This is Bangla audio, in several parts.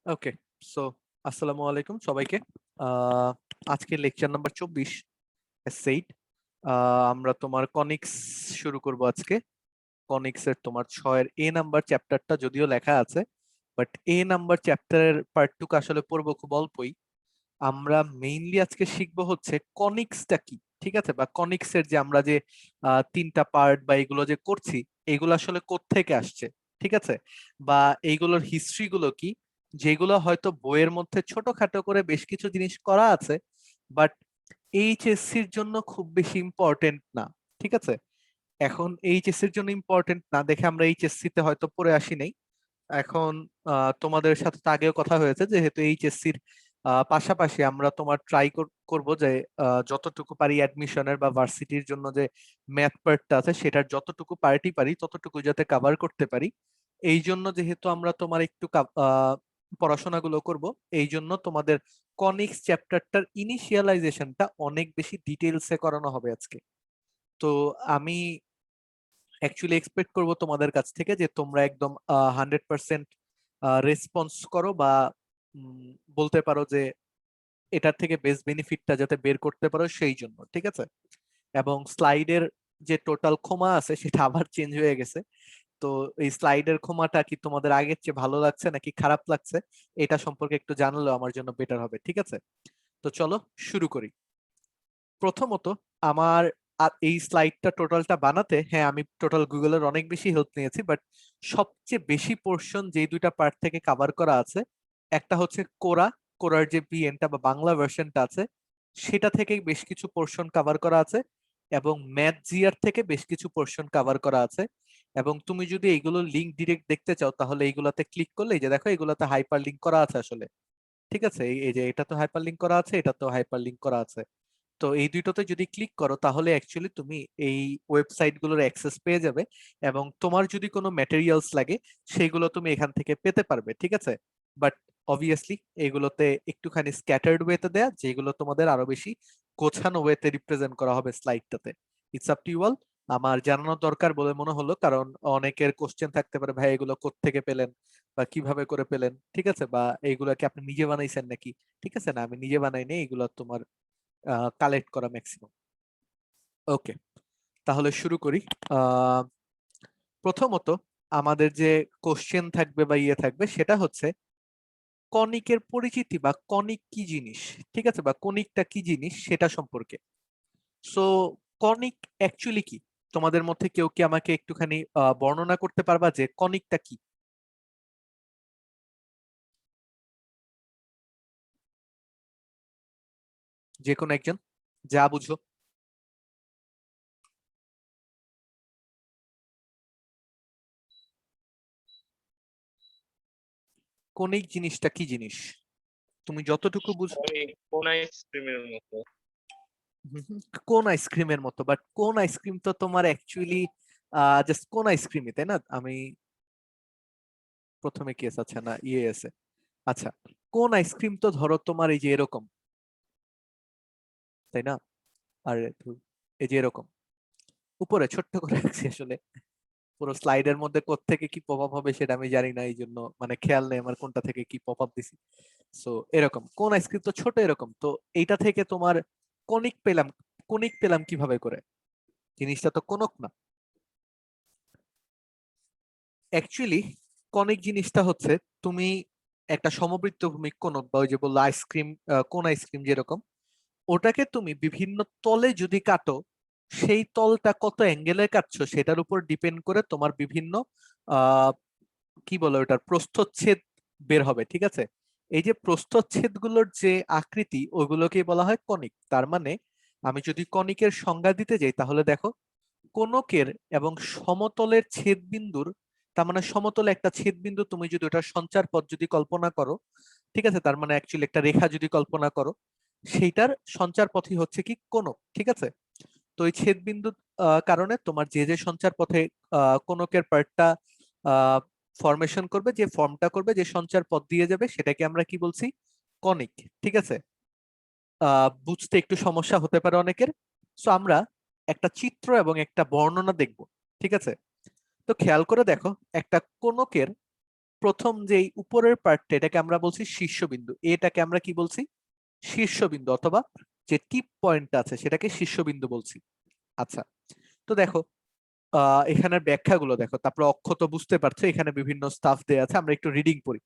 ওকে, সো আসসালামু আলাইকুম সবাইকে। আহ, আজকে লেকচার নাম্বার 24 সেইট। আমরা তোমার কনিক্স শুরু করব আজকে। কনিক্স এর তোমার 6 এর নাম্বার চ্যাপ্টারটা যদিও লেখা আছে, বাট নাম্বার চ্যাপ্টারের পার্টটুকু আসলে পড়বো খুব অল্পই। আমরা মেইনলি আজকে শিখবো হচ্ছে কনিক্সটা কি, ঠিক আছে, বা কনিক্স এর যে আমরা যে তিনটা পার্ট বা এগুলো যে করছি, এগুলো আসলে কোত্থেকে আসছে, ঠিক আছে, বা এইগুলোর হিস্ট্রি গুলো কি, যেগুলো হয়তো বইয়ের মধ্যে ছোটখাটো করে বেশ কিছু জিনিস করা আছে, বাট এইচএসসির জন্য খুব বেশি ইম্পর্টেন্ট না, ঠিক আছে। এখন এইচএসসির জন্য ইম্পর্টেন্ট না দেখে আমরা এইচএসসি তে হয়তো পড়ে আসি নাই। এখন তোমাদের সাথে তো আগেও কথা হয়েছে, যেহেতু এইচএসসির পাশাপাশি আমরা তোমার ট্রাই করব যে যতটুকু পারি অ্যাডমিশনের বা ভার্সিটির জন্য যে ম্যাথ পার্টটা আছে সেটার যতটুকু পারি ততটুকু যাতে কভার করতে পারি। এই জন্য যেহেতু আমরা তোমার একটু পড়াশোনাগুলো করব, এই জন্য তোমাদের কনিক্স চ্যাপ্টারটার ইনিশিয়ালাইজেশনটা অনেক বেশি ডিটেলসে করানো হবে আজকে। তো আমি অ্যাকচুয়ালি এক্সপেক্ট করব তোমাদের কাছ থেকে যে তোমরা একদম 100% রেসপন্স করো, বা বলতে পারো যে এটার থেকে বেস্ট বেনিফিটটা যাতে বের করতে পারো সেই জন্য, ঠিক আছে। এবং স্লাইডের যে টোটাল ক্ষমা আছে সেটা আবার চেঞ্জ হয়ে গেছে। তো এই স্লাইডের ক্ষমাটা কি তোমাদের আগের চেয়ে ভালো লাগছে নাকি খারাপ লাগছে, এটা সম্পর্কে একটু জানলে আমার জন্য বেটার হবে, ঠিক আছে। তো চলো শুরু করি। প্রথমত আমার এই স্লাইডটা টোটালটা বানাতে, হ্যাঁ, আমি টোটাল গুগলের অনেক বেশি হেল্প নিয়েছি, বাট সবচেয়ে বেশি পোর্শন যেই দুইটা পার্ট থেকে কভার করা আছে, একটা হচ্ছে কোরার যে পিএনটা বা বাংলা ভার্সনটা আছে সেটা থেকে বেশ কিছু পোর্শন কভার করা আছে, এবং ম্যাথ জিআর থেকে বেশ কিছু পোর্শন কভার করা আছে। এবং তুমি যদি এইগুলো লিংক ডিরেক্ট দেখতে চাও তাহলে এইগুলাতে ক্লিক করলে এই যে দেখো এগুলাতে হাইপার লিংক করা আছে আসলে, ঠিক আছে। এই যে এটা তো হাইপার লিংক করা আছে, এটা তো হাইপার লিংক করা আছে। তো এই দুইটাতে যদি ক্লিক করো তাহলে অ্যাকচুয়ালি তুমি এই ওয়েবসাইট গুলোর অ্যাক্সেস পেয়ে যাবে, এবং তোমার যদি কোনো ম্যাটেরিয়ালস লাগে সেগুলো তুমি এখান থেকে পেতে পারবে, ঠিক আছে। বাট অবভিয়াসলি এগুলোতে একটুখানি স্ক্যাটার্ড ওয়েতে দেয়া, যেগুলো তোমাদের আরো বেশি গোছানো ওয়েতে রিপ্রেজেন্ট করা হবে স্লাইডটাতে। It's up to you all. আমার জানানো দরকার বলে মনে হলো, কারণ অনেকের কোশ্চেন থাকতে পারে, ভাই এগুলো কোত্থেকে পেলেন বা কিভাবে করে পেলেন, ঠিক আছে, বা এইগুলো কি আপনি নিজে বানাইছেন নাকি। ঠিক আছে, না আমি নিজে বানাইনি, এগুলো তোমার কালেক্ট করা ম্যাক্সিমাম। ওকে, তাহলে শুরু করি। আহ, প্রথমত আমাদের যে কোশ্চেন থাকবে বা ইয়ে থাকবে সেটা হচ্ছে কনিকের পরিচিতি বা কনিক কি জিনিস, ঠিক আছে, বা কনিকটা কি জিনিস সেটা সম্পর্কে। সো কনিক অ্যাকচুয়ালি কি, তোমাদের মধ্যে কেউ কি আমাকে একটুখানি বর্ণনা করতে পারবা যে কনিকটা কি? যে কোনো একজন, যা বুঝো। কনিক জিনিসটা কি জিনিস তুমি যতটুকু বুঝো। ওই কোন আইসক্রিমের মতো। হুম হুম, কোন আইসক্রিমের মতো, বাট কোন আইসক্রিম তো তোমার অ্যাকচুয়ালি জাস্ট কোন আইসক্রিমই, তাই না? আমি প্রথমে কেস আছে না ইয়ে আছে। আচ্ছা, কোন আইসক্রিম তো ধরো তোমার এই যে এরকম, তাই না? আর এই যে এরকম উপরে ছোট্ট করে রাখছি আসলে, পুরো স্লাইডের মধ্যে কোত্থেকে কি পপ আপ হবে সেটা আমি জানি না, এই জন্য মানে খেয়াল নেই আমার কোনটা থেকে কি পপ আপ দিছি। সো এরকম কোন আইসক্রিম তো ছোট এরকম, তো এইটা থেকে তোমার কনিক পেলাম। কনিক পেলাম কিভাবে করে? জিনিসটা তো কোনক না। অ্যাকচুয়ালি কনিক জিনিসটা হচ্ছে তুমি একটা সমবৃত্তভূমি কোণক, বা ওই যে বললো আইসক্রিম, কোন আইসক্রিম যেরকম, ওটাকে তুমি বিভিন্ন তলে যদি কাটো, সেই তলটা কত অ্যাঙ্গেলে কাটছো সেটার উপর ডিপেন্ড করে তোমার বিভিন্ন আহ কি বলে ওটার প্রস্থচ্ছেদ বের হবে, ঠিক আছে। এই যে প্রস্থচ্ছেদ গুলোর যে আকৃতি ওইগুলোকেই বলা হয় কনিক। তার মানে আমি যদি কনিকের সংজ্ঞা দিতে যাই তাহলে দেখো, কোনকের এবং সমতলের ছেদ বিন্দুর, তার মানে সমতলে একটা ছেদ বিন্দু তুমি যদি ওটার সঞ্চার পথ যদি কল্পনা করো, ঠিক আছে, তার মানে অ্যাকচুয়ালি একটা রেখা যদি কল্পনা করো, সেইটার সঞ্চার পথই হচ্ছে কি কোনক, ঠিক আছে। তো এই ছেদ বিন্দুর কারণে তোমার যে যে সঞ্চার পথে কোনকের পার্টটা ফরমেশন করবে, যে ফর্মটা করবে, যে সঞ্চার পথ দিয়ে যাবে, সেটাকে আমরা কি বলছি? কনিক, ঠিক আছে। বুঝতে একটু সমস্যা হতে পারে অনেকের। সো আমরা একটা চিত্র এবং একটা বর্ণনা দেখব, ঠিক আছে। তো খেয়াল করে দেখো, একটা কোনকের প্রথম যে উপরের পার্টটা এটাকে আমরা বলছি শীর্ষবিন্দু, এটাকে আমরা কি বলছি? শীর্ষবিন্দু, অথবা যে টিপ পয়েন্ট আছে সেটাকে শীর্ষবিন্দু বলছি। আচ্ছা, তো দেখো এখানের ব্যাখ্যাগুলো দেখো, তারপর অক্ষ তো বুঝতে পারছো, এখানে বিভিন্ন স্টাফ দেয়া আছে, আমরা একটু রিডিং পড়ি।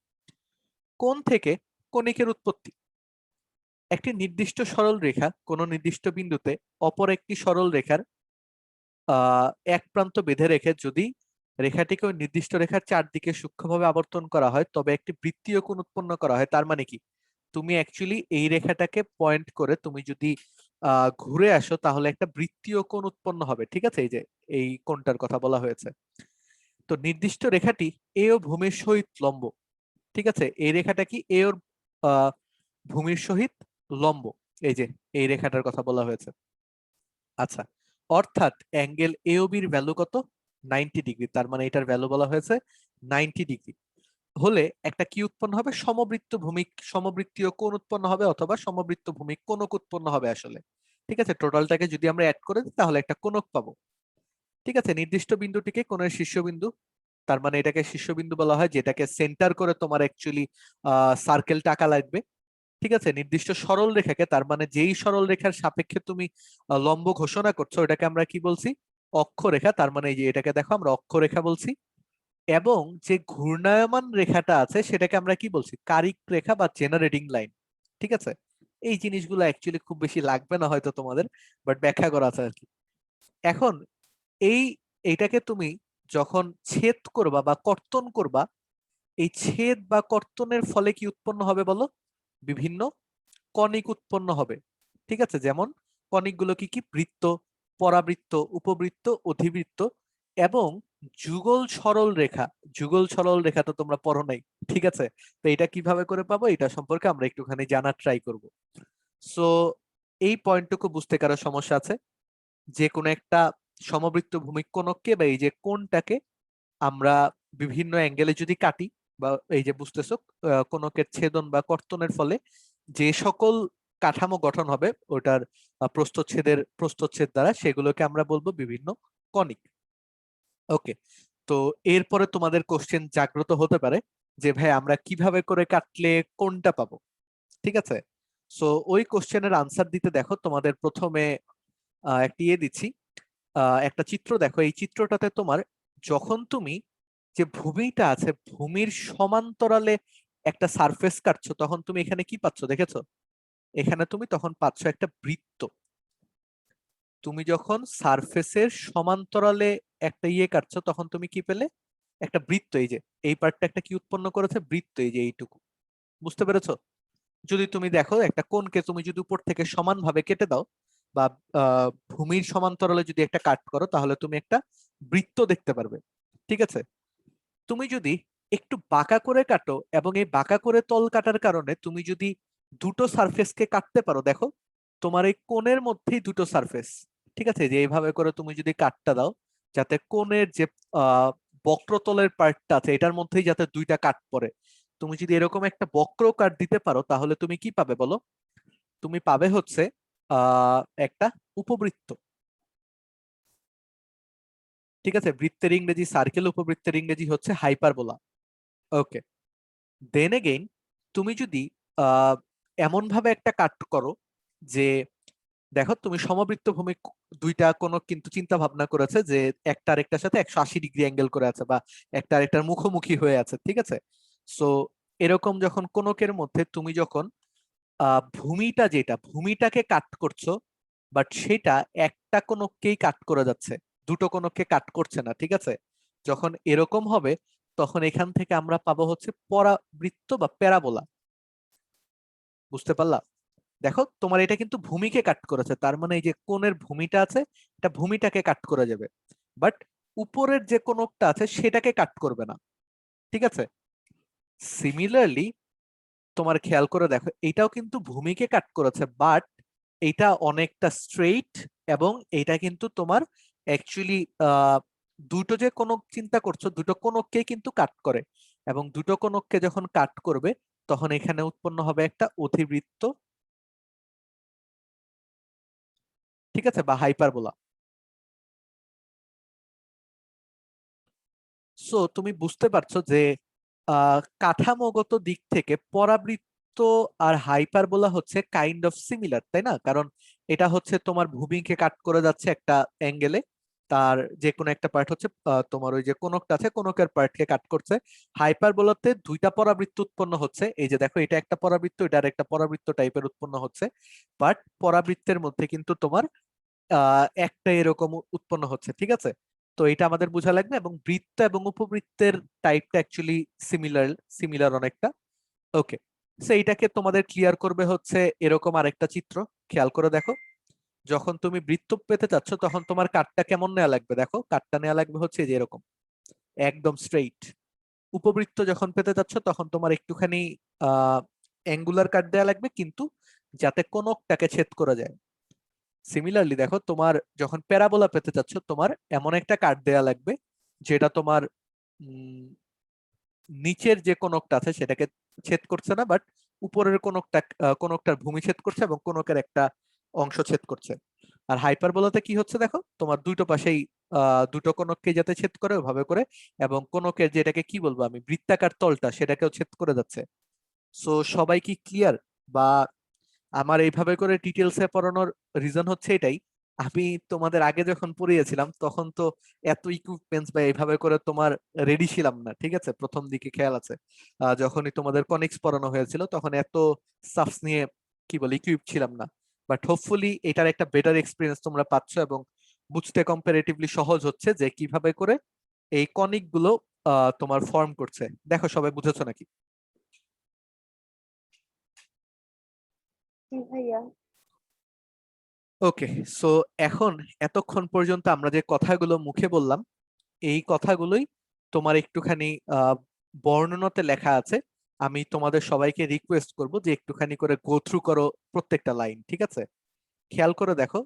কোণ থেকে কণিকের উৎপত্তি। একটি নির্দিষ্ট সরল রেখা কোন নির্দিষ্ট বিন্দুতে অপর একটি সরল রেখার এক প্রান্ত বেঁধে রেখে যদি রেখাটিকে ওই নির্দিষ্ট রেখার চারদিকে সূক্ষ্মভাবে আবর্তন করা হয় তবে একটি বৃত্তীয় কোণ উৎপন্ন করা হয়। তার মানে কি, তুমি অ্যাকচুয়ালি এই রেখাটাকে পয়েন্ট করে তুমি যদি ঘুরে আসো তাহলে একটা বৃত্তীয় কোণ উৎপন্ন হবে। ঠিক আছে, এই যে এই কোণটার কথা বলা হয়েছে। তো নির্দিষ্ট রেখাটি এ ও ভূমির সহিত লম্ব। ঠিক আছে, এই রেখাটা কি এ ওর ভূমির সহিত লম্ব, এই যে এই রেখাটার কথা বলা হয়েছে। আচ্ছা, অর্থাৎ অ্যাঙ্গেল এওবির ভ্যালু কত? 90 ডিগ্রি। তার মানে এটার ভ্যালু বলা হয়েছে 90 ডিগ্রি হলে একটা কি উৎপন্ন হবে? সমবৃত্ত ভূমিক সমবৃত্তীয় কোণ উৎপন্ন হবে, অথবা সমবৃত্ত ভূমিক কোণক উৎপন্ন হবে আসলে। ঠিক আছে, টোটালটাকে যদি আমরা অ্যাড করে দিই তাহলে একটা কোণক পাবো। ঠিক আছে, নির্দিষ্ট বিন্দুটিকে কোণের শীর্ষবিন্দু, তার মানে এটাকে শীর্ষবিন্দু বলা হয়, যেটাকে সেন্টার করে তোমার অ্যাকচুয়ালি সার্কেল টাকা লাগবে। ঠিক আছে, নির্দিষ্ট সরল রেখাকে, তার মানে যেই সরল রেখার সাপেক্ষে তুমি লম্ব ঘোষণা করছো ওটাকে আমরা কি বলছি? অক্ষরেখা। তার মানে এই যে এটাকে দেখো আমরা অক্ষরেখা বলছি। এবং যে ঘূর্ণায়মান রেখাটা আছে সেটাকে আমরা কি বলছি? কারিক রেখা বা জেনারেটিং লাইন। ঠিক আছে, এই জিনিসগুলো অ্যাকচুয়ালি খুব বেশি লাগবে না হয়তো তোমাদের, বাট ব্যাখ্যা করা আছে আর কি। এখন এই এইটাকে তুমি যখন ছেদ করবা বা কর্তন করবা, এই ছেদ বা কর্তনের ফলে কি উৎপন্ন হবে বলো? বিভিন্ন কণিক উৎপন্ন হবে। ঠিক আছে, যেমন কণিকগুলো কি কি? বৃত্ত, পরাবৃত্ত, উপবৃত্ত, অধিবৃত্ত এবং যুগল সরল রেখা। যুগল সরল রেখা তো তোমরা পড়ো নাই। ঠিক আছে, তো এটা কিভাবে করে পাবো এটা সম্পর্কে আমরা একটুখানি জানার ট্রাই করব। সো এই পয়েন্টটুকু বুঝতে কারো সমস্যা আছে? যে কোনো একটা সমবৃত্ত ভূমিক কোণককে বা এই যে কোণটাকে আমরা বিভিন্ন অ্যাঙ্গেলে যদি কাটি, বা এই যে বুঝতেছো কোণকের ছেদন বা কর্তনের ফলে যে সকল কাঠামো গঠন হবে ওটার প্রস্থচ্ছেদ দ্বারা, সেগুলোকে আমরা বলবো বিভিন্ন কণিক। ওকে, তো এরপরে তোমাদের কোশ্চেন জাগ্রত হতে পারে যে ভাই আমরা কিভাবে করে কাটলে কোনটা পাবো। ঠিক আছে, সো ওই কোশ্চেনের আনসার দিতে দেখো তোমাদের প্রথমে একটি দিচ্ছি, একটা চিত্র দেখো। এই চিত্রটাতে তোমার যখন তুমি যে ভূমিটা আছে ভূমির সমান্তরালে একটা সারফেস কাটছো তখন তুমি এখানে কি পাচ্ছ দেখেছো? এখানে তুমি তখন পাচ্ছ একটা বৃত্ত। তুমি যখন সারফেসের সমান্তরালে একটা কাটছো তখন তুমি কি পেলে? একটা বৃত্ত। এই যে এই পার্টটা একটা কি উৎপন্ন করেছে? বৃত্ত, এই যে এইটুকু। বুঝতে পেরেছো? যদি তুমি দেখো একটা কোণকে তুমি যদি উপর থেকে সমানভাবে কেটে দাও বা ভূমির সমান্তরালে যদি একটা কাট করো তাহলে তুমি একটা বৃত্ত দেখতে পারবে। ঠিক আছে, তুমি যদি একটু বাঁকা করে কাটো এবং এই বাঁকা করে তল কাটার কারণে তুমি যদি দুটো সারফেসকে কাটতে পারো, দেখো তোমার এই কোণের মধ্যেই দুটো সারফেস। ঠিক আছে, যে এইভাবে করে তুমি যদি কাটটা দাও যাতে কোণের যে আহ বক্রতলের পার্টটা আছে এটার মধ্যেই যাতে দুইটা কাট পড়ে, তুমি যদি এরকম একটা বক্র কাট দিতে পারো তাহলে তুমি কি পাবে বলো? তুমি পাবে হচ্ছে একটা উপবৃত্ত। ঠিক আছে, বৃত্তের ইংরেজি সার্কেল, উপবৃত্তের ইংরেজি হচ্ছে হাইপারবোলা। ওকে, দেন এগেইন তুমি যদি আহ এমন ভাবে একটা কাট করো যে, দেখো তুমি সমবৃত্ত ভূমি দুইটা কোন কিন্তু চিন্তা ভাবনা করেছে যে একটা আরেকটার সাথে 180 ডিগ্রি অ্যাঙ্গেল করে আছে বা একটা আরেকটার মুখোমুখি হয়ে আছে। ঠিক আছে, সো এরকম যখন কোনকের মধ্যে তুমি যখন ভূমিটা যেটা ভূমিটাকে কাট করছো, বাট সেটা একটা কোনকেই কাট করে যাচ্ছে, দুটো কোনকে কাট করছে না। ঠিক আছে, যখন এরকম হবে তখন এখান থেকে আমরা পাবো হচ্ছে পরাবৃত্ত বা প্যারাবোলা। বুঝতে পারলা? দেখো তোমার এটা কিন্তু ভূমিকে কাট করেছে, তার মানে এই যে কোণের ভূমিটা আছে এটা ভূমিটাকে কাট করে যাবে, বাট উপরের যে কোণকটা আছে সেটাকে কাট করবে না। ঠিক আছে, সিমিলারলি তোমার খেয়াল করে দেখো এটাও কিন্তু ভূমিকে কাট করেছে, বাট এটা অনেকটা স্ট্রেইট এবং এটা কিন্তু তোমার অ্যাকচুয়ালি দুটো যে কোণক চিন্তা করছো দুটো কোণককে কিন্তু কাট করে, এবং দুটো কোণককে যখন কাট করবে তখন এখানে উৎপন্ন হবে একটা অধিবৃত্ত। ঠিক আছে, বা হাইপারবোলা। সো তুমি বুঝতে পারছো যে কাঠামোগত দিক থেকে পরাবৃত্ত আর হাইপারবোলা হচ্ছে কাইন্ড অফ সিমিলার, তাই না? কারণ এটা হচ্ছে তোমার ভূমিকে কাট করে যাচ্ছে একটা অ্যাঙ্গেলে, তার যে কোনো একটা পার্ট হচ্ছে তোমার ওই যে কোনকটা আছে কোনকের পার্টকে কাট করছে। হাইপারবোলাতে দুইটা পরাবৃত্ত উৎপন্ন হচ্ছে, এই যে দেখো এটা একটা পরাবৃত্ত, এটা আর একটা পরাবৃত্ত টাইপের উৎপন্ন হচ্ছে, বাট পরাবৃত্তের মধ্যে কিন্তু তোমার একটা এরকম উৎপন্ন হচ্ছে, ঠিক আছে? তো এটা আমাদের বোঝা লাগবে, এবং বৃত্ত এবং উপবৃত্তের টাইপটা অ্যাকচুয়ালি সিমিলার সিমিলার অনেকটা। ওকে, সো এইটাকে তোমাদের ক্লিয়ার করবে হচ্ছে এরকম আরেকটা চিত্র। খেয়াল করে দেখো, যখন তুমি বৃত্ত পেতে চাচ্ছ তখন তোমার কাটটা কেমন নেওয়া লাগবে, দেখো কাটটা নেওয়া লাগবে হচ্ছে যে এরকম একদম স্ট্রেইট। উপবৃত্ত যখন পেতে চাচ্ছ তখন তোমার একটুখানি অ্যাঙ্গুলার কাট দেওয়া লাগবে, কিন্তু যাতে কোনকটাকে ছেদ করা যায়। সিমিলারলি দেখো, তোমার যখন প্যারাবোলা পেতে চাচ্ছ তোমার এমন একটা কাট দেয়া লাগবে যেটা তোমার উম, নিচের যে কোনকটা আছে সেটাকে ছেদ করছে না, বাট উপরের কোনকটা কোনকটার ভূমি ছেদ করছে এবং কোনকের একটা অংশ ছেদ করছে। আর হাইপারবোলাতে কি হচ্ছে দেখো, তোমার দুটো পাশেই দুটো কোনককে যাতে ছেদ করে ওভাবে করে, এবং কোনকের যেটাকে কি বলবো আমি বৃত্তাকার তলটা সেটাকেও ছেদ করে যাচ্ছে। সো সবাই কি ক্লিয়ার? বা আমার এইভাবে করে ডিটেলসে পড়ানোর রিজন হচ্ছে এটাই, আমি তোমাদের আগে যখন পড়িয়েছিলাম তখন তো এত ইকুইপমেন্টস বা এইভাবে করে তোমার রেডি ছিলাম না, ঠিক আছে? প্রথম দিকে খেয়াল আছে, যখনই তোমাদের কনিক্স পড়ানো হয়েছিল তখন এত সাফস নিয়ে কি বলে ইকুইপ ছিলাম না। বাট হোপফুলি এটার একটা বেটার এক্সপিরিয়েন্স তোমরা পাচ্ছ, এবং বুঝতে কম্পারেটিভলি সহজ হচ্ছে যে কিভাবে করে এই কনিক গুলো তোমার ফর্ম করছে। দেখো সবাই বুঝেছো নাকি? জি ভাইয়া। ওকে, সো এখন এতক্ষণ পর্যন্ত আমরা যে কথাগুলো মুখে বললাম এই কথাগুলোই তোমার একটুখানি বর্ণনাতে লেখা আছে। আমি তোমাদের সবাইকে রিকোয়েস্ট করব যে একটুখানি করে গো থ্রু করো প্রত্যেকটা লাইন, ঠিক আছে? খেয়াল করে দেখো,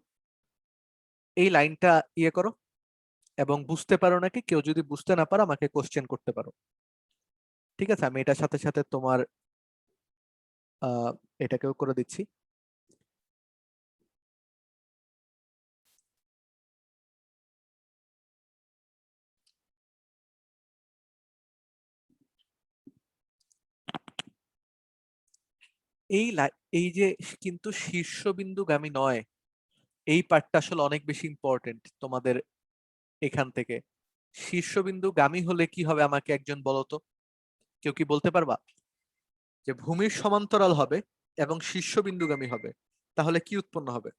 এই লাইনটা ইয়ে করো, এবং বুঝতে পারো নাকি, কেউ যদি বুঝতে না পারো আমাকে কোশ্চেন করতে পারো, ঠিক আছে? আমি এটার সাথে সাথে তোমার আহ এটাকেও করে দিচ্ছি। এই যে কিন্তু শীর্ষবিন্দুগামী নয়, এই পার্টটা আসলে অনেক বেশি ইম্পর্টেন্ট তোমাদের এখান থেকে। শীর্ষবিন্দুগামী হলে কি হবে আমাকে একজন বলো তো, কেউ কি বলতে পারবা? যে ভূমির সমান্তরাল হবে এবং শীর্ষবিন্দুগামী হবে, তাহলে কি উৎপন্ন হবে?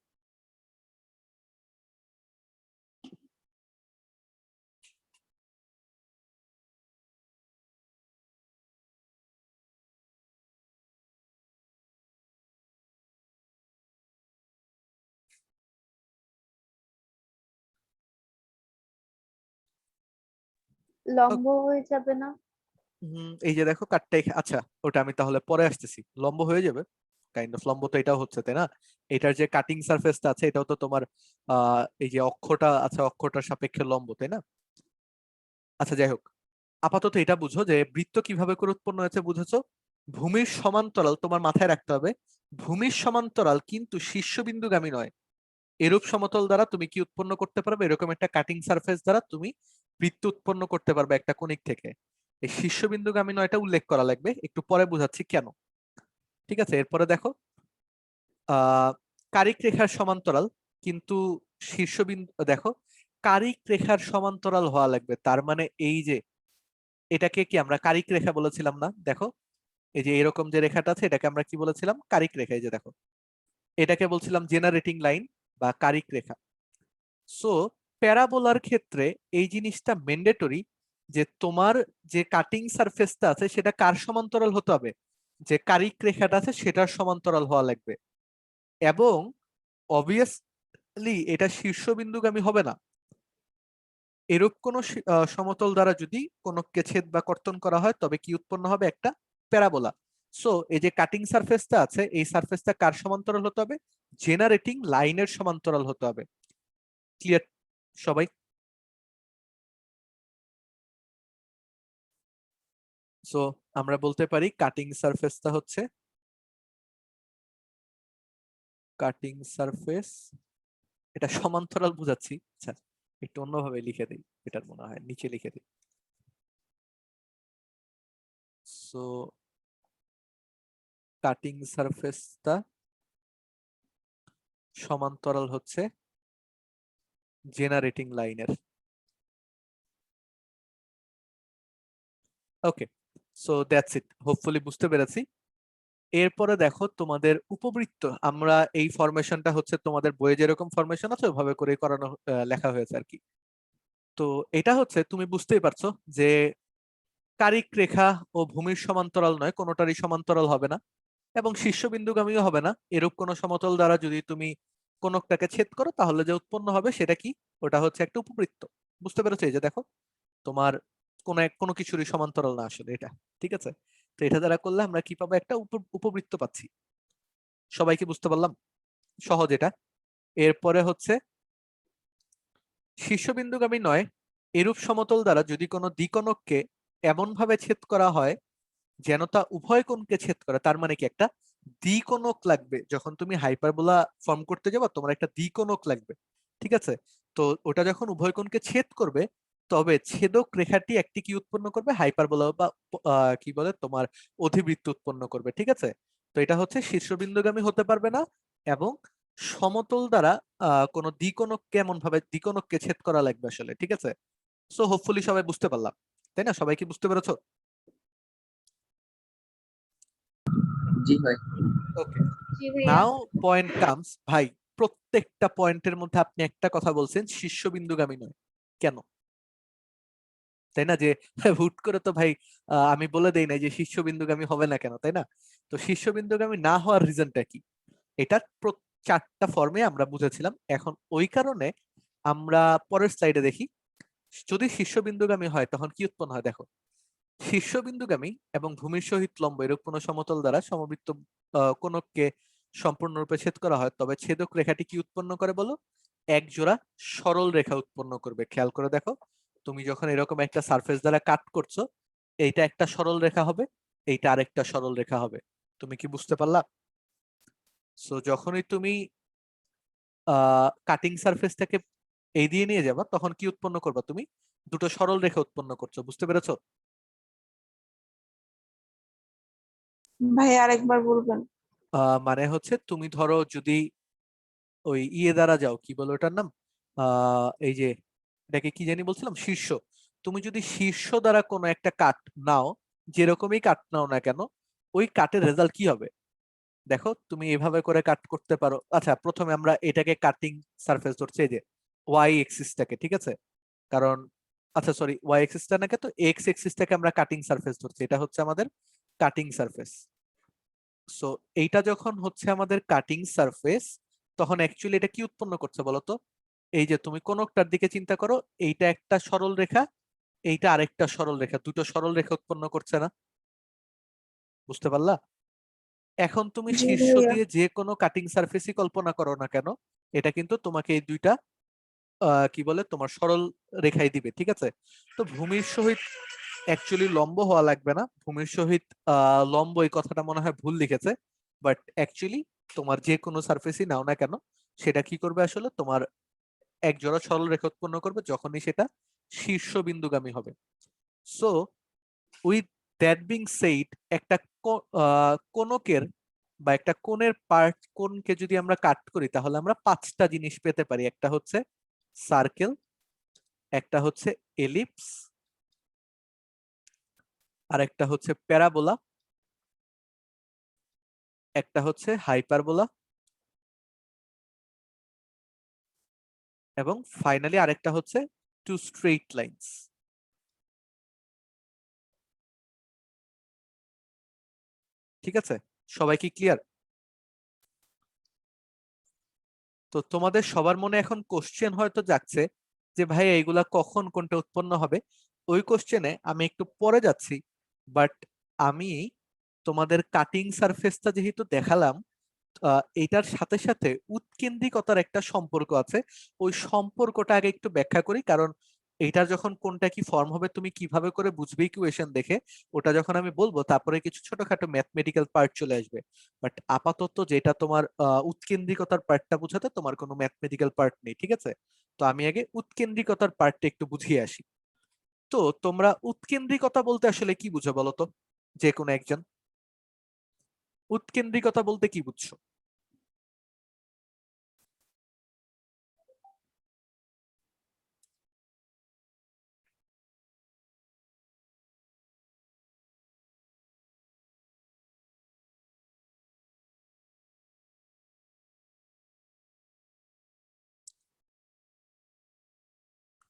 লম্ব হয়ে যাবে না? এই যে দেখো কাটটা আচ্ছা, ওটা আমি তাহলে পরে আসতেছি। লম্ব হয়ে যাবে, কাইন্ড অফ লম্ব তো এটাও হচ্ছে, তাই না? এটার যে কাটিং সারফেসটা আছে এটাও তো তোমার এই যে অক্ষটা আছে অক্ষটার সাপেক্ষে লম্ব, তাই না? আচ্ছা যাই হোক, আপাতত এটা বুঝো যে বৃত্ত কিভাবে করে উৎপন্ন হয়েছে বুঝেছো। ভূমির সমান্তরাল তোমার মাথায় রাখতে হবে, ভূমির সমান্তরাল কিন্তু শীর্ষবিন্দুগামী নয়। এরূপ সমতল দ্বারা তুমি কি উৎপন্ন করতে পারবে, এরকম একটা কাটিং সারফেস দ্বারা তুমি বৃত্ত উৎপন্ন করতে পারবে একটা কোণিক থেকে। এই শীর্ষবিন্দুগামী নয়টা উল্লেখ করা লাগবে, একটু পরে বুঝাচ্ছি কেন, ঠিক আছে? এরপরে দেখো, আহ কারিক রেখার সমান্তরাল কিন্তু শীর্ষবিন্দু, দেখো কারিক রেখার সমান্তরাল হওয়া লাগবে, তার মানে এই যে এটাকে কি আমরা কারিক রেখা বলেছিলাম না? দেখো এই যে এরকম যে রেখাটা আছে এটাকে আমরা কি বলেছিলাম? কারিক রেখা। এই যে দেখো এটাকে বলছিলাম জেনারেটিং লাইন বা কারিক রেখা। সো প্যারাবোলার ক্ষেত্রে এই জিনিসটা ম্যান্ডেটরি যে তোমার যে কাটিং সারফেসটা আছে সেটা কার সমান্তরাল হতে হবে? যে কারিক রেখাটা আছে সেটার সমান্তরাল হওয়া লাগবে, এবং অবভিয়াসলি এটা শীর্ষবিন্দুগামী হবে না। এরূপ কোন সমতল দ্বারা যদি কোনকে ছেদ বা কর্তন করা হয় তবে কি উৎপন্ন হবে? একটা প্যারাবোলা। সো এই যে কাটিং সারফেসটা আছে এই সারফেসটা কার সমান্তরাল হতে হবে? জেনারেটিং লাইনের সমান্তরাল হতে হবে। ক্লিয়ার সবাই? সো আমরা বলতে পারি কাটিং সারফেসটা হচ্ছে, কাটিং সারফেস এটা সমান্তরাল বুঝাচ্ছি, আচ্ছা একটু অন্যভাবে লিখে দিই, এটার মনে হয় নিচে লিখে দিই। সো কাটিং সারফেসটা সমান্তরাল হচ্ছে জেনারেটিং লাইনের। ওকে, সো দ্যাটস ইট, হোপফুলি বুঝতে পেরেছি। এরপরে দেখো তোমাদের উপবৃত্ত, আমরা এই ফরমেশনটা হচ্ছে তোমাদের বইয়ে যেরকম ফরমেশন আছে ওইভাবে করে করানো লেখা হয়েছে আর কি। তো এটা হচ্ছে তুমি বুঝতেই পারছো যে কারিক রেখা ও ভূমির সমান্তরাল নয়, কোনোটারই সমান্তরাল হবে না এবং শীর্ষবিন্দুগামীও হবে না। এরূপ কোনো সমতল দ্বারা যদি তুমি কোনটাকে ছেদ করো তাহলে যে উৎপন্ন হবে সেটা কি, ওটা হচ্ছে একটা উপবৃত্ত। বুঝতে পেরেছো? এই যে দেখো তোমার কোনো কিছুরই সমান্তরাল না আসলে এটা, ঠিক আছে? তো এটা দ্বারা করলে আমরা কি পাবো, একটা উপবৃত্ত পাচ্ছি। সবাইকে বুঝতে পারলাম? সহজ এটা। এরপরে হচ্ছে শীর্ষবিন্দুগামী নয় এরূপ সমতল দ্বারা যদি কোনো দ্বিকোণককে এমন ভাবে ছেদ করা হয় যেন তা উভয় কোণকে ছেদ করে, তার মানে কি একটা দ্বিকোণক লাগবে। যখন তুমি হাইপারবোলা ফর্ম করতে যাবে তোমার একটা দ্বিকোণক লাগবে, ঠিক আছে? তো ওটা যখন উভয় কোণকে ছেদ করবে তবে ছেদক রেখাটি একটি কি উৎপন্ন করবে, হাইপারবোলা বা কি বলে তোমার অধিবৃত্ত উৎপন্ন করবে, ঠিক আছে? তো এটা হচ্ছে শীর্ষবিন্দুগামী হতে পারবে না এবং সমতল দ্বারা কোনো দ্বিকোণককে এমন ভাবে দ্বিকোণককে ছেদ করা লাগবে আসলে, ঠিক আছে? সো হোপফুলি সবাই বুঝতে পারলাম, তাই না? সবাই কি বুঝতে পেরেছো? জি ভাই। ওকে, জি ভাইয়া। নাও পয়েন্ট কামস। ভাই প্রত্যেকটা পয়েন্টের মধ্যে আপনি একটা কথা বলছেন শীর্ষবিন্দুগামী নয়, কেন? তাই না? যে হুট করে তো ভাই আমি বলে দেই নাই যে শীর্ষবিন্দুগামী হবে না কেন, তাই না? তো শীর্ষবিন্দুগামী না হওয়ার রিজনটা কি? এটা চারটা ফর্মে আমরা বুঝেছিলাম। এখন ওই কারণে আমরা পরের স্লাইডে দেখি যদি শীর্ষবিন্দুগামী হয় তখন কি উৎপন্ন হয়। দেখো, শীর্ষবিন্দুগামী এবং ভূমির সহিত লম্ব এরূপ কোন সমতল দ্বারা সমবৃত্ত কোণকে সম্পূর্ণরূপে ছেদ করা হয় তবে ছেদক রেখাটি কি উৎপন্ন করে বলো? এক জোড়া সরল রেখা উৎপন্ন করবে। খেয়াল করে দেখো, তুমি যখন এরকম একটা সারফেস দ্বারা কাট করছো, এইটা একটা সরল রেখা হবে, এইটা আরেকটা সরল রেখা হবে। তুমি কি বুঝতে পারলা? সো যখনই তুমি কাটিং সারফেসটাকে এই দিয়ে নিয়ে যাবা তখন কি উৎপন্ন করবা? তুমি দুটো সরল রেখা উৎপন্ন করছো। বুঝতে পেরেছো? ভাই আরেকবার বলবেন। মানে হচ্ছে তুমি ধরো যদি ওই ইয়ে দ্বারা যাও, কি বলো ওটার নাম, এই যে এটাকে কি জানি বলছিলাম, শীর্ষ। তুমি যদি শীর্ষ দ্বারা কোনো একটা কাট নাও, যেরকমই কাট নাও না কেন, ওই কাটের রেজাল্ট কি হবে? দেখো তুমি এভাবে করে কাট করতে পারো। আচ্ছা, প্রথমে আমরা এটাকে কাটিং সারফেস ধরছি, এই যে ওয়াই এক্সিসটাকে, ঠিক আছে? কারণ আচ্ছা সরি, ওয়াই এক্সিসটা নাকি, তো এক্স এক্সিসটাকে আমরা কাটিং সারফেস ধরছি, এটা হচ্ছে আমাদের কাটিং সারফেস। সো এইটা যখন হচ্ছে আমাদের কাটিং সারফেস তখন অ্যাকচুয়ালি এটা কি উৎপন্ন করছে বলতো? এই যে তুমি কোনটার দিকে চিন্তা করো, এইটা একটা সরল রেখা, এইটা আরেকটা সরল রেখা, দুটো সরল রেখা উৎপন্ন করছে না? বুঝতে পারলা? এখন তুমি জি শীর্ষ ভাইয়া। দিয়ে যে কোনো কাটিং সারফেসই কল্পনা করো না কেন, এটা কিন্তু তোমাকে এই দুইটা কি বলে তোমার সরল রেখাই দিবে, ঠিক আছে? তো ভূমির সহিত অ্যাকচুয়ালি লম্ব হওয়া লাগবে না, ভূমির সহিত লম্ব এই কথাটা মনে হয় ভুল লিখেছে, বাট অ্যাকচুয়ালি তোমার যে কোনো সারফেসই নাও না কেন সেটা কি করবে আসলে, তোমার এক জোড়া সরল রেখা উৎপন্ন করবে যখনই সেটা শীর্ষবিন্দুগামী হবে। So with that being said, একটা কোণকের বা একটা কোণের পার্ট কোণকে যদি আমরা কাট করি তাহলে আমরা পাঁচটা জিনিস পেতে পারি। একটা হচ্ছে সার্কেল, একটা হচ্ছে এলিপস, আর একটা হচ্ছে প্যারাবোলা, একটা হচ্ছে হাইপারবোলা, এবং ফাইনালি আরেকটা হচ্ছে টু স্ট্রেইট লাইনস। ঠিক আছে? সবাই কি ক্লিয়ার? তো তোমাদের সবার মনে এখন কোশ্চেন হয়তো যাচ্ছে যে ভাই এইগুলা কখন কোনটা উৎপন্ন হবে। ওই কোশ্চেনে আমি একটু পরে যাচ্ছি, বাট আমি তোমাদের কাটিং সারফেসটা যেহেতু দেখালাম, এটার সাথে সাথে উৎকেন্দ্রিকতার একটা সম্পর্ক আছে। ওই সম্পর্কটা আগে একটু ব্যাখ্যা করি, কারণ এইটার যখন কোনটা কি ফর্ম হবে তুমি কিভাবে করে বুঝবে ইকুয়েশন দেখে, ওটা যখন আমি বলবো তারপরে কিছু ছোটখাটো ম্যাথমেটিক্যাল পার্ট চলে আসবে। বাট আপাতত যেটা তোমার উৎকেন্দ্রিকতার পার্টটা বোঝাতে তোমার কোনো ম্যাথমেটিক্যাল পার্ট নেই, ঠিক আছে? তো আমি আগে উৎকেন্দ্রিকতার পার্টটা একটু বুঝিয়ে আসি। তো তোমরা উৎকেন্দ্রিকতা বলতে আসলে কি বুঝো বলো তো? যে কোনো একজন। উৎকেন্দ্রিকতা বলতে কি বুঝছো?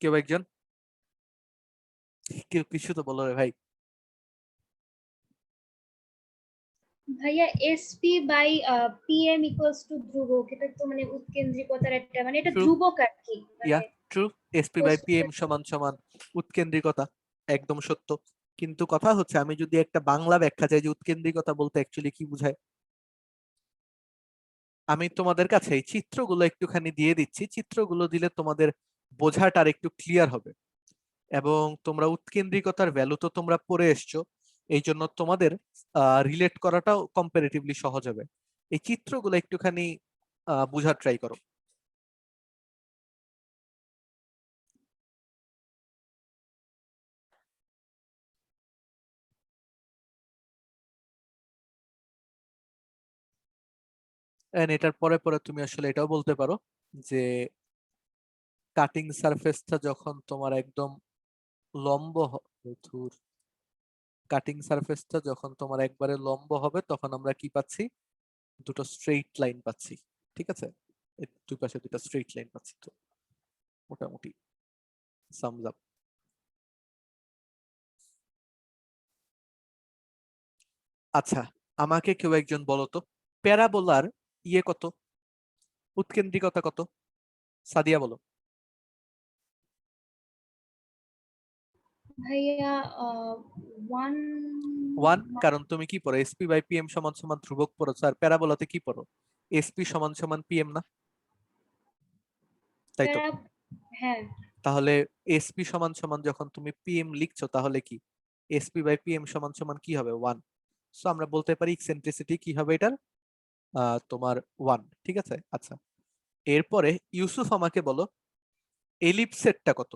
কেউ একজন, কেউ কিছু তো বলো রে ভাই। ভাইয়া S P by P M equals to ধ্রুবক, এটা তো মানে উৎকেন্দ্রিকতার একটা মানে এটা True. ধ্রুবক আর কি ইয়া মানে ট্রু, এসপি বাই পিএম সমান সমান উৎকেন্দ্রিকতা, একদম সত্য। কিন্তু কথা হচ্ছে আমি যদি একটা বাংলা ব্যাখ্যা চাই যে উৎকেন্দ্রিকতা বলতে অ্যাকচুয়ালি কি বোঝায়, আমি তোমাদের কাছে এই চিত্রগুলো একটুখানি দিয়ে দিচ্ছি, চিত্রগুলো দিলে তোমাদের বোঝাটা আর একটু ক্লিয়ার হবে। এবং তোমরা উৎকেন্দ্রিকতার ভ্যালু তো তোমরা পড়ে এসছো, এই জন্য তোমাদের রিলেট করাটাও কম্পারেটিভলি সহজ হবে। এই চিত্রগুলো একটুখানি বোঝার ট্রাই করো। এন্ড এটার পরে পরে তুমি আসলে এটাও বলতে পারো যে কাটিং সারফেসটা যখন তোমার একদম লম্ব কাটিং সারফেসটা যখন তোমার একবারে লম্ব হবে তখন আমরা কি পাচ্ছি, দুটো স্ট্রেইট লাইন পাচ্ছি। ঠিক আছে, এই দুই পাশে দুটো স্ট্রেইট লাইন পাচ্ছি, তো মোটামুটি সামস আপ। আচ্ছা, আমাকে কেউ একজন বলো তো প্যারাবোলার কত, উৎকেন্দ্রিকতা কত? সাদিয়া বলো। ভাইয়া 1 ওয়ান, কারণ তুমি কি পড়ো এসপি বাই পিএম সমান সমান ধ্রুবক পড়েছো, আর প্যারাবোলাতে কি পড়ো, এসপি সমান সমান পিএম না, তাই তো? হ্যাঁ তাহলে এসপি সমান সমান যখন তুমি পিএম লিখছো তাহলে কি এসপি বাই পিএম সমান সমান কি হবে, ওয়ান। সো আমরা বলতে পারি ইকসেন্ট্রিসিটি কি হবে এটার, তোমার ওয়ান। ঠিক আছে, আচ্ছা এরপরে ইউসুফ আমাকে বলো এলিপসেরটা কত,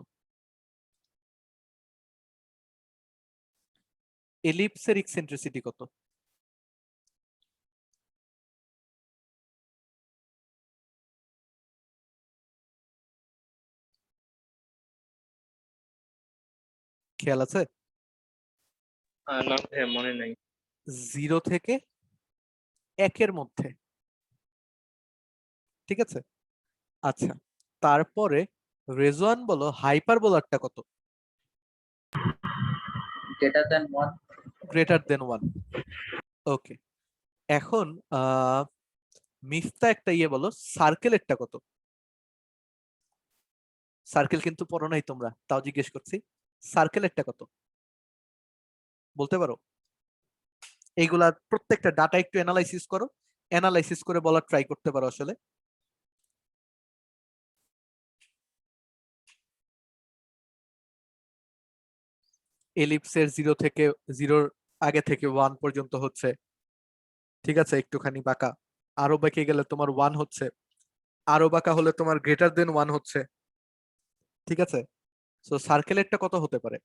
এলিপসের ইকসেন্ট্রিসিটি কত? খেয়াল আছে? না ভাইয়া মনে নাই। 0 থেকে 1 মধ্যে। ঠিক আছে, আচ্ছা তারপরে রেজওয়ান বলো হাইপারবোলারটা কত? Greater than 1। Greater than 1। ওকে, এখন মিফতা একটা বলো সার্কেলেরটা কত? সার্কেল কিন্তু পড়ো নাই তোমরা, তাও জিজ্ঞেস করছি, সার্কেলেরটা কত বলতে পারো? এইগুলা প্রত্যেকটা ডাটা একটু অ্যানালাইসিস করো, অ্যানালাইসিস করে বলার ট্রাই করতে পারো আসলে। এলিপসের 0 থেকে 0 আগে থেকে 1 পর্যন্ত হচ্ছে, ঠিক আছে, একটুখানি বাঁকা, আরো বেঁকে গেলে তোমার 1 হচ্ছে, আরো বাঁকা হলে তোমার গ্রেটার দেন 1 হচ্ছে। ঠিক আছে, সো সার্কেলেরটা কত হতে পারে?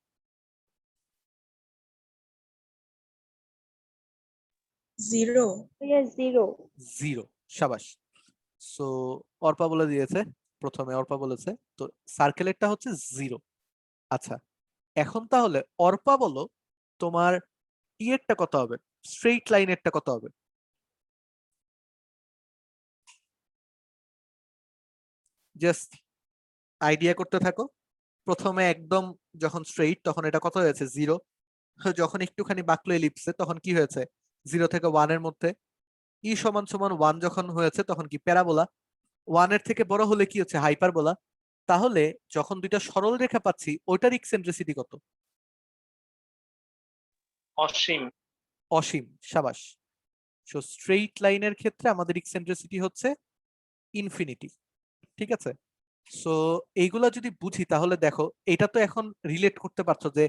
0। ভাইয়া 0। 0, সাবাস। সো অর্পা বলে দিয়েছে, প্রথমে অর্পা বলেছে, তো সার্কেলেরটা হচ্ছে 0। আচ্ছা এখন তাহলে অর্পা বলো তোমার ইয়েরটা কত হবে, স্ট্রেইট লাইনেরটা কত হবে? জাস্ট আইডিয়া করতে থাকো। প্রথমে একদম যখন স্ট্রেইট তখন এটা কত হয়েছে, 0। যখন একটুখানি বাঁকলো এলিপসে তখন কি হয়েছে, 0 থেকে 1 এর মধ্যে। ই সমান সমান 1 যখন হয়েছে তখন কি প্যারাবোলা, 1 এর থেকে বড় হলে কি হচ্ছে, হাইপারবোলা। তাহলে যখন দুইটা সরল রেখা পাচ্ছি ওইটার ইকসেন্ট্রিসিটি কত? অসীম। অসীম, সাবাস। সো স্ট্রেইট লাইনের ক্ষেত্রে আমাদের ইকসেন্ট্রিসিটি হচ্ছে ইনফিনিটি। ঠিক আছে, সো এইগুলা যদি বুঝি তাহলে দেখো এটা তো এখন রিলেট করতে পারছো যে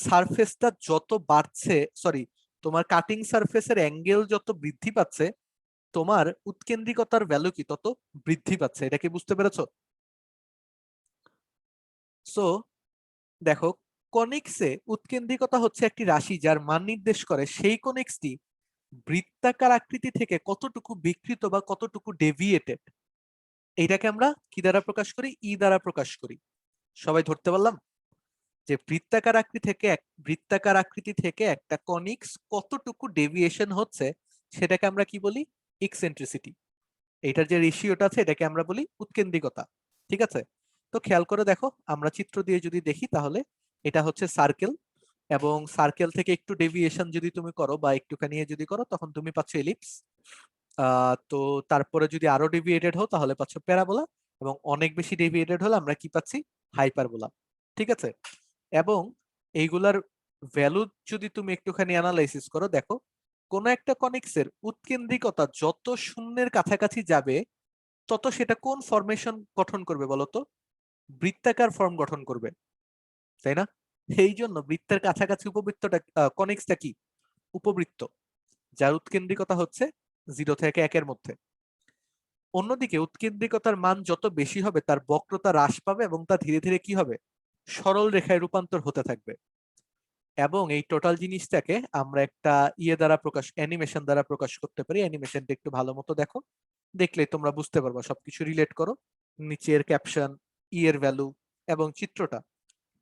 সারফেসটা যত বাড়ছে, সরি তোমার কাটিং সারফেসের অ্যাঙ্গেল যত বৃদ্ধি পাচ্ছে তোমার উৎকেন্দ্রিকতার ভ্যালু কি তত বৃদ্ধি পাচ্ছে, এটা কি বুঝতে পেরেছো? সো দেখো কনিক্সে উৎকেন্দ্রিকতা হচ্ছে একটি রাশি যার মান নির্দেশ করে সেই কনিক্সটি বৃত্তাকার আকৃতি থেকে কতটুকু বিকৃত বা কতটুকু ডেভিয়েটেড। এইটাকে আমরা কি দ্বারা প্রকাশ করি? ই দ্বারা প্রকাশ করি। সবাই ধরতে পারলাম যে বৃত্তাকার আকৃতি থেকে একটা কনিক্স কতটুকু ডেভিয়েশন হচ্ছে সেটাকে আমরা কি বলি? এক্সেন্ট্রিসিটি। এটার যে রেশিওটা আছে এটাকে আমরা বলি উৎকেন্দ্রিকতা। ঠিক আছে, তো খেয়াল করে দেখো, আমরা চিত্র দিয়ে যদি দেখি তাহলে এটা হচ্ছে সার্কেল, এবং সার্কেল থেকে একটু ডেভিয়েশন যদি তুমি করো বা একটুখানি যদি করো তখন তুমি পাচ্ছ এলিপস। তো তারপরে যদি আরো ডেভিয়েটেড হও তাহলে পাচ্ছ প্যারাবোলা, এবং অনেক বেশি ডেভিয়েটেড হলে আমরা কি পাচ্ছি? হাইপারবোলা। ঠিক আছে, এবং এইগুলার ভ্যালু যদি তুমি একটুখানি অ্যানালাইসিস করো, দেখো কোন একটা কনিক্সের উৎকেন্দ্রিকতা যত শূন্যের কাছাকাছি যাবে তত সেটা কোন ফরমেশন গঠন করবে বলতো? বৃত্তাকার ফর্ম গঠন করবে, তাই না? এই জন্য বৃত্তের কাছাকাছি উপবৃত্তটা কনিক্সটা কি? উপবৃত্ত, যার উৎকেন্দ্রিকতা হচ্ছে 0 থেকে 1 এর মধ্যে। অন্যদিকে উৎকেন্দ্রিকতার মান যত বেশি হবে তার বক্রতা হ্রাস পাবে এবং তা ধীরে ধীরে কি হবে? সরল রেখায় রূপান্তর হতে থাকবে। এবং এই টোটাল জিনিসটাকে আমরা একটা অ্যানিমেশন দ্বারা প্রকাশ করতে পারি। অ্যানিমেশনটা একটু ভালো মতো দেখো, দেখলেই তোমরা বুঝতে পারবা। সবকিছু রিলেট করো, নিচের ক্যাপশন, এর ভ্যালু এবং চিত্রটা।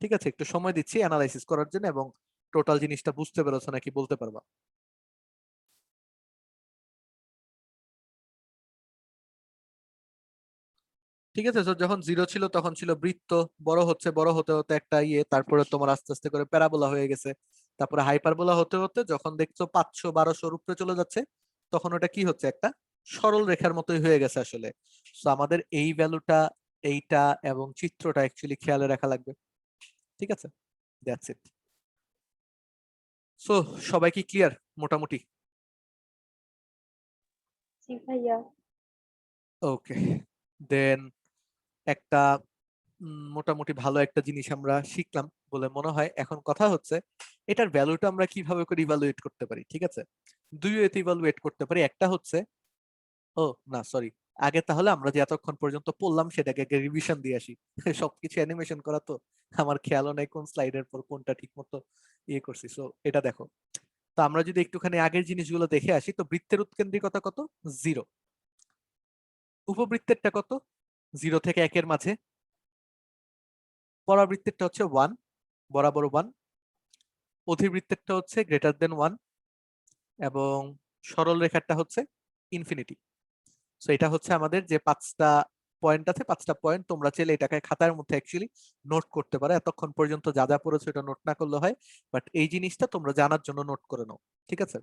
ঠিক আছে, একটু সময় দিচ্ছি অ্যানালাইসিস করার জন্য এবং টোটাল জিনিসটা বুঝতে পেরেছো নাকি বলতে পারবা। ঠিক আছে, তো যখন 0 ছিল তখন ছিল বৃত্ত, বড় হচ্ছে, বড় হতে হতে একটা তারপরে তোমার আস্তে আস্তে করে প্যারাবোলা হয়ে গেছে, তারপরে হাইপারবোলা হতে হতে যখন দেখছো 500-1200 উপরে চলে যাচ্ছে তখন ওটা কি হচ্ছে? একটা সরল রেখার মতোই হয়ে গেছে আসলে। তো আমাদের এই ভ্যালুটা, এইটা এবং চিত্রটা অ্যাকচুয়ালি খেয়ালে রাখা লাগবে। ঠিক আছে, দ্যাটস ইট। সো সবাই কি ক্লিয়ার মোটামুটি? জি ভাইয়া। ওকে, দেন একটা মোটামুটি ভালো একটা জিনিস আমরা শিখলাম বলে মনে হয়। এখন কথা হচ্ছে এটার ভ্যালুটা আমরা কিভাবে করে ইভালুয়েট করতে পারি। ঠিক আছে, দুই ওয়েতে ইভালুয়েট করতে পারি। একটা হচ্ছে, ও না সরি, আগে তাহলে আমরা যে এতক্ষণ পর্যন্ত পড়লাম সেটাকে আগে রিভিশন দিয়ে আসি। সবকিছু অ্যানিমেশন করা তো আমার খেয়ালও নাই কোন স্লাইডের পর কোনটা ঠিক মতো করছি। সো এটা দেখো, তো আমরা যদি একটুখানি আগের জিনিসগুলো দেখে আসি, তো বৃত্তের উৎকেন্দ্রিকতা কত? 0। উপবৃত্তেরটা কত? 0 থেকে 1 এর মাঝে। পরাবৃত্তেরটা হচ্ছে 1, বরাবর 1। অধিবৃত্তেরটা হচ্ছে গ্রেটার দেন 1, এবং সরল রেখারটা হচ্ছে ইনফিনিটি। সো এটা হচ্ছে আমাদের যে 5টা পয়েন্ট আছে, 5টা পয়েন্ট তোমরা চাইলে এটাকে খাতার মধ্যে অ্যাকচুয়ালি নোট করতে পারো। এতক্ষণ পর্যন্ত যা যা পড়েছো এটা নোট না করলে হয়, বাট এই জিনিসটা তোমরা জানার জন্য নোট করে নাও। ঠিক আছে,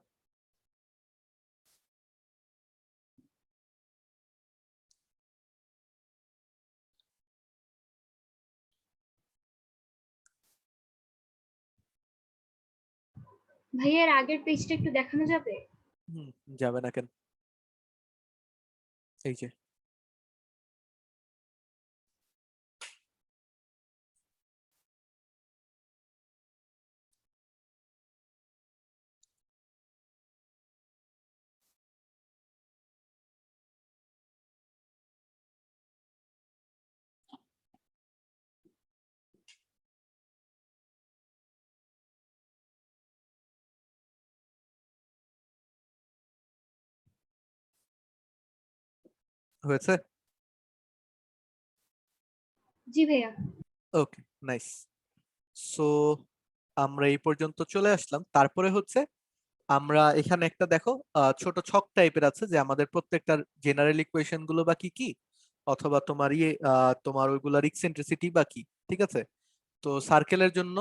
ভাইয়ার আগের পেজটা একটু দেখানো যাবে? যাবে না কেন? এই যে হয়েছে। জি ভাইয়া। ওকে, নাইস। সো আমরা এই পর্যন্ত চলে আসলাম। তারপরে হচ্ছে আমরা এখানে একটা দেখো ছোট ছক টাইপের আছে যে আমাদের প্রত্যেকটার জেনারেল ইকুয়েশন গুলো বা কি কি, অথবা তোমার তোমার ওইগুলার ইকসেন্ট্রিসিটি বা কি। ঠিক আছে, তো সার্কেলের জন্য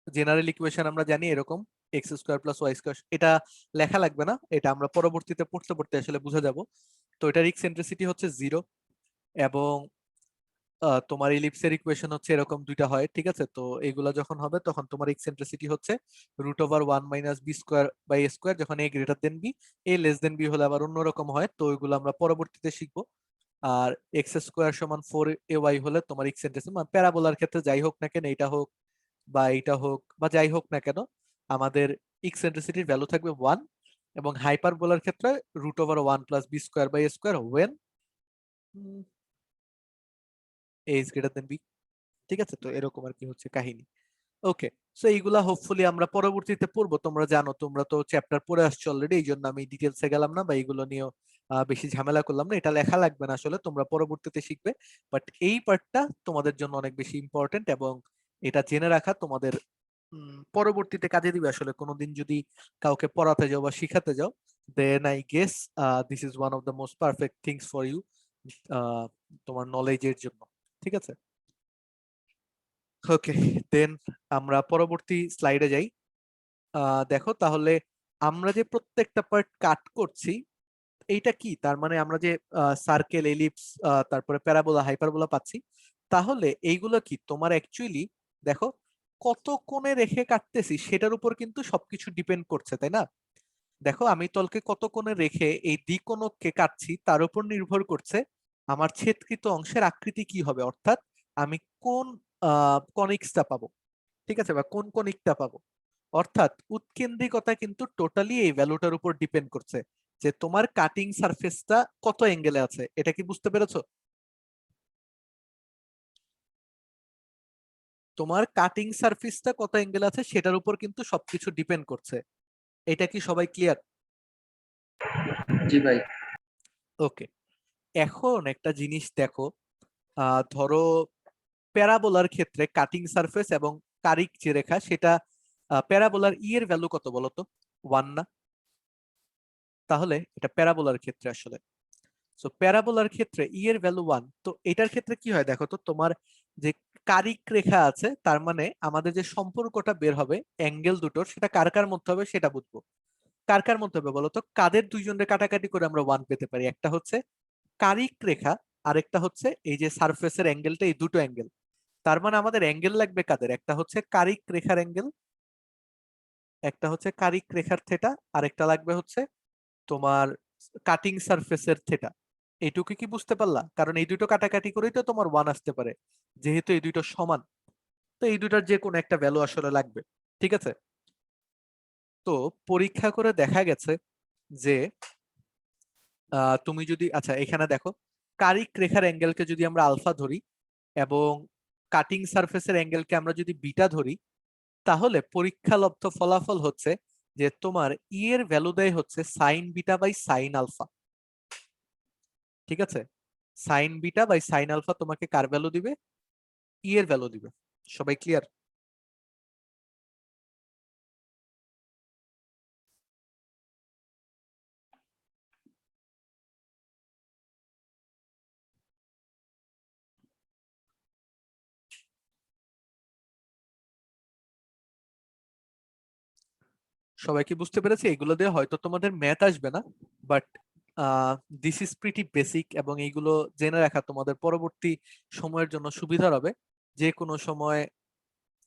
জেনারেল ইকুয়েশন আমরা জানি এরকম, X square plus Y square. এটা লেখা লাগবে না, এটা আমরা পরবর্তীতে পড়তে পড়তে আসলে বুঝে যাব। তো এটার ইকসেন্ট্রিসিটি হচ্ছে 0, এবং তোমার ইলিপসের ইকুয়েশন হচ্ছে এরকম দুইটা হয়। ঠিক আছে, তো এগুলা যখন হবে তখন তোমার এক্সেন্ট্রিসিটি হচ্ছে √1 - b square by a square, যখন a greater than B. a less than B হলে আবার অন্যরকম হয়, তো ওইগুলো আমরা পরবর্তীতে শিখবো। আর এক্স স্কোয়ার সমান 4ay হলে তোমার এক্সেন্ট্রিসিটি, মানে প্যারাবোলার ক্ষেত্রে যাই হোক না কেন, এইটা হোক বা এইটা হোক বা যাই হোক না কেন, আমাদের এক্সেন্ট্রিসিটির ভ্যালু থাকবে 1। এবং হাইপারবোলার ক্ষেত্রে √1 + b square by a square when a is greater than B. ঠিক আছে, তো এরকম আর কি হচ্ছে কাহিনী। ওকে, সো এইগুলা হোপফুলি আমরা পরবর্তীতে পড়বো, তোমরা জানো, তোমরা তো চ্যাপ্টার পড়ে আসছো অলরেডি, এই জন্য আমি ডিটেলসে গেলাম না বা এইগুলো নিয়েও বেশি ঝামেলা করলাম না। এটা লেখা লাগবে না আসলে, তোমরা পরবর্তীতে শিখবে, বাট এই পার্টটা তোমাদের জন্য অনেক বেশি ইম্পর্টেন্ট এবং এটা জেনে রাখা তোমাদের পরবর্তীতে কাজে দিবে আসলে। কোনোদিন যদি কাউকে পড়াতে যাও বা শিখাতে যাও, then I guess this is one of the most perfect things for you, তোমার নলেজের জন্য। ঠিক আছে, ওকে, দেন আমরা পরবর্তী স্লাইডে যাই। দেখো তাহলে আমরা যে প্রত্যেকটা পার্ট কাট করছি এইটা কি, তার মানে আমরা যে সার্কেল, এলিপস, তারপরে প্যারাবোলা, হাইপারবোলা পাচ্ছি, তাহলে এইগুলো কি তোমার অ্যাকচুয়ালি দেখো কত কোণে রেখে কাটতেছি সেটার উপর কিন্তু সবকিছু ডিপেন্ড করছে, তাই না? দেখো আমি তলকে কত কোণে রেখে এই দ্বিকোণককে কাটছি তার উপর নির্ভর করছে আমার ছেদকৃত অংশের আকৃতি কি হবে, অর্থাৎ আমি কোন কনিক্সটা পাবো, ঠিক আছে, বা কোন কনিকটা পাবো। অর্থাৎ উৎকেন্দ্রিকতা কিন্তু টোটালি এই ভ্যালুটার উপর ডিপেন্ড করছে যে তোমার কাটিং সারফেসটা কত অ্যাঙ্গেলে আছে। এটা কি বুঝতে পেরেছো? তোমার কাটিং সারফেসটা কত অ্যাঙ্গেল আছে সেটার উপর কিন্তু সবকিছু ডিপেন্ড করছে। এটা কি সবাই ক্লিয়ার? জি ভাই। ওকে, এখন একটা জিনিস দেখো, ধরো প্যারাবোলার ক্ষেত্রে কাটিং সারফেস এবং কারিক যে রেখা সেটা, প্যারাবোলার ই এর ভ্যালু কত বলো তো? 1 না? তাহলে এটা প্যারাবোলার ক্ষেত্রে আসলে, সো প্যারাবোলার ক্ষেত্রে ই এর ভ্যালু 1। তো এটার ক্ষেত্রে কি হয় দেখো তো, তোমার যে কারিক রেখা আছে তার মানে আমাদের যে সম্পর্কটা বের হবে অ্যাঙ্গেল দুটোর, সেটা কার কার মধ্যে হবে সেটা বুঝবো। কার কার মধ্যে হবে বলো তো? কাদের দুইজনের কাটাকাটি করে আমরা 1 পেতে পারি? একটা হচ্ছে কারিক রেখা, আরেকটা হচ্ছে এই যে সারফেসের অ্যাঙ্গেলটা, এই দুটো অ্যাঙ্গেল। তার মানে আমাদের অ্যাঙ্গেল লাগবে কাদের? একটা হচ্ছে কারিক রেখার অ্যাঙ্গেল, একটা হচ্ছে কারিক রেখার থেটা, আরেকটা লাগবে হচ্ছে তোমার কাটিং সারফেসের থেটা। এইটুকু কি বুঝতে পারলা? কারণ এই দুটো কাটাকাটি করেই তো তোমার 1 আসতে পারে, যেহেতু এই দুটো সমান। তো এই দুটার যে কোনো একটা ভ্যালু আসলে লাগবে, ঠিক আছে? তো পরীক্ষা করে দেখা গেছে যে তুমি যদি, আচ্ছা এখানে দেখো, কারিক রেখার অ্যাঙ্গেলকে যদি আমরা আলফা ধরি এবং কাটিং সারফেসের অ্যাঙ্গেলকে আমরা যদি বিটা ধরি, তাহলে পরীক্ষালব্ধ ফলাফল হচ্ছে যে তোমার ই এর ভ্যালু দেয় হচ্ছে sine beta by sine alpha. ঠিক আছে, sine beta by sine alpha তোমাকে কার ভ্যালু দিবে? ই এর ভ্যালু দিবে। সবাই ক্লিয়ার? সবাই কি বুঝতে পেরেছে? এগুলো দিয়ে হয়তো তোমাদের ম্যাথ আসবে না, but this is pretty basic, এবং এইগুলো জেনে রাখা তোমাদের পরবর্তী সময়ের জন্য সুবিধার হবে। যে কোনো সময়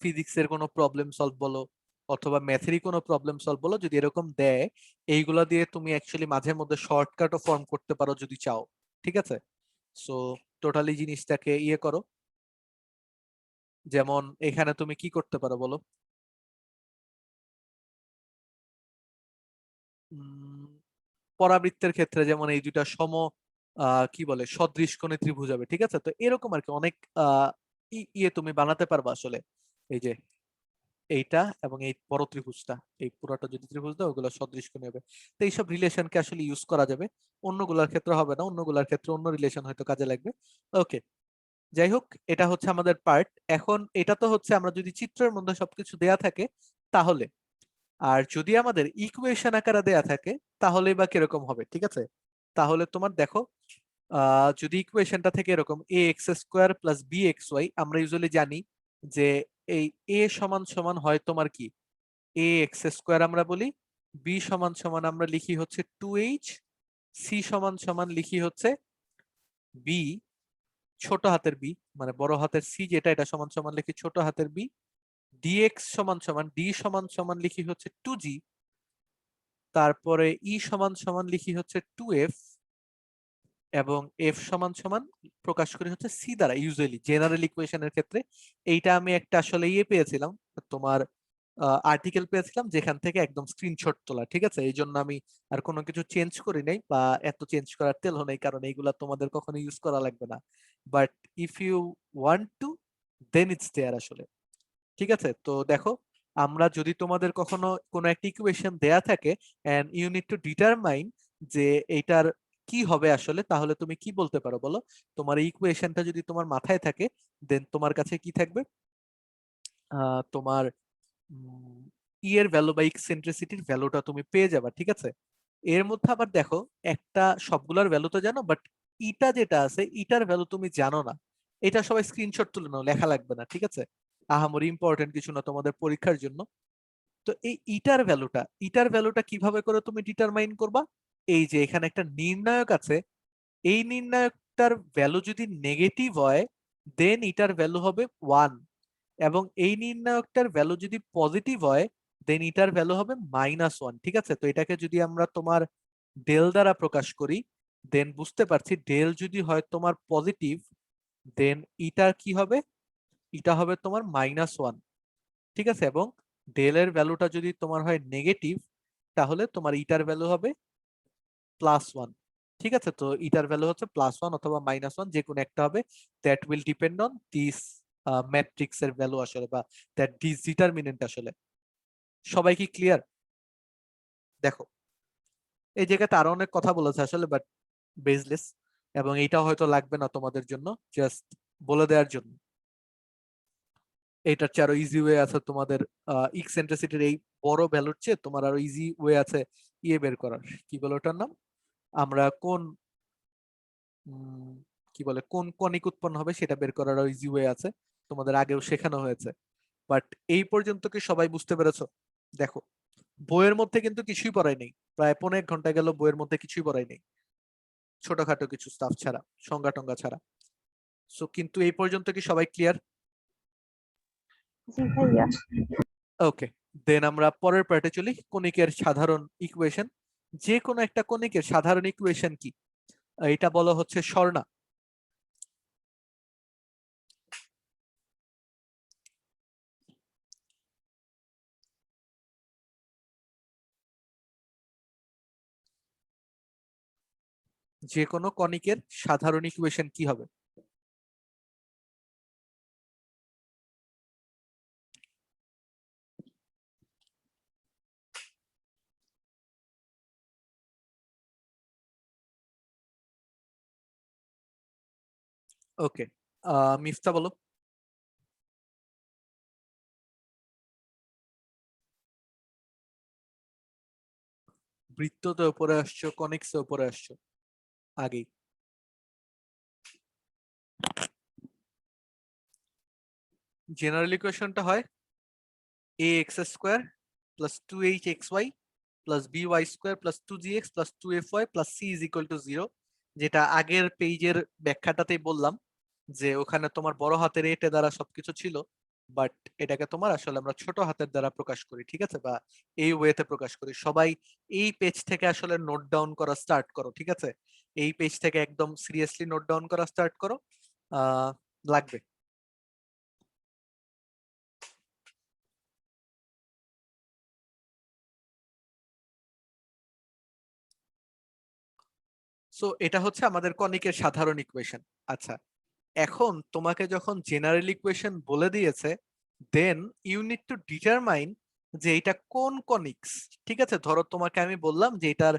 ফিজিক্সের কোনো প্রবলেম সলভ বলো অথবা ম্যাথেরই কোনো প্রবলেম সলভ বলো, যদি এরকম দেয়, এইগুলা দিয়ে তুমি অ্যাকচুয়ালি মাঝে মধ্যে শর্টকাটও ফর্ম করতে পারো যদি চাও। ঠিক আছে, সো টোটালি জিনিসটাকে ইয়ে করো। যেমন এখানে তুমি কি করতে পারো বলো? পরাবৃত্তের ক্ষেত্রে যেমন এই দুইটা সম কি বলে সদৃশকোণী ত্রিভুজ হবে। ঠিক আছে, তো এরকম আর কি অনেক ইয়ে তুমি বানাতে পারবা আসলে। এই যে এইটা এবং এই বড় ত্রিভুজটা, এই পুরোটা যদি ত্রিভুজ দাও ওগুলো সদৃশকোণী হবে। তো এইসব রিলেশনকে আসলে ইউজ করা যাবে, অন্যগুলোর ক্ষেত্রে হবে না, অন্যগুলোর ক্ষেত্রে অন্য রিলেশন হয়তো কাজে লাগবে। ওকে, যাই হোক, এটা হচ্ছে আমাদের পার্ট। এখন এটা তো হচ্ছে আমরা যদি চিত্রের মধ্যে সবকিছু দেয়া থাকে তাহলে, আর যদি আমাদের ইকুয়েশন আকারে দেয়া থাকে তাহলে বা কিরকম হবে? ঠিক আছে, তাহলে তোমার দেখো, যদি ইকুয়েশনটা থেকে এরকম A X square plus B X Y, আমরা ইউজুয়ালি জানি যে এই এ সমান সমান হয় তোমার কি এ এক্স স্কোয়ার আমরা বলি, বি সমান সমান আমরা লিখি হচ্ছে 2h, সি সমান সমান লিখি হচ্ছে বি ছোট হাতের বি, মানে বড় হাতের সি যেটা, এটা সমান সমান লিখি ছোট হাতের বি, ডিএক্স সমান সমান ডি সমান সমান লিখি হচ্ছে 2g, তারপরে ই সমান সমান লিখি হচ্ছে 2f, এবং এফ সমান সমান প্রকাশ করি হচ্ছে সি দ্বারা। ইউজুয়ালি জেনারেল ইকুয়েশনের ক্ষেত্রে এইটা আমি একটা আসলে ইয়ে পেয়েছিলাম, তোমার আর্টিকেল পেয়েছিলাম যেখান থেকে একদম স্ক্রিনশট তোলা। ঠিক আছে, এই জন্য আমি আর কোনো কিছু চেঞ্জ করি নাই বা এত চেঞ্জ করার তেল নেই, কারণ এইগুলা তোমাদের কখনো ইউজ করা লাগবে না, but if you want to then it's there আসলে। ঠিক আছে, তো দেখো আমরা যদি তোমাদের কখনো কোনো একটা ইকুয়েশন দেয়া থাকে and you need to determine যে এইটার কি হবে আসলে, তাহলে তুমি কি বলতে পারো বলো? তোমার এই ইকুয়েশনটা যদি তোমার মাথায় থাকে, দেন তোমার কাছে কি থাকবে? তোমার ই এর ভ্যালু বা ইকসেন্ট্রিসিটির ভ্যালুটা তুমি পেয়ে যাবা, ঠিক আছে? এর মধ্যে আবার দেখো, একটা সবগুলোর ভ্যালু তো জানো, বাট ইটা যেটা আছে ইটার ভ্যালু তুমি জানো না। এটা সবাই স্ক্রিনশট তুলে নাও, লেখা লাগবে না, ঠিক আছে? আহামরি ইম্পর্টেন্ট কিছু না তোমাদের পরীক্ষার জন্য। তো এই ইটার ভ্যালুটা কিভাবে করে তুমি ডিটারমাইন করবা? এই যে এখানে একটা নির্ণায়ক আছে, এই নির্ণায়কটার ভ্যালু যদি নেগেটিভ হয় দেন ইটার ভ্যালু হবে 1, এবং এই নির্ণায়কটার ভ্যালু যদি পজিটিভ হয় দেন ইটার ভ্যালু হবে -1, ঠিক আছে? তো এটাকে যদি আমরা তোমার ডেল দ্বারা প্রকাশ করি, দেন বুঝতে পারছি ডেল যদি হয় তোমার পজিটিভ, দেন ইটার কি হবে? ইটা হবে তোমার -1, ঠিক আছে? এবং ডেল এর ভ্যালুটা যদি তোমার হয় নেগেটিভ, তাহলে তোমার ইটার ভ্যালু হবে +1, ঠিক আছে? তো ইটার ভ্যালু হচ্ছে +1 অথবা -1, যে কোনো একটা হবে। That will depend on this matrix এর ভ্যালু আসলে, বা দ্যাট দিস ডিটারমিনেন্ট আসলে। সবাই কি ক্লিয়ার? দেখো, এই জায়গাতে আরো অনেক কথা বলেছে আসলে, বাট বেসলেস, এবং এইটা হয়তো লাগবে না তোমাদের জন্য, জাস্ট বলে দেওয়ার জন্য। এটার চেয়ে আরো ইজি ওয়ে আছে তোমাদের ইকসেন্ট্রিসিটির এই বড় ভ্যালুর চেয়ে তোমার আরো ইজি ওয়ে আছে ইয়ে বের করার। কি বলে ওটার নাম? আমরা কোন কি বলে কোন কণিক উৎপন্ন হবে সেটা বের করার আরো ইজি ওয়ে আছে, তোমাদের আগেও শেখানো হয়েছে। বাট এই পর্যন্ত কি সবাই বুঝতে পেরেছো? দেখো, বইয়ের মধ্যে কিন্তু কিছুই পড়াই নেই, প্রায় 15 ঘন্টা গেল বইয়ের মধ্যে কিছুই পড়াই নেই, ছোটখাটো কিছু স্টাফ ছাড়া, সংজ্ঞা টঙ্গা ছাড়া। সো কিন্তু এই পর্যন্ত কি সবাই ক্লিয়ার? জি ভাইয়া। ওকে, দেন আমরা পরের পার্টে চলি। কণিকের সাধারণ ইকুয়েশন। যে কোনো একটা কণিকের সাধারণ ইকুয়েশন কি? এটা বলা হচ্ছে স্বর্ণা। যে কোনো কণিকের সাধারণ ইকুয়েশন কি হবে? ওকে, মিফতা বলো। বৃত্ততে উপরে আসছো, কনিক্সে উপরে আসছো আগেই। জেনারেল ইকুয়েশনটা হয় ax² + 2hxy + by² + 2gx + 2fy + c = 0, যেটা আগের পেজের ব্যাখ্যাটাতেই বললাম যে ওখানে তোমার বড় হাতের এ দ্বারা সবকিছু ছিল, বাট এটাকে তোমার আসলে আমরা ছোট হাতের দ্বারা প্রকাশ করি, ঠিক আছে? বা এই ওয়েতে প্রকাশ করি। সবাই এই পেজ থেকে আসলে নোট ডাউন করা স্টার্ট করো, ঠিক আছে? এই পেজ থেকে একদম সিরিয়াসলি নোট ডাউন করা স্টার্ট করো, লাগবে। সো এটা হচ্ছে আমাদের কনিকের সাধারণ ইকুয়েশন। আচ্ছা, এখন তোমাকে যখন জেনারেল ইকুয়েশন বলে দিয়েছে, then you need to determine যে এটা কোন কনিক্স, ঠিক আছে? ধরো তোমাকে আমি বললাম যে এটার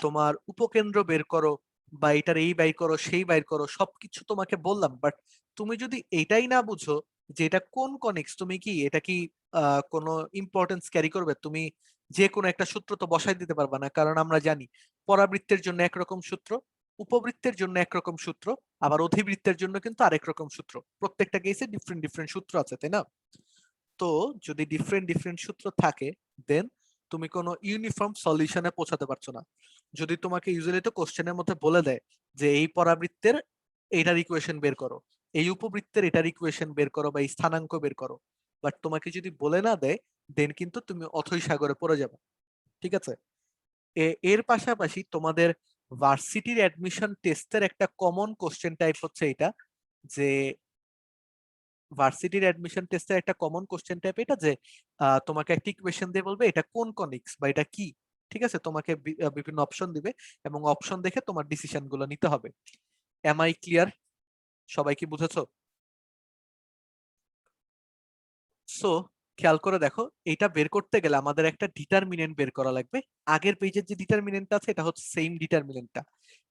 তোমার উপকেন্দ্র বের করো, বা এটার এই বাইর করো সেই বাইর করো, সবকিছু তোমাকে বললাম, বাট তুমি যদি এটাই না বুঝো যে এটা কোন কনিক্স, তুমি কি এটা কি কোনো ইম্পর্টেন্স ক্যারি করবে? তুমি যে কোনো একটা সূত্র তো বসাই দিতে পারবা না, কারণ আমরা জানি পরাবৃত্তের জন্য একরকম সূত্র, উপবৃত্তের জন্য একরকম সূত্র, আবার অধিবৃত্তের জন্য কিন্তু আরেক রকম সূত্র। প্রত্যেকটা কেসে ডিফারেন্ট ডিফারেন্ট সূত্র আছে, তাই না? তো যদি ডিফারেন্ট ডিফারেন্ট সূত্র থাকে, দেন তুমি কোনো ইউনিফর্ম সলিউশনে পৌঁছাতে পারছো না। যদি তোমাকে ইউজুয়ালি তো কোশ্চেনের মধ্যে বলে দেয় যে এই পরাবৃত্তের এটার ইকুয়েশন বের করো, এই উপবৃত্তের এটার ইকুয়েশন বের করো, বা এই স্থানাঙ্ক বের করো, বাট তোমাকে যদি বলে না দেয়, দেন কিন্তু তুমি অথৈ সাগরে পড়ে যাবে, ঠিক আছে? এর পাশাপাশি তোমাদের ভার্সিটির অ্যাডমিশন টেস্টের একটা কমন কোশ্চেন টাইপ হচ্ছে এটা, যে ভার্সিটির অ্যাডমিশন টেস্টের একটা কমন কোশ্চেন টাইপ এটা, যে তোমাকে একটা ইকুয়েশন দিয়ে বলবে এটা কোন কনিক্স বা এটা কি, ঠিক আছে? তোমাকে বিভিন্ন অপশন দিবে, এবং অপশন দেখে তোমার ডিসিশন গুলো নিতে হবে। Am I clear? সবাই কি বুঝেছো? সো খেয়াল করে দেখো, এটা বের করতে গেলে আমাদের একটা ডিটারমিনেন্ট বের করা লাগবে। আগের পেজের যে ডিটারমিনেন্টটা আছে এটা হচ্ছে সেম ডিটারমিনেন্টটা,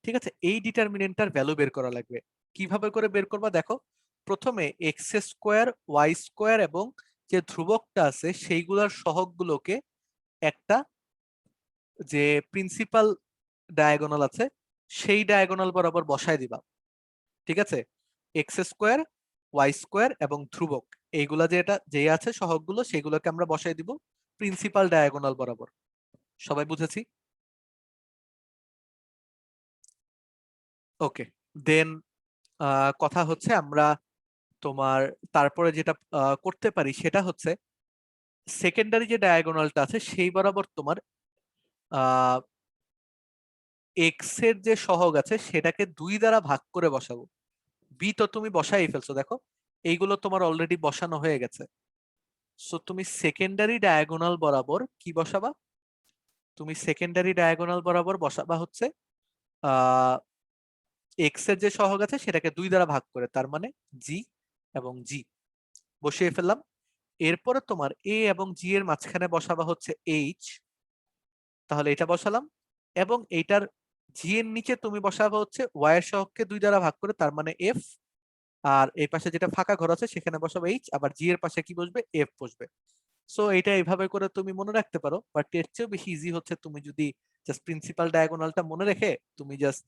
ঠিক আছে? এই ডিটারমিনেন্টটার ভ্যালু বের করা লাগবে। কিভাবে করে বের করবা দেখো, প্রথমে এক্স স্কোয়ার, ওয়াই স্কোয়ার এবং যে ধ্রুবকটা আছে সেইগুলোর সহগগুলোকে একটা যে প্রিন্সিপাল ডায়াগোনাল আছে সেই ডায়াগোনাল বরাবর বসায় দিবা, ঠিক আছে? এক্স স্কোয়ার, ওয়াই স্কোয়ার এবং ধ্রুবক এইগুলা যে আছে সহগগুলো সেগুলোকে আমরা বসাই দিব প্রিন্সিপাল ডায়াগোনাল বরাবর। সবাই বুঝেছি? ওকে, দেন কথা হচ্ছে আমরা তোমার তারপরে যেটা করতে পারি সেটা হচ্ছে সেকেন্ডারি যে ডায়াগোনালটা আছে সেই বরাবর তোমার এক্স এর যে সহগ আছে সেটাকে 2 দ্বারা ভাগ করে বসাবো। বি তো তুমি বসাই ফেলছো, দেখো এইগুলো তোমার অলরেডি বসানো হয়ে গেছে। সো তুমি সেকেন্ডারি ডায়াগোনাল বরাবর কি বসাবা? তুমি সেকেন্ডারি ডায়াগোনাল বরাবর বসাবা হচ্ছে এক্স এর যে সহগ আছে সেটাকে 2 দ্বারা ভাগ করে, তার মানে জি এবং জি বসিয়ে ফেললাম। এরপরে তোমার এ এবং জি এর মাঝখানে বসাবা হচ্ছে এইচ, তাহলে এটা বসালাম। এবং এইটার জি এর নিচে তুমি বসাবা হচ্ছে ওয়াই এর সহগকে 2 দ্বারা ভাগ করে, তার মানে এফ। আর এই পাশে যেটা ফাঁকা ঘর আছে সেখানে বসাবো এইচ, আবার জি এর পাশে কি বসবে? এফ বসবে। সো এটা এইভাবে করে তুমি মনে রাখতে পারো, বাট এর চেয়েও বেশি ইজি হচ্ছে তুমি যদি জাস্ট প্রিন্সিপাল ডায়াগোনালটা মনে রেখে তুমি জাস্ট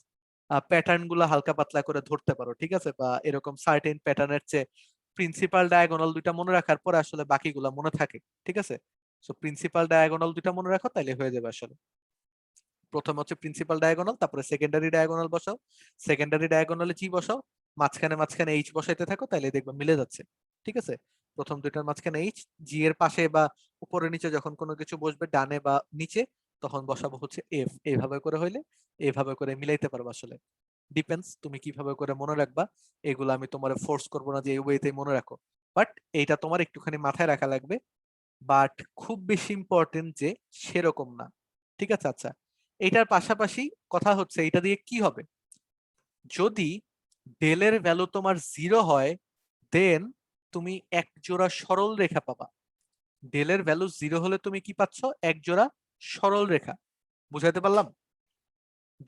প্যাটার্ন গুলো হালকা পাতলা করে ধরতে পারো, ঠিক আছে? বা এরকম সার্টেন প্যাটার্নের চেয়ে প্রিন্সিপাল ডায়াগোনাল দুইটা মনে রাখার পরে আসলে বাকিগুলো মনে থাকে, ঠিক আছে? সো প্রিন্সিপাল ডায়াগোনাল দুইটা মনে রাখো তাইলে হয়ে যাবে আসলে। প্রথম হচ্ছে প্রিন্সিপাল ডায়াগোনাল, তারপরে সেকেন্ডারি ডায়াগোনাল বসাও, সেকেন্ডারি ডায়াগোনালে জি বসাও, মাঝখানে এইচ বসাইতে থাকো, তাইলে দেখবে মিলে যাচ্ছে, ঠিক আছে? প্রথম দুইটার মাঝখানে এইচ, জি এর পাশে বা উপরে নিচে যখন কোনো কিছু বসবে ডানে বা নিচে তখন বসাবো হচ্ছে এফ। এইভাবে করে হইলে এইভাবে করে মিলাইতে পারবো আসলে। ডিপেন্ডস তুমি কিভাবে করে মনে রাখবা, এগুলো আমি তোমার ফোর্স করবো না যে এই ওয়েতেই মনে রাখো, বাট এইটা তোমার একটুখানি মাথায় রাখা লাগবে। বাট খুব বেশি ইম্পর্টেন্ট যে সেরকম না, ঠিক আছে? আচ্ছা, এটার পাশাপাশি কথা হচ্ছে এটা দিয়ে কি হবে, যদি ডেলের ভ্যালু তোমার 0 হয় দেন তুমি এক জোড়া সরল রেখা পাবা। ডেলের ভ্যালু 0 হলে তুমি কি পাচ্ছ? এক জোড়া সরল রেখা। বুঝাইতে পারলাম?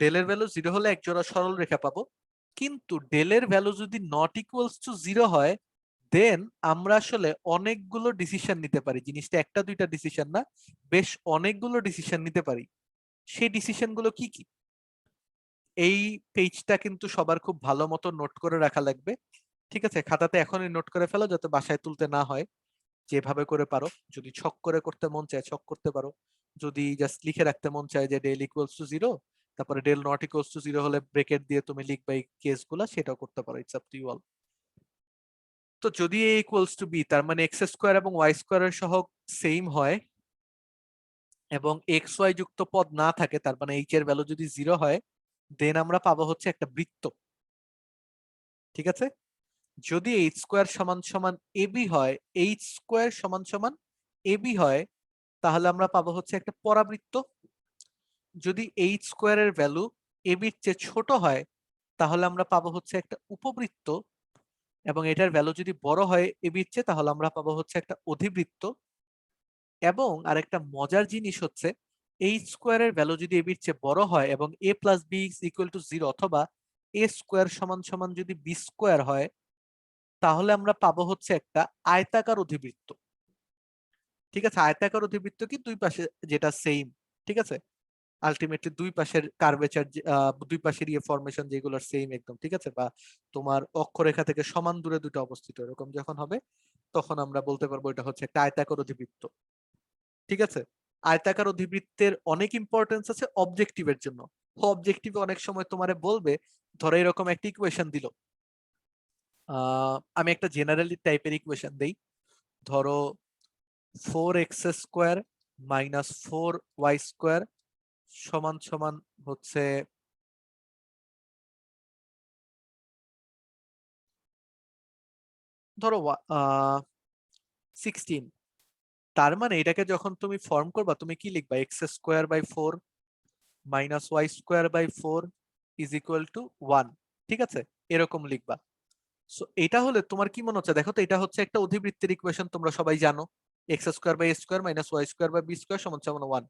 ডেলের ভ্যালু 0 হলে এক জোড়া সরল রেখা পাবো। কিন্তু ডেলের ভ্যালু যদি নট ইকুয়ালস টু 0 হয় দেন আমরা আসলে অনেকগুলো ডিসিশন নিতে পারি। জিনিসটা একটা দুইটা ডিসিশন না, বেশ অনেকগুলো ডিসিশন নিতে পারি। সেই ডিসিশন গুলো কি কি? এই পেজটা কিন্তু সবার খুব ভালো মতো নোট করে রাখা লাগবে, ঠিক আছে? খাতাতে এখনই নোট করে ফেলো যাতে বাসায় তুলতে না হয়। যেভাবে করে পারো, যদি ছক করে করতে মন চায় ছক করতে পারো, যদি জাস্ট লিখে রাখতে মন চায় যে ডেল ইকুয়ালস টু 0 তারপরে ডেল নট ইকুয়ালস টু 0 হলে ব্রেকেট দিয়ে তুমি লিখবে এই কেসগুলো, সেটাও করতে পারো। It's up to you all. তো যদি এ ইকুয়ালস টু বি তার মানে এক্স স্কোয়ার এবং ওয়াই স্কোয়ারের সহগ সেম হয় এবং এক্স ওয়াই যুক্ত পদ না থাকে, তার মানে এইচ এর ভ্যালু যদি 0 হয় দেন আমরা পাবো হচ্ছে একটা বৃত্ত, ঠিক আছে? যদি এইচ স্কোয়ার সমান সমান এবি হয়, এইচ স্কোয়ার সমান সমান এবি হয় তাহলে আমরা পাবো হচ্ছে একটা পরাবৃত্ত। যদি এইচ স্কোয়ারের ভ্যালু এবির চেয়ে ছোট হয় তাহলে আমরা পাবো হচ্ছে একটা উপবৃত্ত, এবং এটার ভ্যালু যদি বড় হয় এবির চেয়ে তাহলে আমরা পাবো হচ্ছে একটা অধিবৃত্ত। এবং আরেকটা মজার জিনিস হচ্ছে এইচ স্কোয়ারের ভ্যালু যদি এবির চেয়ে বড় হয় এবং এ প্লাস বি ইকুয়াল টু 0 অথবা এ স্কোয়ার সমান সমান যদি বি স্কোয়ার হয় তাহলে আমরা পাবো হচ্ছে একটা আয়তাকার অধিবৃত্ত, ঠিক আছে? আয়তাকার অধিবৃত্ত কি দুই পাশে যেটা সেম, ঠিক আছে? আলটিমেটলি দুই পাশের কার্ভেচার, দুই পাশের ইয়ে ফরমেশন যেগুলো সেম একদম, ঠিক আছে? বা তোমার অক্ষরেখা থেকে সমান দূরে দুটো অবস্থিত এরকম যখন হবে তখন আমরা বলতে পারবো এটা হচ্ছে একটা আয়তাকার অধিবৃত্ত, ঠিক আছে? আয়তাকার অধিবৃত্তের অনেক ইম্পর্টেন্স আছে অবজেক্টিভের জন্য। অবজেক্টিভে অনেক সময় তোমারে বলবে, ধরো এরকম একটা ইকুয়েশন দিল, আমি একটা জেনারেলি টাইপের ইকুয়েশন দেই। ধরো 4x square minus 4y square সমান সমান হচ্ছে ধরো 16। তার মানে এটাকে যখন তুমি ফর্ম করবা তুমি কি লিখবা? X square by 4 minus y square by 4 is equal to 1, ঠিক আছে? এরকম লিখবা। সো এটা হলে তোমার কি মনে হচ্ছে? দেখো তো এটা হচ্ছে একটা অধিবৃত্তের ইকুয়েশন, তোমরা সবাই জানো x square by a square minus y square by b square সমান সমান 1।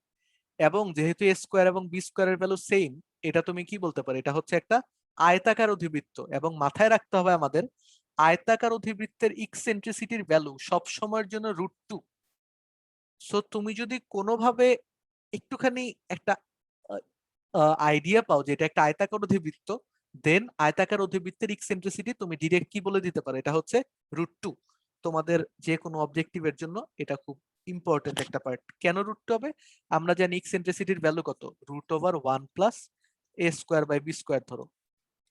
এবং যেহেতু এ স্কোয়ার এবং বি স্কোয়ারের ভ্যালু সেম, এটা তুমি কি বলতে পারো, এটা হচ্ছে একটা আয়তাকার অধিবৃত্ত। এবং মাথায় রাখতে হবে আমাদের, আয়তাকার অধিবৃত্তের ইকসেন্ট্রিসিটির ভ্যালু সব সময়ের জন্য √2। সো তুমি যদি কোনোভাবে একটুখানি একটা আইডিয়া পাও যে এটা একটা আয়তাকার অধিবৃত্ত, দেন আয়তাকার অধিবৃত্তের ইকসেন্ট্রিসিটি তুমি ডিরেক্ট কি বলে দিতে পারো, এটা হচ্ছে √2। তোমাদের যে কোনো অবজেক্টিভের জন্য এটা খুব ইম্পর্টেন্ট একটা পার্ট। কেন √2 হবে? আমরা জানি ইকসেন্ট্রিসিটির ভ্যালু কত, √1 plus a square by b square ধরো।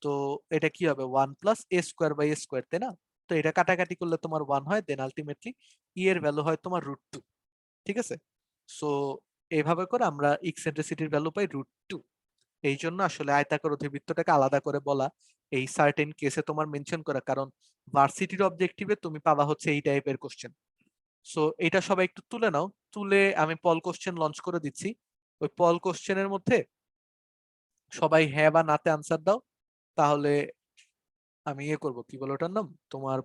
তো এটা কি হবে 1 plus a square by a square, তাই না? তো এটা কাটাকাটি করলে তোমার 1 হয়, দেন আলটিমেটলি ই এর ভ্যালু হয় তোমার √2। ঠিক আছে? সো এইভাবে করে আমরা ইকসেন্ট্রিসিটির ভ্যালু পাই √2। এই জন্য আসলে আয়তাকার অধিবৃত্তটাকে আলাদা করে বলা, এই সার্টেন কেসে তোমার মেনশন করা, কারণ ভার্সিটির অবজেক্টিভে তুমি পাবা হচ্ছে এই টাইপের কোশ্চেন। সো এটা সবাই একটু তুলে নাও, তুলে আমি পল কোশ্চেন লঞ্চ করে দিচ্ছি। ওই পল কোশ্চেনের মধ্যে সবাই হ্যাঁ বা নাতে আনসার দাও, তাহলে আমি ইয়ে করবো, কি বলো ওটার নাম, তোমার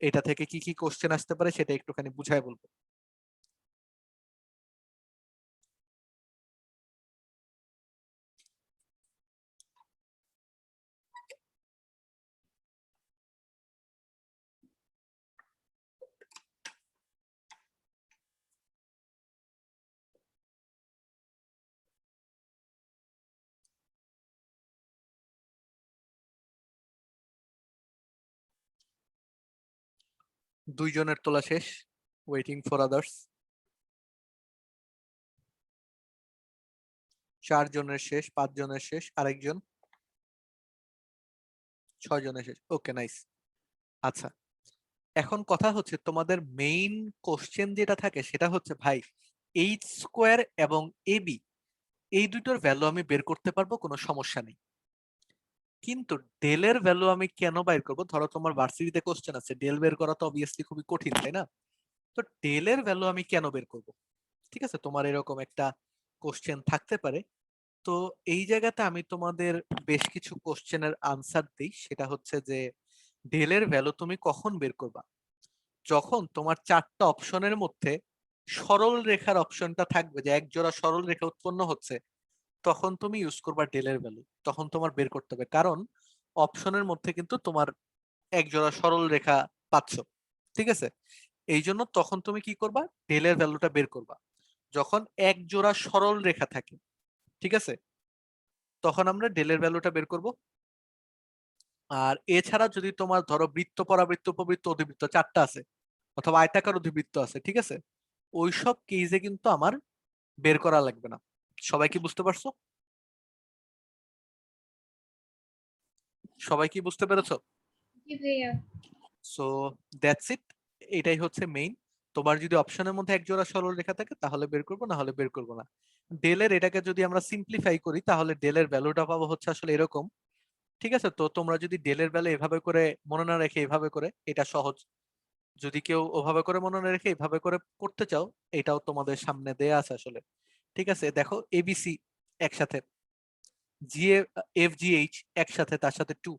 এটা থেকে কি কি কোশ্চেন আসতে পারে সেটা একটুখানি বুঝাই বলবো। দুইজনের তোলা শেষ, ওয়েটিং ফর আদার্স। 4 জনের শেষ, 5 জনের শেষ, আরেকজন 6 জনের শেষ। ওকে, নাইস। আচ্ছা, এখন কথা হচ্ছে তোমাদের মেইন কোশ্চেন যেটা থাকে সেটা হচ্ছে ভাই এইচ স্কোয়ার এবং এবি এই দুটোর ভ্যালু আমি বের করতে পারবো, কোনো সমস্যা নেই। কিন্তু ডেলের ভ্যালু আমি কেন বের করবো? ধরো তোমার ভার্সিটিতে কোশ্চেন আছে, ডেল বের করা তো অবভিয়াসলি খুবই কঠিন, তাই না? তো ডেলের ভ্যালু আমি কেন বের করব? ঠিক আছে, তোমার এরকম একটা কোশ্চেন থাকতে পারে। তো এই জায়গাতে আমি তোমাদের বেশ কিছু কোশ্চেনের আনসার দিই। সেটা হচ্ছে যে ডেলের ভ্যালু তুমি কখন বের করবা? যখন তোমার 4টা অপশনের মধ্যে সরল রেখার অপশনটা থাকবে, যে এক জোড়া সরল রেখা উৎপন্ন হচ্ছে, তখন তুমি ইউজ করবা ডেলের ভ্যালু। তখন তোমার বের করতে হবে, কারণ অপশনের মধ্যে কিন্তু তোমার এক জোড়া সরল রেখা পাচ্ছ। ঠিক আছে, এই জন্য তখন তুমি কি করবা, ডেলের ভ্যালুটা বের করবা যখন এক জোড়া সরল রেখা থাকে। ঠিক আছে, তখন আমরা ডেলের ভ্যালুটা বের করব। আর এছাড়া যদি তোমার ধরো বৃত্ত, পরাবৃত্ত, উপবৃত্ত, অধিবৃত্ত 4টা আছে, অথবা আয়তাকার অধিবৃত্ত আছে, ঠিক আছে, ওইসব কেসে কিন্তু আমার বের করা লাগবে না। সবাই কি বুঝতে পারছো? সবাই কি বুঝতে পেরেছো? জি ভাইয়া। সো দ্যাটস ইট, এটাই হচ্ছে মেইন। তোমার যদি অপশনের মধ্যে এক জোড়া সরল রেখা থাকে তাহলে বের করবো, না হলে বের করবো না। ডেলের এটাকে যদি আমরা সিম্পলিফাই করি তাহলে ডেলের ভ্যালুটা পাবো হচ্ছে আসলে এরকম। ঠিক আছে, তো তোমরা যদি ডেলের ভ্যালু এভাবে করে মনে না রেখে এভাবে করে, এটা সহজ। যদি কেউ ওভাবে করে মনে না রেখে এভাবে করে করতে চাও, এটাও তোমাদের সামনে দেয়া আছে আসলে। ঠিক আছে, দেখো এবিসি একসাথে, জি এফ জি এইচ একসাথে, তার সাথে 2।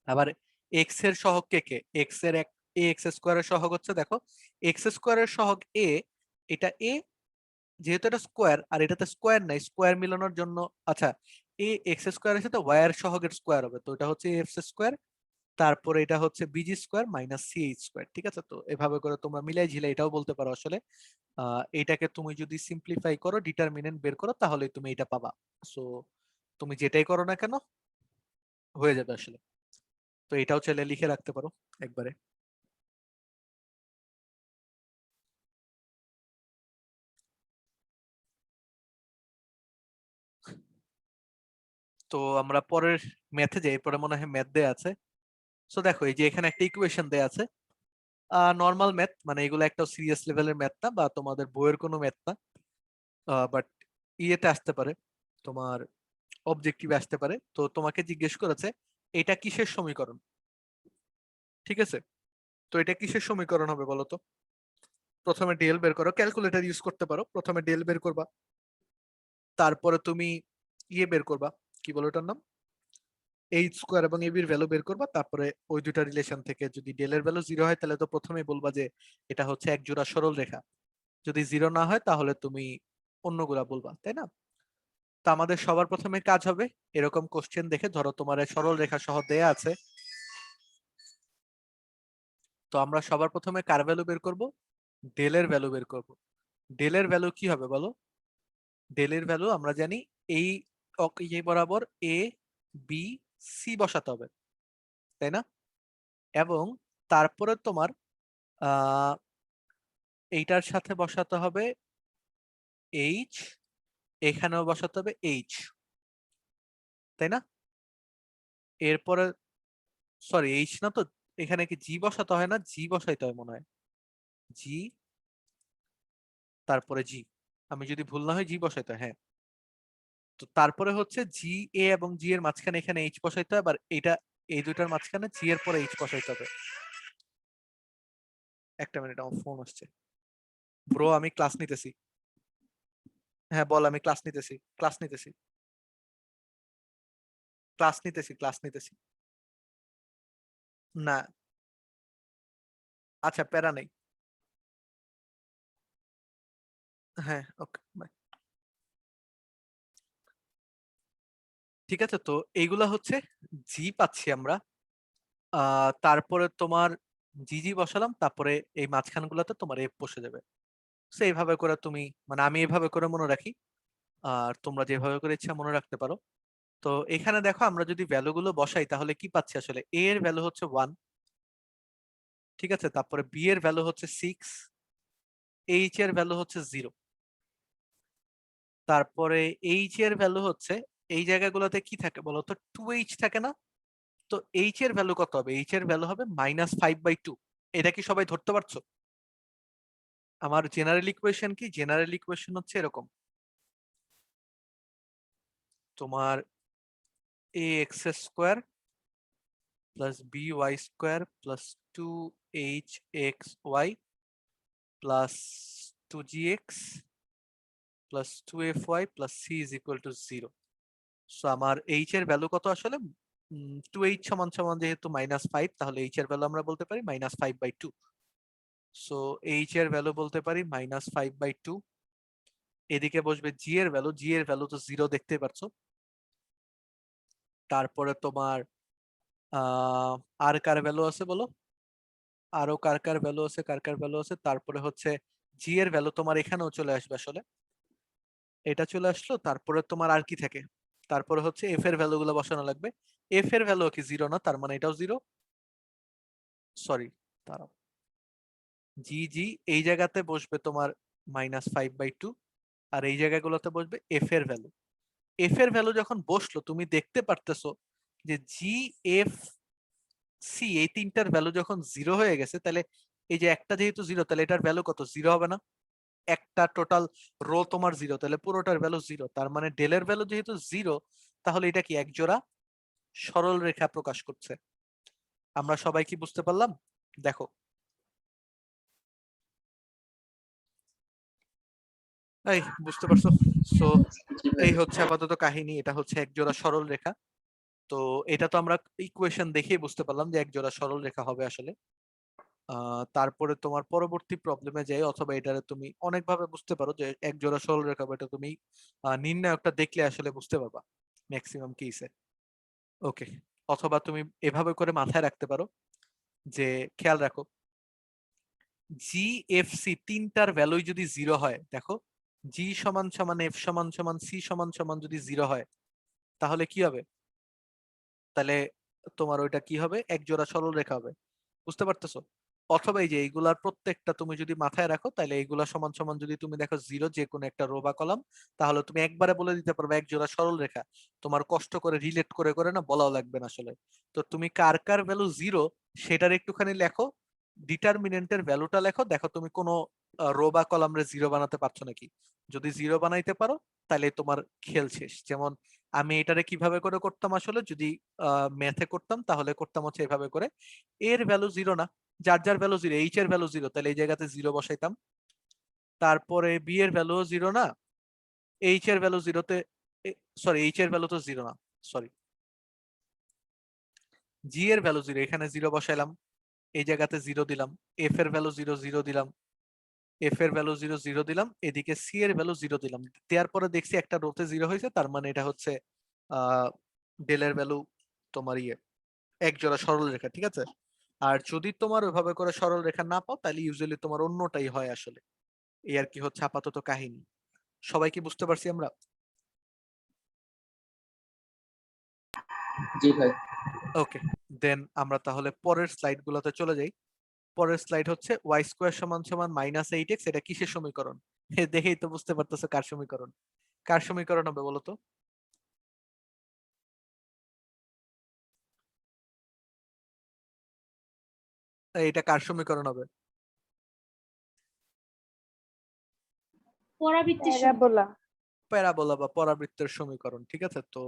আবার এক্স এর সহগ কে কে, এক্স এর এক এ এক্স স্কোয়ারের সহগ হচ্ছে, দেখো এক্স স্কোয়ারের সহগ এ, এটা এ, যেহেতু এটা স্কোয়ার আর এটাতে স্কোয়ার নাই, স্কোয়ার মিলানোর জন্য, আচ্ছা, এ এক্স স্কোয়ারের সাথে ওয়াই এর সহগের স্কোয়ার হবে, তো এটা হচ্ছে এক্স স্কোয়ার, তারপরে এটা হচ্ছে b g square minus c h square. ঠিক আছে, তো এভাবে করে তোমরা মিলাই ঝিলে এটাও বলতে পারো আসলে। এটাকে তুমি যদি সিম্পলিফাই করো, ডিটারমিনেন্ট বের করো, তাহলে তুমি এটা পাবা। সো তুমি যেটাই করো না কেন হয়ে যাবে আসলে। তো এটাও চাইলে লিখে রাখতে পারো একবারে। তো আমরা পরের ম্যাথে যাই, এরপরে মনে হয় ম্যাথ দেয়া আছে। সো দেখো এই যে এখানে একটা ইকুয়েশন দেয়া আছে, নর্মাল ম্যাথ, মানে এগুলো একটা সিরিয়াস লেভেলের ম্যাথ না, বা তোমাদের বইয়ের কোনো ম্যাথ না, বাট ইয়েতে আসতে পারে, তোমার অবজেক্টিভে আসতে পারে। তো তোমাকে জিজ্ঞেস করেছে এটা কিসের সমীকরণ। ঠিক আছে, তো এটা কিসের সমীকরণ হবে বলো তো? প্রথমে ডেল বের করো, ক্যালকুলেটর ইউজ করতে পারো, প্রথমে ডেল বের করবা, তারপরে তুমি ইয়ে বের করবা, কি বলো ওটার নাম, এইচ স্কোয়ার এবং এবি এর ভ্যালু বের করবা, তারপরে ওই দুইটা রিলেশন থেকে যদি ডেল এর ভ্যালু 0 হয় তাহলে তো প্রথমেই বলবা যে এটা হচ্ছে এক জোড়া সরল রেখা, যদি 0 না হয় তাহলে তুমি অন্যগুলা বলবা, তাই না? তো আমাদের সবার প্রথমে কাজ হবে এরকম কোশ্চেন দেখে, ধরো তোমার সরল রেখা সহ দেয়া আছে, তো আমরা সবার প্রথমে কার ভ্যালু বের করব? ডেল এর ভ্যালু বের করব। ডেল এর ভ্যালু কি হবে বলো? ডেল এর ভ্যালু আমরা জানি এই বরাবর এ বি সি বসাতে হবে, তাই না? এবং তারপরে তোমার আহ এইটার সাথে বসাতে হবে এইচ, এখানেও বসাতে হবে এইচ, তাই না? এরপরে সরি এইচ না তো, এখানে কি জি বসাতে হয় না? জি বসাইতে হয় মনে হয়, জি তারপরে জি, আমি যদি ভুল না হয় জি বসাইতে হয়, হ্যাঁ। তো তারপরে হচ্ছে জি এ এবং জি এর মাঝখানে এখানে এইচ বসাইতে হবে, আর এটা এই দুইটার মাঝখানে জি এর পরে এইচ বসাইতে হবে। একটা মিনিট, আমার ফোন আসছে। ব্রো আমি ক্লাস নিতেছি। হ্যাঁ বল, আমি ক্লাস নিতেছি, ক্লাস নিতেছি, ক্লাস নিতেছি, ক্লাস নিতেছি। না, আচ্ছা প্যারা নেই। হ্যাঁ ওকে বাই। ঠিক আছে, তো এইগুলা হচ্ছে জি পাচ্ছি আমরা। তারপরে তোমার জি জি বসালাম, তারপরে এই মাঝখান গুলাতে তোমার এফ বসে যাবে। তো এইভাবে করে তুমি, মানে আমি এভাবে করে মনে রাখি, আর তোমরা যেভাবে করে ইচ্ছা মনে রাখতে পারো। তো এখানে দেখো আমরা যদি ভ্যালু গুলো বসাই তাহলে কি পাচ্ছি আসলে? এ এর ভ্যালু হচ্ছে 1, ঠিক আছে, তারপরে বি এর ভ্যালু হচ্ছে 6, এইচ এর ভ্যালু হচ্ছে 0, তারপরে এইচ এর ভ্যালু হচ্ছে এই জায়গাগুলোতে কি থাকে বলতো? 2h থাকে না? তো এইচ এর ভ্যালু কত হবে? এইচ এর ভ্যালু হবে -5/2। এটা কি সবাই ধরতে পারছো? আমার জেনারেল ইকুয়েশন কি? জেনারেল ইকুয়েশন হচ্ছে এরকম, তোমার ax² plus by² plus 2hxy plus 2gx plus 2fy plus c is equal to 0। So আমার এইচ এর ভ্যালু কত আসলে? 2h সমান সমান যেহেতু -5, তাহলে এইচ এর ভ্যালু আমরা বলতে পারি -5/2। সো এইচ এর ভ্যালু বলতে পারি -5/2। এদিকে বসবে জি এর ভ্যালু, জি এর ভ্যালু তো 0 দেখতে পাচ্ছ। তারপরে তোমার আর কার ভ্যালু আছে বলো? আরো কার কার ভ্যালু আছে, কার কার ভ্যালু আছে? তারপরে হচ্ছে জি এর ভ্যালু তোমার এখানেও চলে আসবে আসলে, এটা চলে আসলো। তারপরে তোমার আর কি থাকে? তারপরে হচ্ছে এফ এর ভ্যালু গুলো বসানো লাগবে। এফ এর ভ্যালু কি 0 না? তার মানে এটাও 0। সরি, তারা জি জি এই জায়গাতে বসবে তোমার -5/2, আর এই জায়গাগুলোতে বসবে এফ এর ভ্যালু। এফ এর ভ্যালু যখন বসলো তুমি দেখতে পারতেছো যে জি এফ সি এই তিনটার ভ্যালু যখন 0 হয়ে গেছে, তাহলে এই যে একটা যেহেতু 0, তাহলে এটার ভ্যালু কত? 0 হবে না? একটা টোটাল রো তোমার 0, তাহলে পুরোটার ভ্যালু 0। তার মানে ডেলের ভ্যালু যেহেতু 0, তাহলে এটা কি এক জোড়া সরল রেখা প্রকাশ করছে। আমরা সবাই কি বুঝতে পারলাম? দেখো, এই বুঝতে পারছো? সো জি ভাই। এই হচ্ছে আপাতত কাহিনী, এটা হচ্ছে এক জোড়া সরল রেখা। তো এটা তো আমরা ইকুয়েশন দেখেই বুঝতে পারলাম যে এক জোড়া সরল রেখা হবে আসলে। তারপরে তোমার পরবর্তী প্রবলেমে যাই, অথবা এটারে তুমি অনেকভাবে বুঝতে পারো যে এক জোড়া সরল রেখা, এটা তুমি নির্ণায়কটা দেখলে আসলে বুঝতে পারবা ম্যাক্সিমাম কেসে। ওকে, অথবা তুমি এভাবে করে মাথায় রাখতে পারো যে খেয়াল রাখো, জি এফ সি তিনটার ভ্যালুই যদি 0 হয়, দেখো জি সমান সমান এফ সমান সমান সি সমান সমান যদি 0 হয়, তাহলে কি হবে? তাহলে তোমার ওইটা কি হবে? এক জোড়া সরল রেখা হবে। বুঝতে পারতেছো? অথবা এই যে এইগুলার প্রত্যেকটা তুমি যদি মাথায় রাখো, তাহলে এইগুলা সমান সমান যদি তুমি দেখো 0 যে কোনো একটা রো বা কলাম, তাহলে তুমি একবারে বলে দিতে পারবে এক জোড়া সরল রেখা। তোমার কষ্ট করে রিলেট করে করে না বলাও লাগবে না আসলে। তো তুমি কার কার ভ্যালু 0 সেটার একটুখানি লেখো, ডিটারমিনেন্টের ভ্যালুটা লেখো, দেখো তুমি কোনো রো বা কলামরে 0 বানাতে পারছো নাকি। যদি 0 বানাইতে পারো তাহলে তোমার খেল শেষ। যেমন আমি এটারে কিভাবে করে করতাম আসলে, যদি ম্যাথে করতাম তাহলে করতাম হচ্ছে এভাবে করে, এর ভ্যালু 0 না, যার যার ভ্যালু 0, এইচ এর ভ্যালু 0, তাহলে এই জায়গাতে 0 বসাইতাম। তারপরে বি এর ভ্যালু 0 না, এইচ এর ভ্যালু 0 তে, সরি এইচ এর ভ্যালু তো 0 না, সরি জি এর ভ্যালু 0, এখানে 0 বসাইলাম, এই জায়গাতে 0 দিলাম, এফ এর ভ্যালু 0 0 দিলাম, এফ এর ভ্যালু 0 0 দিলাম, এদিকে সি এর ভ্যালু 0 দিলাম। দেওয়ার পরে দেখছি একটা রোতে 0 হয়েছে, তার মানে এটা হচ্ছে ডেল এর ভ্যালু তোমার এক জোড়া সরল রেখা, ঠিক আছে। আর যদি তোমার ওইভাবে করে সরল রেখা না পাও, তাহলে ইউজুয়ালি তোমার অন্যটাই হয় আসলে। এই আর কি হচ্ছে আপাতত কাহিনী। সবাই কি বুঝতে পারছি আমরা? জি ভাই। ওকে, দেন আমরা তাহলে পরের স্লাইড গুলোতে চলে যাই। পরের স্লাইড হচ্ছে ওয়াই স্কোয়ার সমান সমান -8x, এটা কিসের সমীকরণ? দেখেই তো বুঝতে পারতেছো কার সমীকরণ। কার সমীকরণ হবে বলো তো? এটা কার সমীকরণ হবে? পরাবৃত্তের সমীকরণ। প্যারাবোলা। প্যারাবোলা বা পরাবৃত্তের সমীকরণ, ঠিক আছে। তো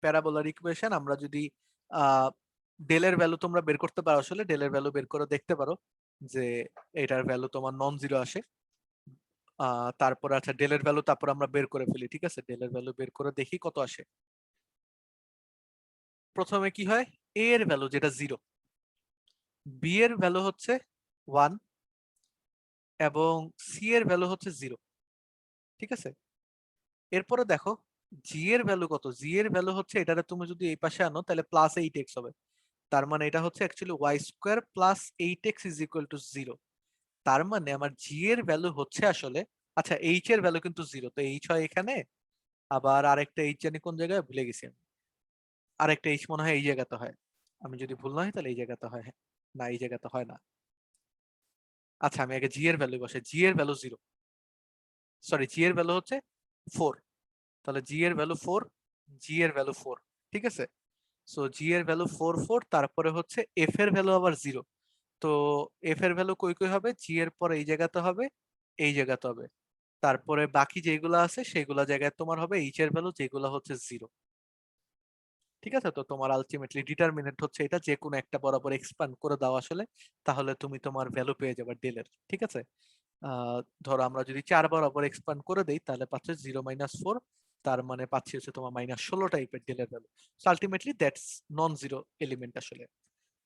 প্যারাবোলার ইকুয়েশন আমরা যদি ডেলের ভ্যালু তোমরা বের করতে পারো, আসলে ডেলের ভ্যালু বের করে দেখতে পারো যে এটার ভ্যালু তোমার নন জিরো আসে। তারপরে আচ্ছা ডেলের ভ্যালু তারপর আমরা বের করে ফেলি, ঠিক আছে। ডেলের ভ্যালু বের করে দেখি কত আসে। প্রথমে কি হয়, এ এর ভ্যালু যেটা 0, বি এর ভ্যালু হচ্ছে 1 এবং সি এর ভ্যালু হচ্ছে 0, ঠিক আছে। এরপরে দেখো জি এর ভ্যালু কত। জি এর ভ্যালু হচ্ছে, এটারে তুমি যদি এই পাশে আনো তাহলে +8x হবে। তার মানে এটা হচ্ছে actually y square plus 8x is equal to 0। তার মানে আমার জি এর ভ্যালু হচ্ছে আসলে, আচ্ছা এইচ এর ভ্যালু কিন্তু 0, তো এইচ হয় এখানে, আবার আরেকটা এইচ জানি কোন জায়গায় ভুলে গেছি আমি। আরেকটা এইচ মনে হয় এই জায়গাতে হয়, আমি যদি ভুল না হয় তাহলে এই জায়গাতে হয়। না, এই জায়গাতে হয় না। আচ্ছা আমি আগে জি এর ভ্যালু বসে, জি এর ভ্যালু 0, সরি জি এর ভ্যালু হচ্ছে 4, তাহলে জি এর ভ্যালু 4, জি এর ভ্যালু 4, ঠিক আছে। সো জি এর ভ্যালু 4 4, তারপরে হচ্ছে এফ এর ভ্যালু আবার 0। তো এফ এর ভ্যালু কই কই হবে, জি এর পরে এই জায়গাতে হবে, এই জায়গাতে হবে, তারপরে বাকি যেগুলো আছে সেগুলা জায়গায় তোমার হবে এইচ এর ভ্যালু, যেগুলো হচ্ছে 0, ঠিক আছে। তো তোমার আলটিমেটলি ডিটারমিনেন্ট হচ্ছে এটা, যে কোনো একটা বরাবর এক্সপ্যান্ড করে দাও আসলে, তাহলে তুমি তোমার ভ্যালু পেয়ে যাবে ডেলের, ঠিক আছে। ধরো আমরা যদি 4 বরাবর এক্সপ্যান্ড করে দেই তাহলে পাচ্ছে 0 - 4, তার মানে পাচ্ছি হচ্ছে তোমার -16 টাইপের ডেলের value. So ultimately that's non zero element আসলে।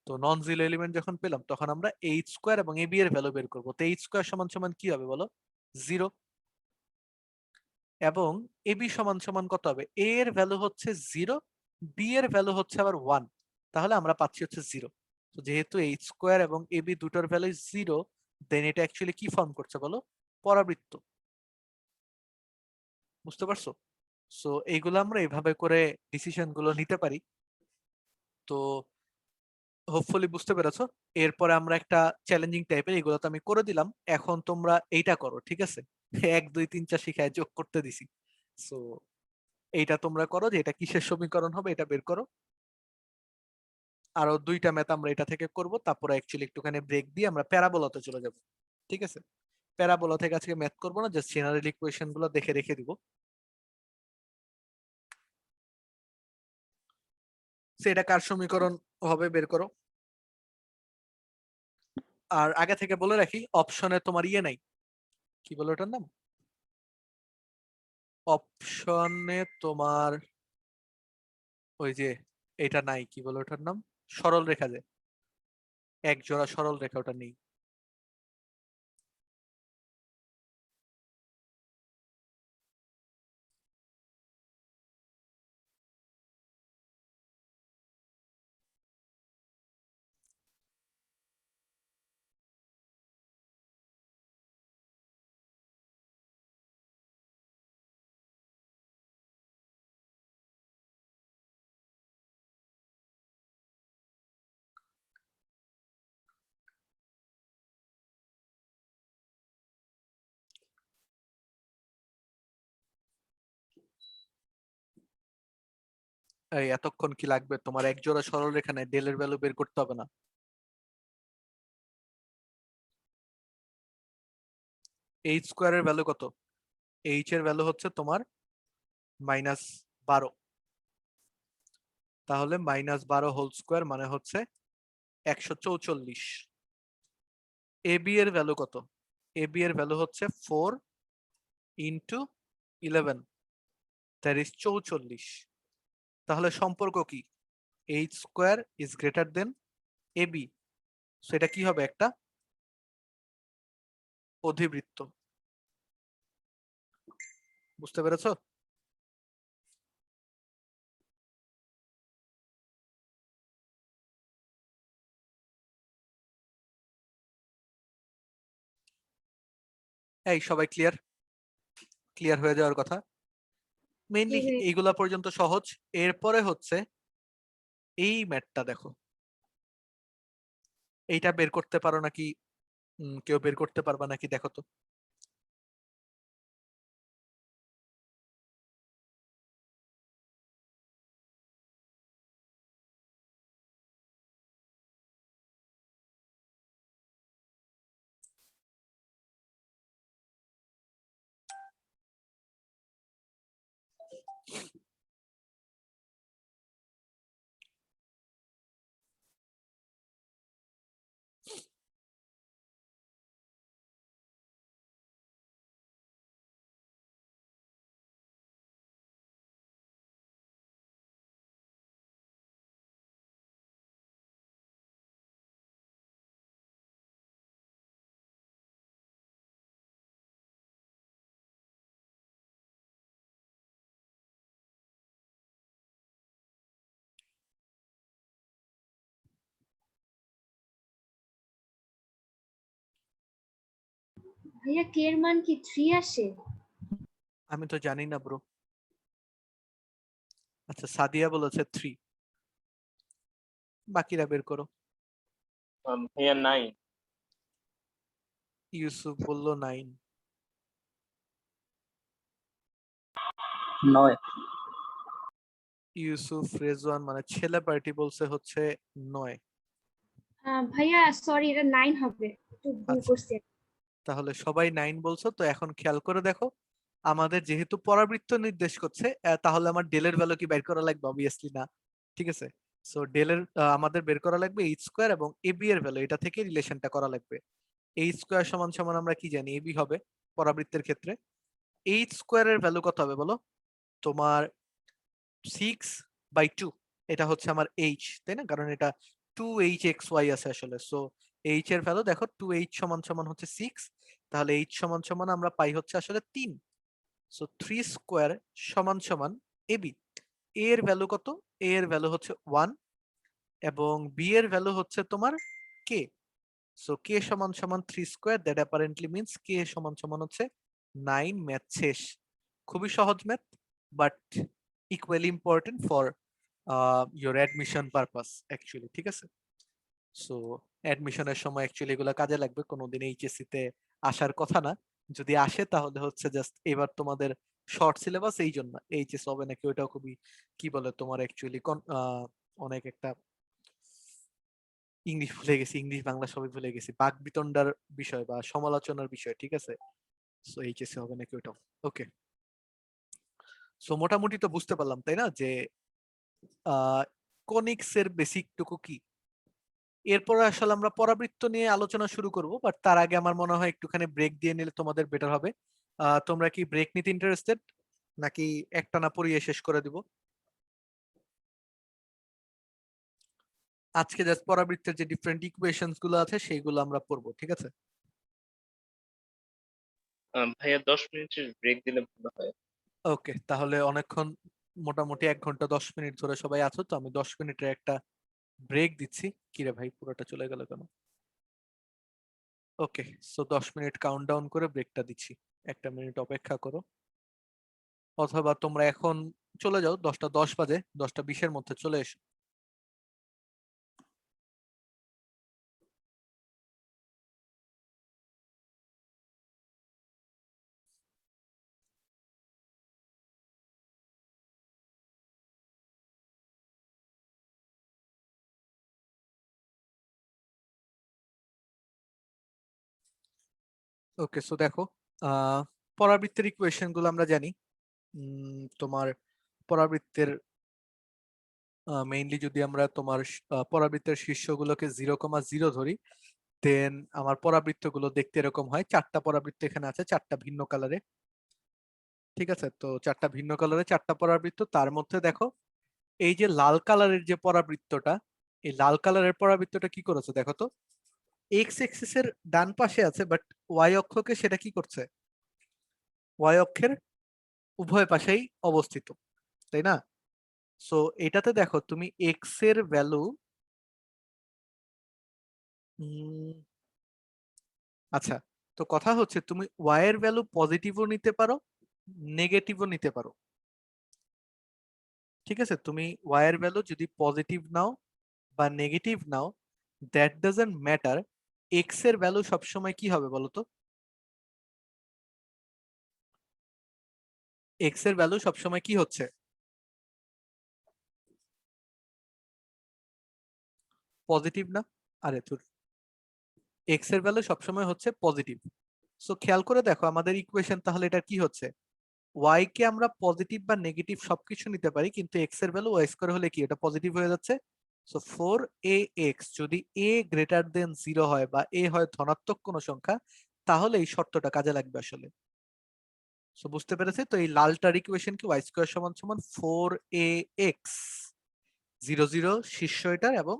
তো নন জিরো এলিমেন্ট যখন পেলাম, তখন আমরা এইচ স্কোয়ার এবং এবি এর ভ্যালু বের করবো। তো এইচ স্কোয়ার সমান সমান কি হবে বলো? 0। এবং এবি সমান সমান কত হবে? এ এর ভ্যালু হচ্ছে 0, বি এর ভ্যালু হচ্ছে আবার 1, তাহলে আমরা পাচ্ছি হচ্ছে 0। তো যেহেতু এইচ স্কোয়ার এবং এবি দুটোর ভ্যালু 0, দেন এটা অ্যাকচুয়ালি কি ফর্ম করছে বলো? পরাবৃত্ত। বুঝতে পারছো? সো এইগুলো আমরা এইভাবে করে ডিসিশন গুলো নিতে পারি। তো হোপফুলি বুঝতে পেরেছো। এরপরে আমরা একটা চ্যালেঞ্জিং টাইপের, এগুলো তো আমি করে দিলাম, এখন তোমরা এইটা করো, ঠিক আছে। 1 2 3 4 শিখায় যোগ করতে দিছি। সো এইটা তোমরা করো, যে এটা কিসের সমীকরণ হবে এটা বের করো। আরো 2টা ম্যাথ আমরা এটা থেকে করব, তারপরে অ্যাকচুয়ালি একটুখানি ব্রেক দিয়ে আমরা প্যারাবোলাতে চলে যাব, ঠিক আছে। প্যারাবোলা থেকে আজকে ম্যাথ করবো না, জাস্ট জেনারেল ইকুয়েশন গুলো দেখে রেখে দিব। সেটা কার সমীকরণ হবে বের করো। আর আগে থেকে বলে রাখি, অপশনে তোমার নাই, কি বলে ওটার নাম, অপশনে তোমার ওই যে এটা নাই, কি বলে ওটার নাম, সরল রেখা, যে এক জোড়া সরল রেখা, ওটা নেই। এই এতক্ষণ কি লাগবে তোমার? এক জোড়া সরল রেখা নাই, ডেলের ভ্যালু বের করতে হবে না। এইচ স্কোয়ারের ভ্যালু কত? এইচ এর ভ্যালু হচ্ছে তোমার -12, তাহলে -12 হোল স্কোয়ার মানে হচ্ছে 144। এবি এর ভ্যালু কত? এবি এর ভ্যালু হচ্ছে 4 ইন্টু 11, দ্যাট ইজ 44। তাহলে সম্পর্ক কি? H square is greater than a b, so এটা কি হবে, একটা অধিবৃত্ত। বুঝতে পেরেছো? এই সবাই ক্লিয়ার? ক্লিয়ার হয়ে যাওয়ার কথা। মেইনলি জি ভাইয়া। এইগুলা পর্যন্ত সহজ। এরপরে হচ্ছে এই ম্যাথটা দেখো, এইটা বের করতে পারো নাকি? কেউ বের করতে পারবা নাকি দেখো তো। ভাইয়া কে এর মান কি 3 আসে? আমি তো জানি না ব্রো। আচ্ছা, সাদিয়া বলেছে 3, বাকিরা বের করো। ভাইয়া 9। ইউসুফ বললো 9, 9। ইউসুফ রেজওয়ান মানে ছেলে পার্টি বলছে হচ্ছে 9। ভাইয়া সরি, এটা 9 হবে, একটু ভুল আচ্ছা, করছি। তাহলে সবাই 9 বলছো। তো এখন খেয়াল করে দেখো, আমাদের যেহেতু পরাবৃত্ত নির্দেশ করছে, তাহলে আমার ডেলের ভ্যালু কি বের করা লাগবে? অবভিয়াসলি না। ঠিক আছে, সো ডেলের আমাদের বের করা লাগবে এইচ স্কোয়ার এবং এবি এর ভ্যালু, এটা থেকে রিলেশনটা করা লাগবে। এইচ স্কোয়ার সমান সমান আমরা কি জানি, এবি হবে পরাবৃত্তের ক্ষেত্রে। এইচ স্কোয়ারের ভ্যালু কত হবে বলো? তোমার 6/2, এটা হচ্ছে আমার এইচ, তাই না? কারণ এটা 2hxy আছে আসলে। সো এইচ এর ভ্যালু দেখো 2h সমান সমান হচ্ছে 6, তাহলে এইচ সমান সমান আমরা পাই হচ্ছে আসলে 3। সো 3 স্কোয়ার সমান সমান এবি। এ এর ভ্যালু কত? এ এর ভ্যালু হচ্ছে 1 এবং বি এর ভ্যালু হচ্ছে তোমার কে। সো কে সমান সমান 3 স্কোয়ার, দ্যাট অ্যাপারেন্টলি মিন্স কে সমান সমান হচ্ছে 9। ম্যাথ শেষ। খুবই সহজ math, but equally important for your admission purpose actually. ঠিক আছে, সো অ্যাডমিশনের সময় অ্যাকচুয়ালি এগুলো কাজে লাগবে। কোনোদিন এইচএসসি তে আসার কথা না, যদি আসে তাহলে হচ্ছে জাস্ট এবার তোমাদের শর্ট সিলেবাস, এই জন্য এইচএস হবে নাকি ওইটাও খুবই কি বলে তোমার অ্যাকচুয়ালি অনেক একটা ইংলিশ ভুলে গেছি, ইংলিশ বাংলা সবই ভুলে গেছি, বাকবিতণ্ডার বিষয় বা সমালোচনার বিষয়। ঠিক আছে, সো এইচএসসি হবে নাকি ওইটাও। ওকে, সো মোটামুটি তো বুঝতে পারলাম তাই না যে কনিক্স এর বেসিক টুকু কি। এরপর আসলে আমরা পরাবৃত্ত নিয়ে আলোচনা শুরু করব, বাট তার আগে আমার মনে হয় একটুখানি ব্রেক দিয়ে নিলে তোমাদের বেটার হবে। তোমরা কি ব্রেক নিতে ইন্টারেস্টেড নাকি একটানা পড়িয়ে শেষ করে দিব? আজকে জাস্ট পরাবৃত্তের যে ডিফারেন্ট ইকুয়েশনস গুলো আছে সেইগুলো আমরা পড়বো, ঠিক আছে? ভাইয়া 10 মিনিটের ব্রেক দিলে ভালো হয়। ওকে, তাহলে অনেকক্ষণ, মোটামুটি 1 ঘন্টা 10 মিনিট ধরে সবাই আছো, তো আমি 10 মিনিটের একটা ব্রেক দিচ্ছি। কিরে ভাই, পুরোটা চলে গেল কেন? ওকে, সো 10 মিনিট কাউন্টডাউন করে ব্রেকটা দিচ্ছি। 1টা মিনিট অপেক্ষা করো, অথবা তোমরা এখন চলে যাও, 10টা 10 বাজে, 10টা 20-এর মধ্যে চলে এসো। ওকে, সো দেখো, আহ পরাবৃত্তের ইকুয়েশন গুলো আমরা জানি। তোমার পরাবৃত্তের মেইনলি যদি আমরা তোমার পরাবৃত্তের শীর্ষগুলোকে 0,0 ধরি, দেন আমার পরাবৃত্তগুলো দেখতে এরকম হয়। 4টা পরাবৃত্ত এখানে আছে, 4টা ভিন্ন কালারে। ঠিক আছে, তো 4টা ভিন্ন কালারে 4টা পরাবৃত্ত, তার মধ্যে দেখো এই যে লাল কালারের যে পরাবৃত্তটা, এই লাল কালারের পরাবৃত্তটা কি করেছে দেখো তো, এক্স এক্সিস এর ডান পাশে আছে, বাট ওয়াই অক্ষকে সেটা কি করছে, ওয়াই অক্ষের উভয় পাশেই অবস্থিত, তাই না? সো এটাতে দেখো তুমি এক্স এর ভ্যালু, আচ্ছা, তো কথা হচ্ছে তুমি ওয়াই এর ভ্যালু পজিটিভও নিতে পারো, নেগেটিভও নিতে পারো। ঠিক আছে, তুমি ওয়াই এর ভ্যালু যদি পজিটিভ নাও বা negative now, that doesn't matter. X এর ভ্যালু সবসময় কি হবে বলো তো? এক্স এর ভ্যালু সবসময় কি হচ্ছে, পজিটিভ না? আরে তোর এক্স এর ভ্যালু সবসময় হচ্ছে পজিটিভ। সো খেয়াল করে দেখো আমাদের ইকুয়েশন তাহলে এটা কি হচ্ছে, ওয়াই কে আমরা পজিটিভ বা নেগেটিভ সবকিছু নিতে পারি, কিন্তু এক্স এর ভ্যালু ওয়াই স্কয়ার হলে কি এটা পজিটিভ হয়ে যাচ্ছে। সো 4ax যদি a গ্রেটার দেন 0 হয় বা a হয় ধনাত্মক কোনো সংখ্যা, তাহলে এই শর্তটা কাজে লাগবে আসলে। সো বুঝতে পেরেছি তো, এই লালটার ইকুয়েশন কি ওয়াই স্কয়ার সমান সমান 4ax, 0 0 শীর্ষ এটার, এবং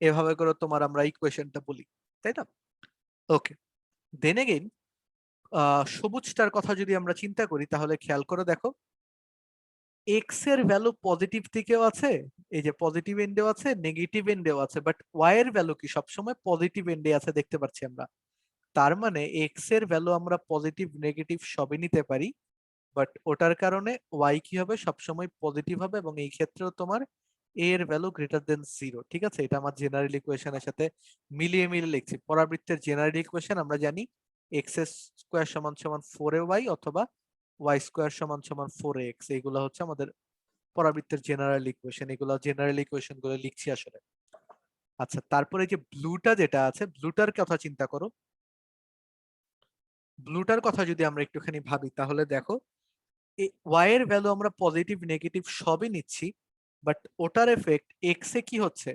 এভাবে করে তোমার আমরা ইকুয়েশনটা বলি, তাই না? ওকে, দেন এগেইন সবুজটার কথা যদি আমরা চিন্তা করি তাহলে খেয়াল করে দেখো, এক্স এর ভ্যালু পজিটিভ দিকেও আছে, এই যে পজিটিভ এন্ডেও আছে, নেগেটিভ এন্ডেও আছে, বাট ওয়াই এর ভ্যালু কি সবসময় পজিটিভ এন্ডে আছে দেখতে পাচ্ছি আমরা। তার মানে এক্স এর ভ্যালু আমরা পজিটিভ নেগেটিভ সবই নিতে পারি, বাট ওটার কারণে ওয়াই কি হবে, সবসময় পজিটিভ হবে, এবং এই ক্ষেত্রেও তোমার এ এর ভ্যালু গ্রেটার দেন 0। ঠিক আছে, এটা আমার জেনারেল ইকুয়েশনের সাথে মিলিয়ে মিলিয়ে লিখছি। পরাবৃত্তের জেনারেল ইকুয়েশন আমরা জানি এক্স স্কোয়ার সমান সমান 4ay অথবা ওয়াই স্কোয়ার সমান সমান 4ax, এইগুলো হচ্ছে আমাদের পরাবৃত্তের জেনারেল ইকুয়েশন। এগুলো জেনারেল ইকুয়েশন গুলো লিখছি আসলে। আচ্ছা, তারপরে যে ব্লুটা যেটা আছে, ব্লুটার কথা চিন্তা করো। ব্লুটার কথা যদি আমরা একটুখানি ভাবি তাহলে দেখো, ওয়াই এর ভ্যালু আমরা পজিটিভ নেগেটিভ সবই নিচ্ছি, বাট ওটার এফেক্ট এক্স এ কি হচ্ছে,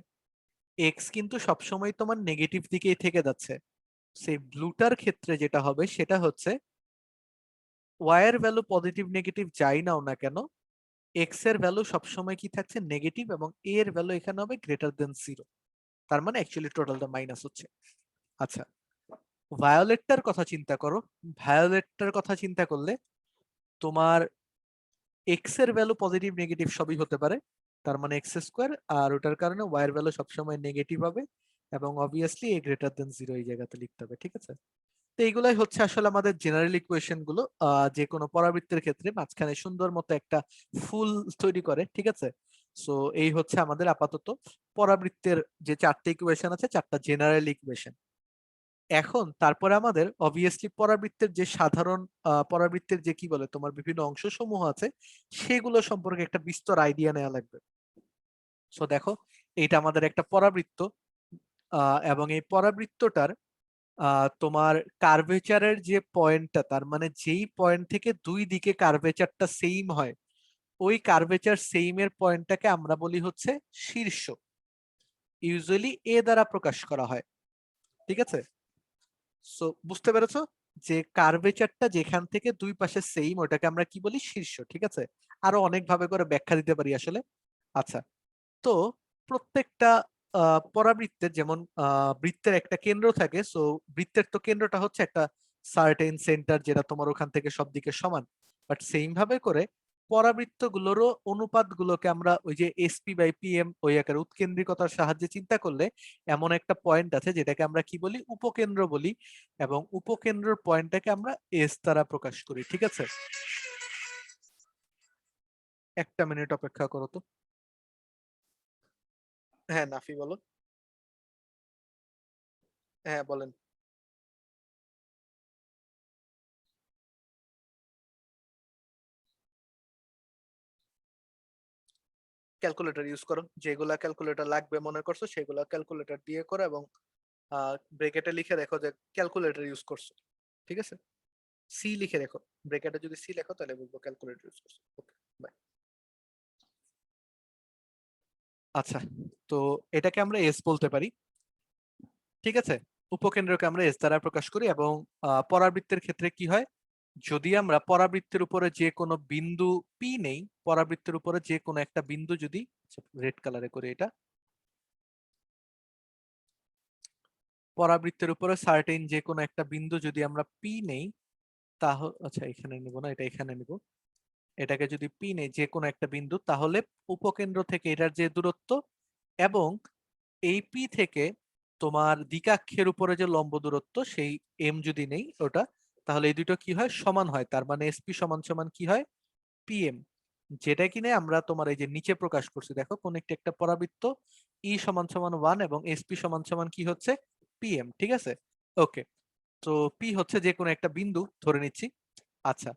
এক্স কিন্তু সবসময় তোমার নেগেটিভ দিকেই থেকে যাচ্ছে। সেই ব্লুটার ক্ষেত্রে যেটা হবে সেটা হচ্ছে ওয়াই এর ভ্যালু পজিটিভ নেগেটিভ যাই নাও না কেন, এক্স এর ভ্যালু সবসময় কি থাকছে, নেগেটিভ, এবং এ এর ভ্যালু এখানে হবে গ্রেটার দেন 0। তার মানে অ্যাকচুয়ালি টোটালটা মাইনাস হচ্ছে। আচ্ছা, ভায়োলেটটার কথা চিন্তা করো। ভায়োলেটটার কথা চিন্তা করলে তোমার এক্স এর ভ্যালু পজিটিভ নেগেটিভ সবই হতে পারে, তার মানে এক্স স্কোয়ার, আর ওটার কারণে ওয়াই এর ভ্যালু সবসময় নেগেটিভ হবে, এবং অবভিয়াসলি এ গ্রেটার দেন 0 এই জায়গাতে লিখতে হবে। ঠিক আছে, তো এইগুলাই হচ্ছে আসলে আমাদের জেনারেল ইকুয়েশন গুলো, যে কোনো পরাবৃত্তের ক্ষেত্রে মাঝখানে সুন্দর মতো একটা ফুল তৈরি করে। ঠিক আছে, সো এই হচ্ছে আমাদের আপাতত পরাবৃত্তের যে 4টে ইকুয়েশন আছে, 4টা জেনারেল ইকুয়েশন। এখন তারপরে আমাদের অবভিয়াসলি পরাবৃত্তের যে সাধারণ পরাবৃত্তের যে কি বলে তোমার বিভিন্ন অংশ সমূহ আছে, সেগুলো সম্পর্কে একটা বিস্তর আইডিয়া নেওয়া লাগবে। সো দেখো, এইটা আমাদের একটা পরাবৃত্ত, এবং এই পরাবৃত্তটার তোমার কার্ভেচারের যে পয়েন্টটা, তার মানে যেই পয়েন্ট থেকে দুই দিকে কার্ভেচারটা সেম হয়, ওই কার্ভেচার সেম এর পয়েন্টটাকে আমরা বলি হচ্ছে শীর্ষ। ইউজুয়ালি এ দ্বারা প্রকাশ করা হয়। ঠিক আছে, সো বুঝতে পেরেছো যে কার্ভেচারটা যেখান থেকে দুই পাশে সেম, ওটাকে আমরা কি বলি, শীর্ষ। ঠিক আছে, আরো অনেক ভাবে করে ব্যাখ্যা দিতে পারি আসলে। আচ্ছা, তো প্রত্যেকটা পরাবৃত্তের যেমন বৃত্তের একটা কেন্দ্র থাকে, সো বৃত্তের তো কেন্দ্রটা হচ্ছে একটা সার্টেন সেন্টার, যেটা তোমার ওখান থেকে সব দিকে সমান। বাট সেম ভাবে করে পরাবৃত্তগুলোরও অনুপাতগুলোকে আমরা ওই যে এসপি বাই পিএম ওই আকারে উৎকেন্দ্রিকতার সাহায্যে চিন্তা করলে এমন একটা পয়েন্ট আছে যেটাকে আমরা কি বলি, উপকেন্দ্র বলি, এবং উপকেন্দ্রের পয়েন্টটাকে আমরা এস দ্বারা প্রকাশ করি। ঠিক আছে, একটা মিনিট অপেক্ষা করো তো। হ্যাঁ নাফি বলো। হ্যাঁ বলেন। ক্যালকুলেটর ইউজ করো, যেগুলা ক্যালকুলেটর লাগবে মনে করছো সেগুলা ক্যালকুলেটর দিয়ে করো, এবং ব্রেকেটে লিখে দেখো যে ক্যালকুলেটর ইউজ করছো। ঠিক আছে, সি লিখে দেখো, ব্রেকেটে যদি সি লেখো তাহলে বুঝবো ক্যালকুলেটর ইউজ করছো। ওকে, বাই। আচ্ছা, তো এটাকে আমরা এস বলতে পারি। ঠিক আছে, উপকেন্দ্রকে আমরা এস দ্বারা প্রকাশ করি, এবং পরাবৃত্তের ক্ষেত্রে কি হয়, যদি আমরা পরাবৃত্তের উপরে যে কোনো বিন্দু পি নেই, পরাবৃত্তের উপরে যে কোনো একটা বিন্দু যদি, রেড কালারে করে এটা, পরাবৃত্তের উপরে সার্টেন যে কোনো একটা বিন্দু যদি আমরা পি নেই, তাহলে আচ্ছা এখানে নিব না, এটা এখানে নিব, এটাকে যদি পি নেই যে কোনো একটা বিন্দু, তাহলে উপকেন্দ্র থেকে এটার যে দূরত্ব এবং এই পি থেকে তোমার দ্বিকাক্ষের উপরে যে লম্ব দূরত্ব সেই এম যদি নেই ওটা, তাহলে এই দুটো কি হয়, সমান হয়। তার মানে এসপি সমান সমান কি হয়, পিএম। যেটা কিনে আমরা তোমার এই যে নিচে প্রকাশ করছি, দেখো কোন একটা পরাবৃত্ত ই সমান সমান 1 এবং এসপি সমান সমান কি হচ্ছে, পিএম। ঠিক আছে, ওকে। তো পি হচ্ছে যে কোনো একটা বিন্দু ধরে নিচ্ছি। আচ্ছা,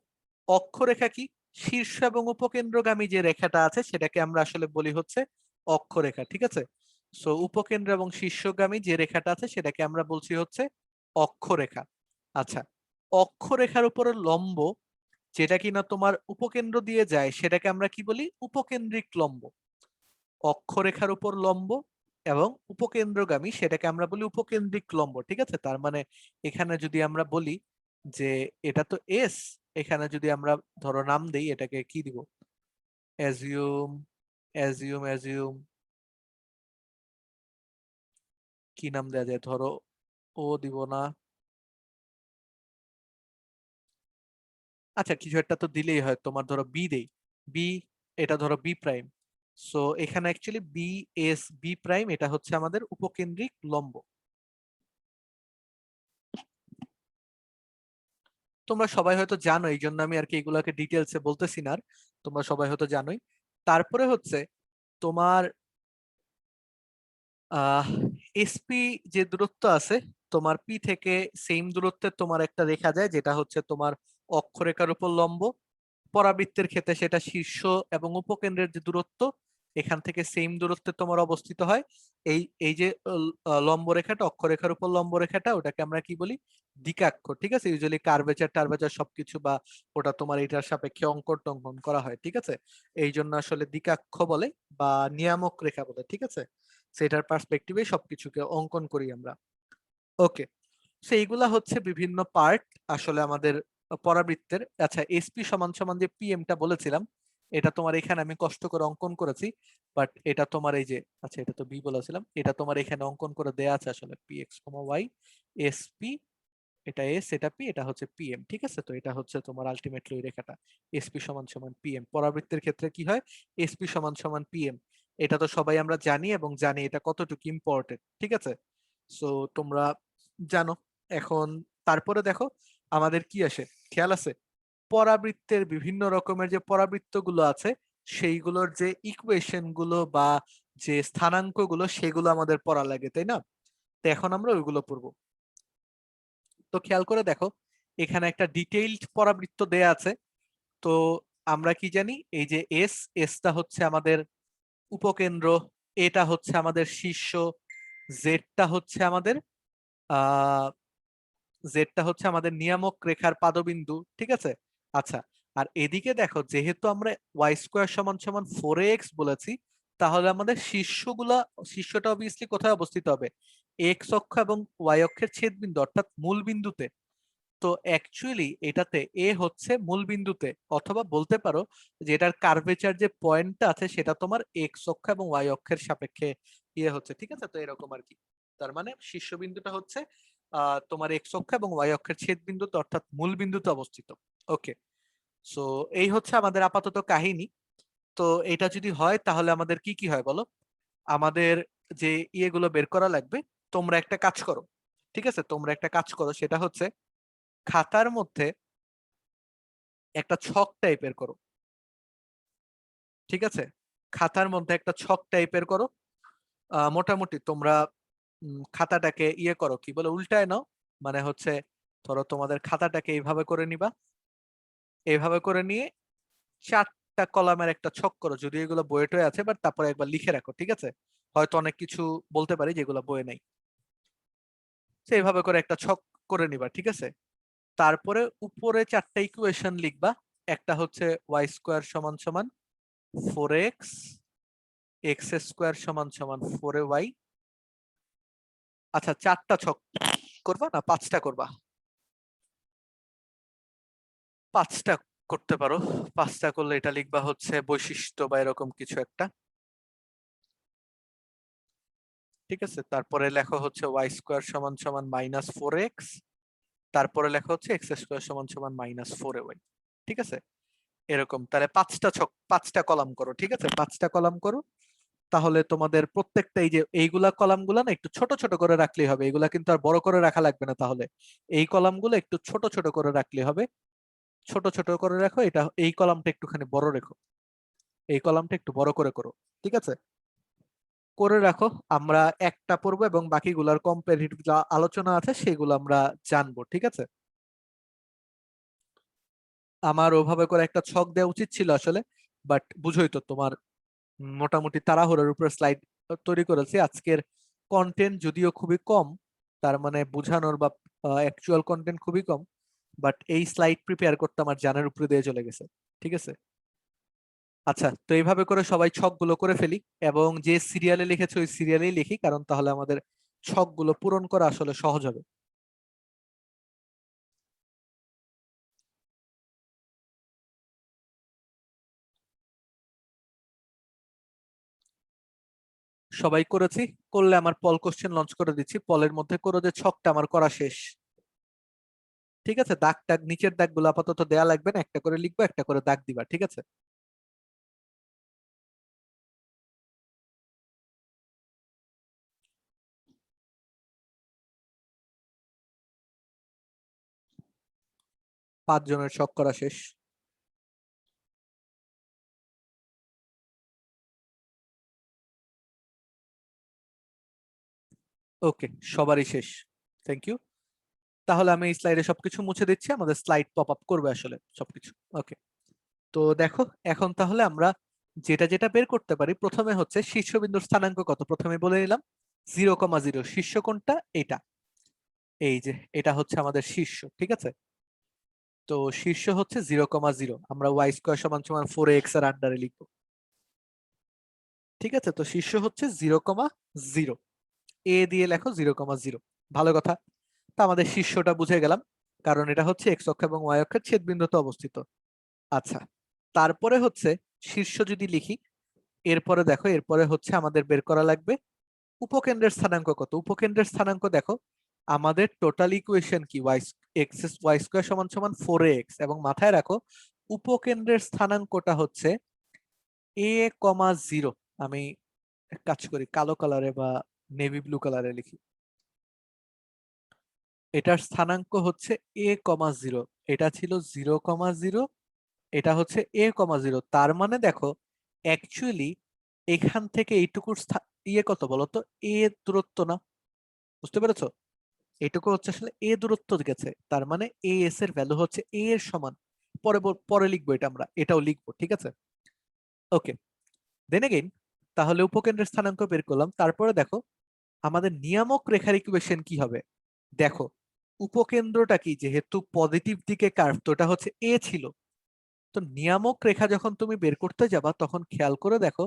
অক্ষরেখা কি, শীর্ষ এবং উপকেন্দ্রগামী যে রেখাটা আছে সেটাকে আমরা আসলে বলি হচ্ছে অক্ষরেখা। ঠিক আছে, সো উপকেন্দ্র এবং শীর্ষগামী যে রেখাটা আছে সেটাকে আমরা বলছি হচ্ছে অক্ষরেখা। আচ্ছা, অক্ষরেখার উপরে লম্ব যেটা কিনা তোমার উপকেন্দ্র দিয়ে যায় সেটাকে আমরা কি বলি, উপকেন্দ্রিক লম্ব। অক্ষরেখার উপর লম্ব এবং উপকেন্দ্রগামী সেটাকে আমরা বলি উপকেন্দ্রিক লম্ব। ঠিক আছে, তার মানে এখানে যদি আমরা বলি যে এটা তো এস, এখানে যদি আমরা ধরো নাম দেই এটাকে কি দিব, অ্যাজিউম অ্যাজিউম অ্যাজিউম কি নাম দেওয়া যায়, ধরো ও দিব না, আচ্ছা কিছু একটা তো দিলেই হয়, তোমার ধরো বি দেই, বি, এটা ধরো বি প্রাইম। সো এখানে actually b s b prime এটা হচ্ছে আমাদের উপকেন্দ্রিক লম্ব। তোমরা সবাই হয়তো জানো, এই জন্য আমি আর কি এগুলোকে ডিটেলসে বলতেছি না, আর তোমরা সবাই হয়তো জানোই। তারপরে হচ্ছে তোমার এসপি যে দূরত্ব আছে তোমার পি থেকে সেম দূরত্বে তোমার একটা রেখা যায় যেটা হচ্ছে তোমার অক্ষরেখার উপর লম্ব। পরাবৃত্তের ক্ষেত্রে সেটা শীর্ষ এবং উপকেন্দ্রের যে দূরত্ব এখান থেকে সেম দূরত্বে তোমার অবস্থিত হয়। এই এই যে লম্ব রেখাটা, অক্ষরেখার উপর লম্ব রেখাটা, ওটাকে আমরা কি বলি, দ্বিকাক্ষ। ঠিক আছে, ইউজুয়ালি কার্ভেচার টার্ভেচার সবকিছু বা ওটা তোমার এটার সাপেক্ষে অঙ্কন টঙ্কন করা হয়। ঠিক আছে, এই জন্য আসলে দ্বিকাক্ষ বলে বা নিয়ামক রেখা বলে। ঠিক আছে, সেটার পার্সপেক্টিভে সবকিছুকে অঙ্কন করি আমরা। ওকে, সেইগুলা হচ্ছে বিভিন্ন পার্ট আসলে আমাদের পরাবৃত্তের। আচ্ছা, এসপি সমান সমান যে পিএমটা বলেছিলাম এটা তোমার এখানে আমি কষ্ট করে অঙ্কন করেছি, বাট এটা তোমার এই যে, আচ্ছা এটা তো বি বলেছিলাম, এটা তোমার এখানে অঙ্কন করে দেয়া আছে আসলে পি এক্স ওয়াই এসপি, এটা এস এটা পি, এটা হচ্ছে পিএম। ঠিক আছে, তো এটা হচ্ছে তোমার আলটিমেটলি ওই রেখাটা এসপি সমান সমান পিএম। পরাবৃত্তের ক্ষেত্রে কি হয়, এসপি সমান সমান পিএম। এটা তো সবাই আমরা জানি এবং জানি এটা কতটুকু ইম্পর্টেন্ট। ঠিক আছে, সো তোমরা জানো। এখন তারপরে দেখো আমাদের কি আসে, খেয়াল আছে, পরাবৃত্তের বিভিন্ন রকমের যে পরাবৃত্ত গুলো আছে সেইগুলোর যে ইকুয়েশন গুলো বা যে স্থানাঙ্ক গুলো সেগুলো আমাদের পড়া লাগে, তাই না? তো এখন আমরা ওইগুলো পড়বো। তো খেয়াল করে দেখো এখানে একটা ডিটেইলড পরাবৃত্ত দেয়া আছে। তো আমরা কি জানি, এই যে এস, এসটা হচ্ছে আমাদের উপকেন্দ্র, এটা হচ্ছে আমাদের শীর্ষ, জেডটা হচ্ছে আমাদের জেডটা হচ্ছে আমাদের নিয়ামক রেখার পাদবিন্দু। ঠিক আছে, আচ্ছা, আর এদিকে দেখো যেহেতু আমরা ওয়াই স্কোয়ার সমান সমান 4ax বলেছি, তাহলে আমাদের শীর্ষটা অবভিয়াসলি কোথায় অবস্থিত হবে, এক্স অক্ষ এবং ওয়াই অক্ষের ছেদবিন্দু অর্থাৎ মূল বিন্দুতে। তো অ্যাকচুয়ালি এটাতে এ হচ্ছে মূল বিন্দুতে, অথবা বলতে পারো যে এটার কার্ভেচার যে পয়েন্টটা আছে সেটা তোমার এক্স অক্ষ এবং ওয়াই অক্ষের সাপেক্ষে ইয়ে হচ্ছে। ঠিক আছে, তো এরকম আর কি। তার মানে শীর্ষবিন্দুটা হচ্ছে তোমার এক্স অক্ষ এবং ওয়াই অক্ষের ছেদ বিন্দুতে অর্থাৎ মূল বিন্দুতে অবস্থিত। ওকে, সো এই হচ্ছে আমাদের আপাতত কাহিনী। তো এটা যদি হয় তাহলে আমাদের কি কি হয় বলো, আমাদের যে ইয়েগুলো বের করা লাগবে। তোমরা একটা কাজ করো, ঠিক আছে, তোমরা একটা কাজ করো, সেটা হচ্ছে খাতার মধ্যে একটা ছক টাইপের করো। ঠিক আছে, খাতার মধ্যে একটা ছক টাইপের করো। মোটামুটি তোমরা খাতাটাকে ইয়ে করো, কি বলে, উল্টায় নাও। মানে হচ্ছে ধরো তোমাদের খাতাটাকে এইভাবে করে নিবা, এইভাবে করে নিয়ে 4টা কলামের একটা ছক করো। যদি এগুলো বইয়ে টয়ে আছে, বাট তারপরে একবার লিখে রাখো। ঠিক আছে, হয়তো অনেক কিছু বলতে পারি যেগুলো বইয়ে নাই, তো এইভাবে করে একটা ছক করে নিবা। ঠিক আছে, তারপরে উপরে 4টা ইকুয়েশন লিখবা। একটা হচ্ছে ওয়াই স্কোয়ার সমান সমান 4x, এক্স স্কোয়ার সমান সমান 4ay। আচ্ছা, 4টা ছক করবা না 5টা করবা? 5টা করতে পারো। 5টা করলে এটা লিখবা হচ্ছে বৈশিষ্ট্য বা এরকম কিছু একটা, ঠিক আছে। তারপরে লেখো হচ্ছে ওয়াই স্কোয়ার সমান সমান -4x, তারপরে লেখা হচ্ছে এক্স স্কোয়ার সমান সমান -4ay, ঠিক আছে। এরকম তাহলে 5টা কলাম করো, ঠিক আছে। 5টা কলাম করো, তাহলে তোমাদের প্রত্যেকটা এই যে এইগুলা কলামগুলা না একটু ছোট ছোট করে রাখলেই হবে, এগুলা কিন্তু আর বড় করে রাখা লাগবে না। তাহলে এই কলামগুলো একটু ছোট ছোট করে রাখলে হবে, ছোট ছোট করে রাখো। এটা এই কলামটা একটুখানি বড় রেখো, এই কলামটা একটু বড় করে করো, ঠিক আছে। করে রাখো, আমরা একটা পড়বো এবং বাকিগুলার কম্পারেটিভ যা আলোচনা আছে সেগুলো আমরা জানবো, ঠিক আছে। আমার ওভাবে করে একটা ছক দেওয়া উচিত ছিল আসলে, বাট বুঝোই তো তোমার মোটামুটি তাড়াহুড়োর উপর স্লাইড তৈরি করেছি। আজকের কন্টেন্ট যদিও খুবই কম, তার মানে বোঝানোর বা অ্যাকচুয়াল কন্টেন্ট খুবই কম, বাট এই স্লাইড প্রিপেয়ার করতে আমার জানার উপরে দিয়ে চলে গেছে, ঠিক আছে। আচ্ছা, তো এইভাবে করে সবাই ছকগুলো করে ফেলি এবং যে সিরিয়ালে লিখেছে ওই সিরিয়ালেই লিখি, কারণ তাহলে আমাদের ছকগুলো পূরণ করা আসলে সহজ হবে। সবাই করেছি, করলে আমার পল কোশ্চেন লঞ্চ করে দিচ্ছি। পলের মধ্যে করো যে ছকটা আমার করা শেষ, ঠিক আছে। দাগ টাগ নিচের দাগগুলো আপাতত দেয়া লাগবে না, একটা করে লিখবো, একটা করে দাগ দিবা, ঠিক আছে। পাঁচজনের ছক করা শেষ। ওকে, সবারই শেষ, থ্যাংক ইউ। তাহলে আমি এই স্লাইডে সবকিছু মুছে দিচ্ছি, আমাদের স্লাইড পপ আপ করবে আসলে সবকিছু। ওকে, তো দেখো এখন তাহলে আমরা যেটা যেটা বের করতে পারি, প্রথমে হচ্ছে শীর্ষবিন্দুর স্থানাঙ্ক কত, প্রথমে বলে নিলাম 0,0। শীর্ষ কোনটা? এটা, এই যে এটা হচ্ছে আমাদের শীর্ষ, ঠিক আছে। তো শীর্ষ হচ্ছে 0,0, আমরা ওয়াই স্কোয়ার সমান সমান 4x এর আন্ডারে লিখবো, ঠিক আছে। তো শীর্ষ হচ্ছে 0,0, এ দিয়ে লেখো 0,0, ভালো কথা। তা আমাদের শীর্ষটা বুঝে গেলাম, কারণ এটা হচ্ছে এক্স অক্ষ এবং ওয়াই অক্ষের ছেদবিন্দুতে অবস্থিত। আচ্ছা, তারপরে হচ্ছে শীর্ষ যদি লিখি, এরপরে দেখো এরপরে হচ্ছে আমাদের বের করা লাগবে উপকেন্দ্রের স্থানাঙ্ক কত। উপকেন্দ্রের স্থানাঙ্ক দেখো আমাদের টোটাল ইকুয়েশন কি, ওয়াই স্কোয়ার সমান সমান 4x, এবং মাথায় রাখো উপকেন্দ্রের স্থানাঙ্কটা হচ্ছে a,0। আমি এক কাজ করি, কালো কালারে বা নেভি ব্লু কালারে লিখি। এটার স্থানাঙ্ক হচ্ছে a,0, এটা ছিল 0,0, এটা হচ্ছে a,0। তার মানে দেখো অ্যাকচুয়ালি এখান থেকে এইটুকুর কত বলতো, এ দূরত্ব না, বুঝতে পেরেছো? এইটুকু হচ্ছে আসলে এ দূরত্ব গেছে, তার মানে এ এস এর ভ্যালু হচ্ছে এ এর সমান। পরে পরে লিখবো এটা, আমরা এটাও লিখবো, ঠিক আছে। ওকে, দেন এগেইন তাহলে উপকেন্দ্রের স্থানাঙ্ক বের করলাম। তারপরে দেখো আমাদের নিয়ামক রেখার ইকুয়েশন কি হবে। দেখো উপকেন্দ্রটা কি, যেহেতু পজিটিভ দিকে কার্ভ, তো এটা হচ্ছে এ ছিল। তো নিয়ামক রেখা যখন তুমি বের করতে যাবা তখন খেয়াল করে দেখো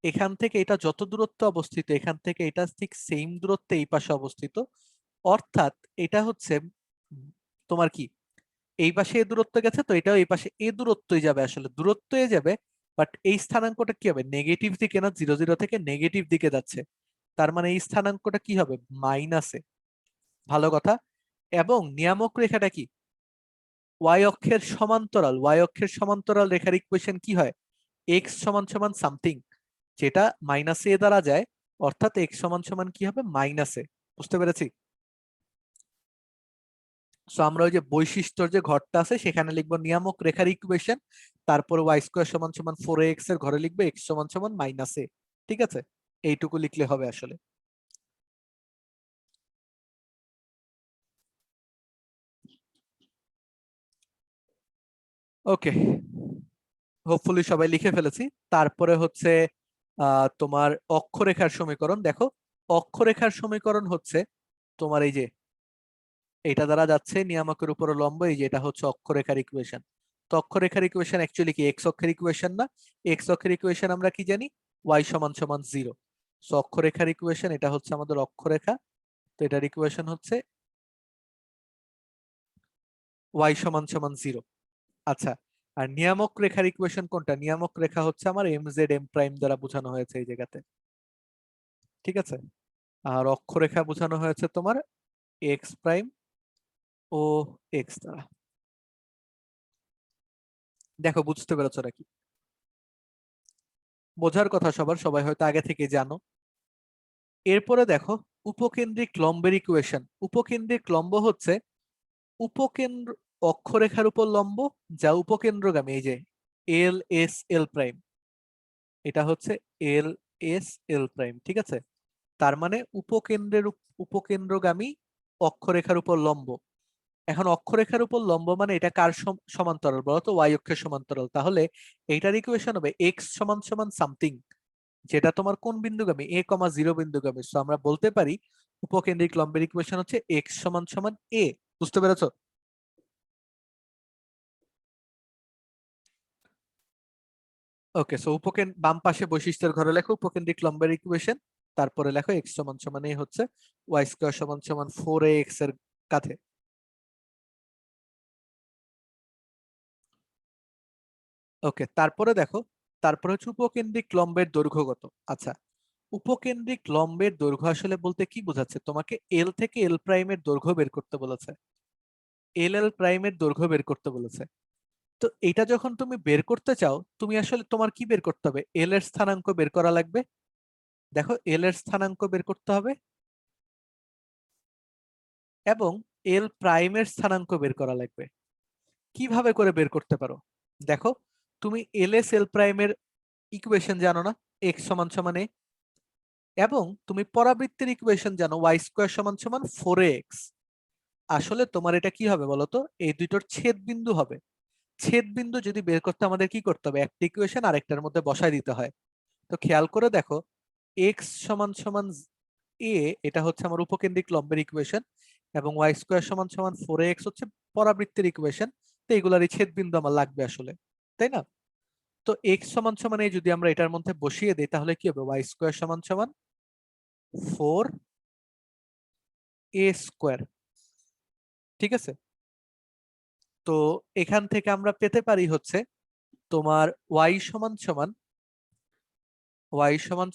এখান থেকে এটা যত দূরত্ব অবস্থিত, এখান থেকে এটা ঠিক সেম দূরত্বে এই পাশে অবস্থিত। অর্থাৎ এটা হচ্ছে তোমার কি, এই পাশে এ দূরত্ব গেছে, তো এটাও এই পাশে এ দূরত্বই যাবে, আসলে দূরত্ব এ যাবে, বাট এই স্থানাঙ্কটা কি হবে, নেগেটিভ দিকে না, 0,0 থেকে নেগেটিভ দিকে যাচ্ছে। তার মানে এই স্থানাঙ্কটা কি হবে, মাইনাসে, ভালো কথা। এবং নিয়ামক রেখাটা কি, ওয়াই অক্ষের সমান্তরাল, ওয়াই অক্ষের সমান্তরাল রেখার ইকুয়েশন কি হয়, এক্স সমান সমান সামথিং, যেটা মাইনাসে দ্বারা যায়, অর্থাৎ এক্স সমান সমান কি হবে, মাইনাসে। বুঝতে পেরেছি? সো আমরা ওই যে বৈশিষ্ট্যর যে ঘরটা আছে সেখানে লিখবো নিয়ামক রেখার ইকুয়েশন, তারপর ওয়াই স্কোয়ার সমান সমান 4x এর ঘরে লিখবো এক্স সমান সমান মাইনাসে, ঠিক আছে। এইটুকু লিখলে হবে আসলে। ওকে, হোপফুলি সবাই লিখে ফেলেছি। তারপরে হচ্ছে তোমার অক্ষরেখার সমীকরণ। দেখো অক্ষরেখার সমীকরণ হচ্ছে তোমার এই যে এটা দ্বারা যাচ্ছে নিয়ামকের উপর লম্ব, এই যে এটা হচ্ছে অক্ষরেখার ইকুয়েশন। তো অক্ষরেখার ইকুয়েশন অ্যাকচুয়ালি কি, এক্স অক্ষের ইকুয়েশন না, এক্স অক্ষের ইকুয়েশন আমরা কি জানি, ওয়াই সমান সমান 0। সো অক্ষরেখার ইকুয়েশন এটা হচ্ছে আমাদের অক্ষরেখা, তো এটার ইকুয়েশন হচ্ছে ওয়াই সমান সমান 0। আচ্ছা, আর নিয়ামক রেখার ইকুয়েশন কোনটা? নিয়ামক রেখা হচ্ছে আমার এম জেড এম প্রাইম দ্বারা বোঝানো হয়েছে এই জায়গাতে, ঠিক আছে। আর অক্ষরেখা বোঝানো হয়েছে তোমার এক্স প্রাইম ও এক্স দ্বারা। দেখো বুঝতে পেরেছো নাকি? বোঝার কথা সবার, সবাই হয়তো আগে থেকে জানো। এরপরে দেখো উপকেন্দ্রিক লম্বের ইকুয়েশন। উপকেন্দ্রিক লম্ব হচ্ছে উপকেন্দ্র অক্ষরেখার উপর লম্ব যা উপকেন্দ্রগামী, এই যে এল এস এল প্রাইম, এটা হচ্ছে এল এস এল প্রাইম, ঠিক আছে। তার মানে উপকেন্দ্রগামী অক্ষরেখার উপর লম্ব। এখন অক্ষরেখার উপর লম্ব মানে এটা কার সমান্তরাল বলতো? ওয়াই অক্ষের সমান্তরাল। তাহলে এইটার ইকুয়েশন হবে এক্স সমান সমান সামথিং, যেটা তোমার কোন বিন্দুগামী? এ কমা জিরো বিন্দুগামী। সো আমরা বলতে পারি উপকেন্দ্রিক লম্বের ইকুয়েশন হচ্ছে এক্স সমান সমান এ। বুঝতে পেরেছো? ওকে, সো বাম পাশে বৈশিষ্ট্যের ঘরে লেখো উপকেন্দ্রিক লম্বের ইকুয়েশন, তারপরে লেখো এক্স সমান সমান এ হচ্ছে ওয়াই স্কয়ার সমান সমান 4ax এর কাছে। ওকে, তারপরে দেখো, তারপরে হচ্ছে উপকেন্দ্রিক লম্বের দৈর্ঘ্য কত। আচ্ছা, উপকেন্দ্রিক লম্বের দৈর্ঘ্য আসলে বলতে কি বোঝাচ্ছে? তোমাকে এল থেকে এল প্রাইমের দৈর্ঘ্য বের করতে বলেছে, এল এল প্রাইমের দৈর্ঘ্য বের করতে বলেছে। তো এটা যখন তুমি বের করতে চাও, তুমি আসলে তোমার কি বের করতে হবে? এল এর স্থানাঙ্ক বের করা লাগবে। দেখো এল এর স্থানাঙ্ক বের করতে হবে এবং এল প্রাইমের স্থানাঙ্ক বের করা লাগবে। কিভাবে করে বের করতে পারো? দেখো, তুমি এল এস এল প্রাইমের ইকুয়েশন জানো না, এক্স সমান সমান এ, এবং তুমি পরাবৃত্তের ইকুয়েশন জানো ওয়াই স্কয়ার সমান সমান 4ax। আসলে তোমার এটা কি হবে বলতো? এই দুটোর ছেদ বিন্দু হবে। ছেদ বিন্দু যদি বের করতে আমাদের কি করতে হবে? একটা ইকুয়েশন আরেকটার মধ্যে বসায় দিতে হয়। তো খেয়াল করে দেখো, এক্স সমান সমান এ, এটা হচ্ছে আমার উপকেন্দ্রিক লম্বের ইকুয়েশন, এবং ওয়াই স্কয়ার সমান সমান 4ax হচ্ছে পরাবৃত্তের ইকুয়েশন। তো এগুলারই ছেদ বিন্দু আমার লাগবে আসলে, তাই না? তো এক্স সমান সমান এই যদি আমরা এটার মধ্যে বসিয়ে দিই তাহলে কি হবে? ওয়াই স্কয়ার সমান সমান 4a স্কয়ার, ঠিক আছে। তো এখান থেকে আমরা পেতে পারি হচ্ছে তোমার ওয়াই সমান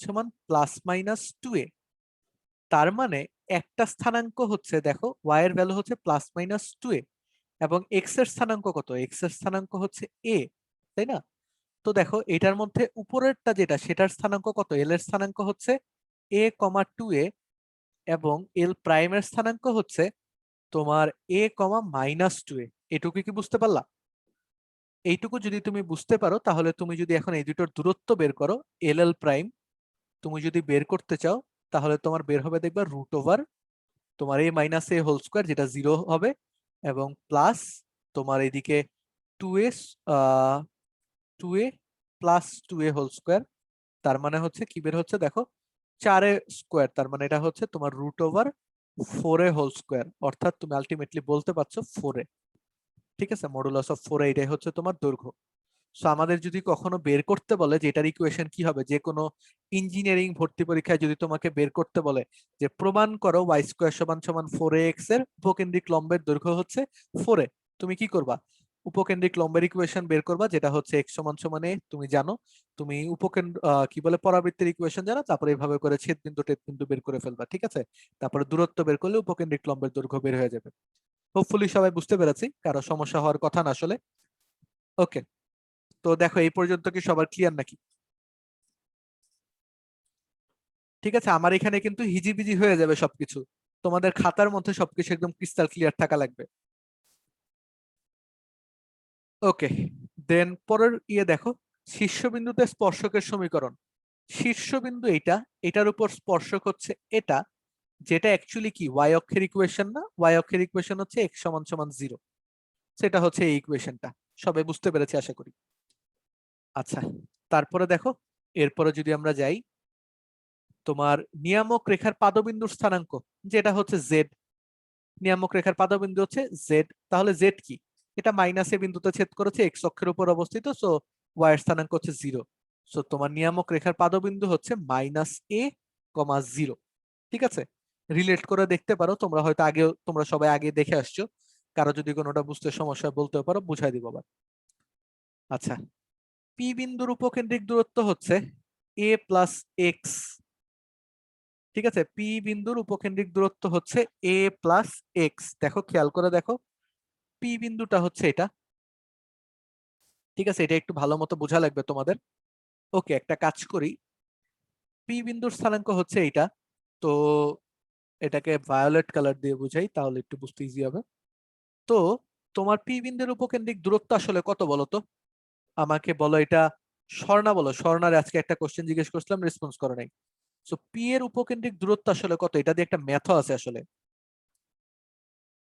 সমান প্লাস মাইনাস 2a। তার মানে একটা স্থানাঙ্ক হচ্ছে, দেখো ওয়াই এর ভ্যালু হচ্ছে প্লাস মাইনাস 2a, এবং এক্স এর স্থানাঙ্ক কত? এক্স এর স্থানাঙ্ক হচ্ছে a, তাই না? তো দেখো এটার মধ্যে উপরেরটা যেটা, সেটার স্থানাঙ্ক কত? এল এর স্থানাঙ্ক হচ্ছে a কমা 2a, এবং এল প্রাইমের স্থানাঙ্ক হচ্ছে তোমার a কমা মাইনাস 2a। এটুকু কি বুঝতে পারলা? এইটুকু যদি তুমি বুঝতে পারো তাহলে তুমি যদি এখন এই দুটোর দূরত্ব বের করো, এল এল প্রাইম তুমি যদি বের করতে চাও, তাহলে তোমার বের হবে দেখবা রুট ওভার তোমার a minus a whole square, যেটা 0 হবে, এবং প্লাস তোমার এদিকে 2a 2a plus 2a whole square. তার মানে হচ্ছে কি বের হচ্ছে দেখো, 4a স্কয়ার, তার মানে এটা হচ্ছে তোমার root over 4a whole square, অর্থাৎ তুমি আলটিমেটলি বলতে পারছো 4a, ঠিক আছে। মডুলাস অফ 4a এটাই হচ্ছে তোমার দৈর্ঘ্য। সো আমাদের যদি কখনো বের করতে বলে যে এটার ইকুয়েশন কি হবে, যে কোনো ইঞ্জিনিয়ারিং ভর্তি পরীক্ষায় যদি তোমাকে বের করতে বলে যে প্রমাণ করো ওয়াই স্কয়ার সমান সমান 4ax এর উপকেন্দ্রিক লম্বের দৈর্ঘ্য হচ্ছে 4a, তুমি কি করবা? উপকেন্দ্রিক লম্বের ইকুয়েশন বের করবা, যেটা হচ্ছে x সমান সমান a, তুমি জানো। তুমি কি বলে পরাবৃত্তের ইকুয়েশন জানো, তারপরে এইভাবে করে ছেদ বিন্দু টেদ বিন্দু বের করে ফেলবা, ঠিক আছে। তারপরে দূরত্ব বের করলে উপকেন্দ্রিক লম্বের দৈর্ঘ্য বের হয়ে যাবে। হোপফুলি সবাই বুঝতে পেরেছি, কারো সমস্যা হওয়ার কথা না আসলে। ওকে, তো দেখো এই পর্যন্ত কি সবার ক্লিয়ার নাকি? ঠিক আছে, আমার এখানে কিন্তু হিজিবিজি হয়ে যাবে সবকিছু, তোমাদের খাতার মধ্যে সবকিছু একদম ক্রিস্টাল ক্লিয়ার থাকা লাগবে। ওকে, দেন পরের দেখো, শীর্ষবিন্দুতে স্পর্শকের সমীকরণ। শীর্ষবিন্দু এইটা, এটার উপর স্পর্শক হচ্ছে এটা, যেটা অ্যাকচুয়ালি কি ওয়াই অক্ষের ইকুয়েশন না, ওয়াই অক্ষের ইকুয়েশন হচ্ছে x সমান সমান 0। সেটা হচ্ছে এই ইকুয়েশনটা, সবাই বুঝতে পেরেছি আশা করি। আচ্ছা, তারপরে দেখো, এরপরে যদি আমরা যাই তোমার নিয়ামক রেখার পাদবিন্দুর স্থানাঙ্ক, যেটা হচ্ছে জেড। নিয়ামক রেখার পাদবিন্দু হচ্ছে জেড, তাহলে জেড কি? এটা মাইনাস এ বিন্দুতে ছেদ করেছে, এক্স অক্ষের উপর অবস্থিত, সো ওয়াই এর স্থানাঙ্ক হচ্ছে 0। সো তোমার নিয়ামক রেখার পাদবিন্দু হচ্ছে মাইনাস এ কমা 0, ঠিক আছে। রিলেট করে দেখতে পারো, তোমরা হয়তো তোমরা সবাই আগে দেখে আসছো, কারো যদি কোনোটা বুঝতে সমস্যা বলতে পারো, বুঝাই দিব আবার। আচ্ছা, পি বিন্দুর উপকেন্দ্রিক দূরত্ব হচ্ছে এ প্লাস এক্স। ঠিক আছে, পি বিন্দুর উপকেন্দ্রিক দূরত্ব হচ্ছে এ প্লাস এক্স। দেখো, খেয়াল করে দেখো, পি বিন্দুটা হচ্ছে এটা। ঠিক আছে, এটা একটু ভালো মতো বোঝা লাগবে তোমাদের। ওকে, একটা কাজ করি, পি বিন্দুর স্থানাঙ্ক হচ্ছে এইটা, তো এটাকে ভায়োলেট কালার দিয়ে বুঝাই, তাহলে একটু বুঝতে ইজি হবে। তো তোমার পি বিন্দুর উপকেন্দ্রিক দূরত্ব আসলে কত বলো তো? আমাকে বলো এটা। স্বর্ণা বলো, স্বর্ণার আজকে একটা কোশ্চেন জিজ্ঞেস করছিলাম, রেসপন্স করে নাই। সো পি এর উপকেন্দ্রিক দূরত্ব আসলে কত? এটা দিয়ে একটা ম্যাথ আছে আসলে।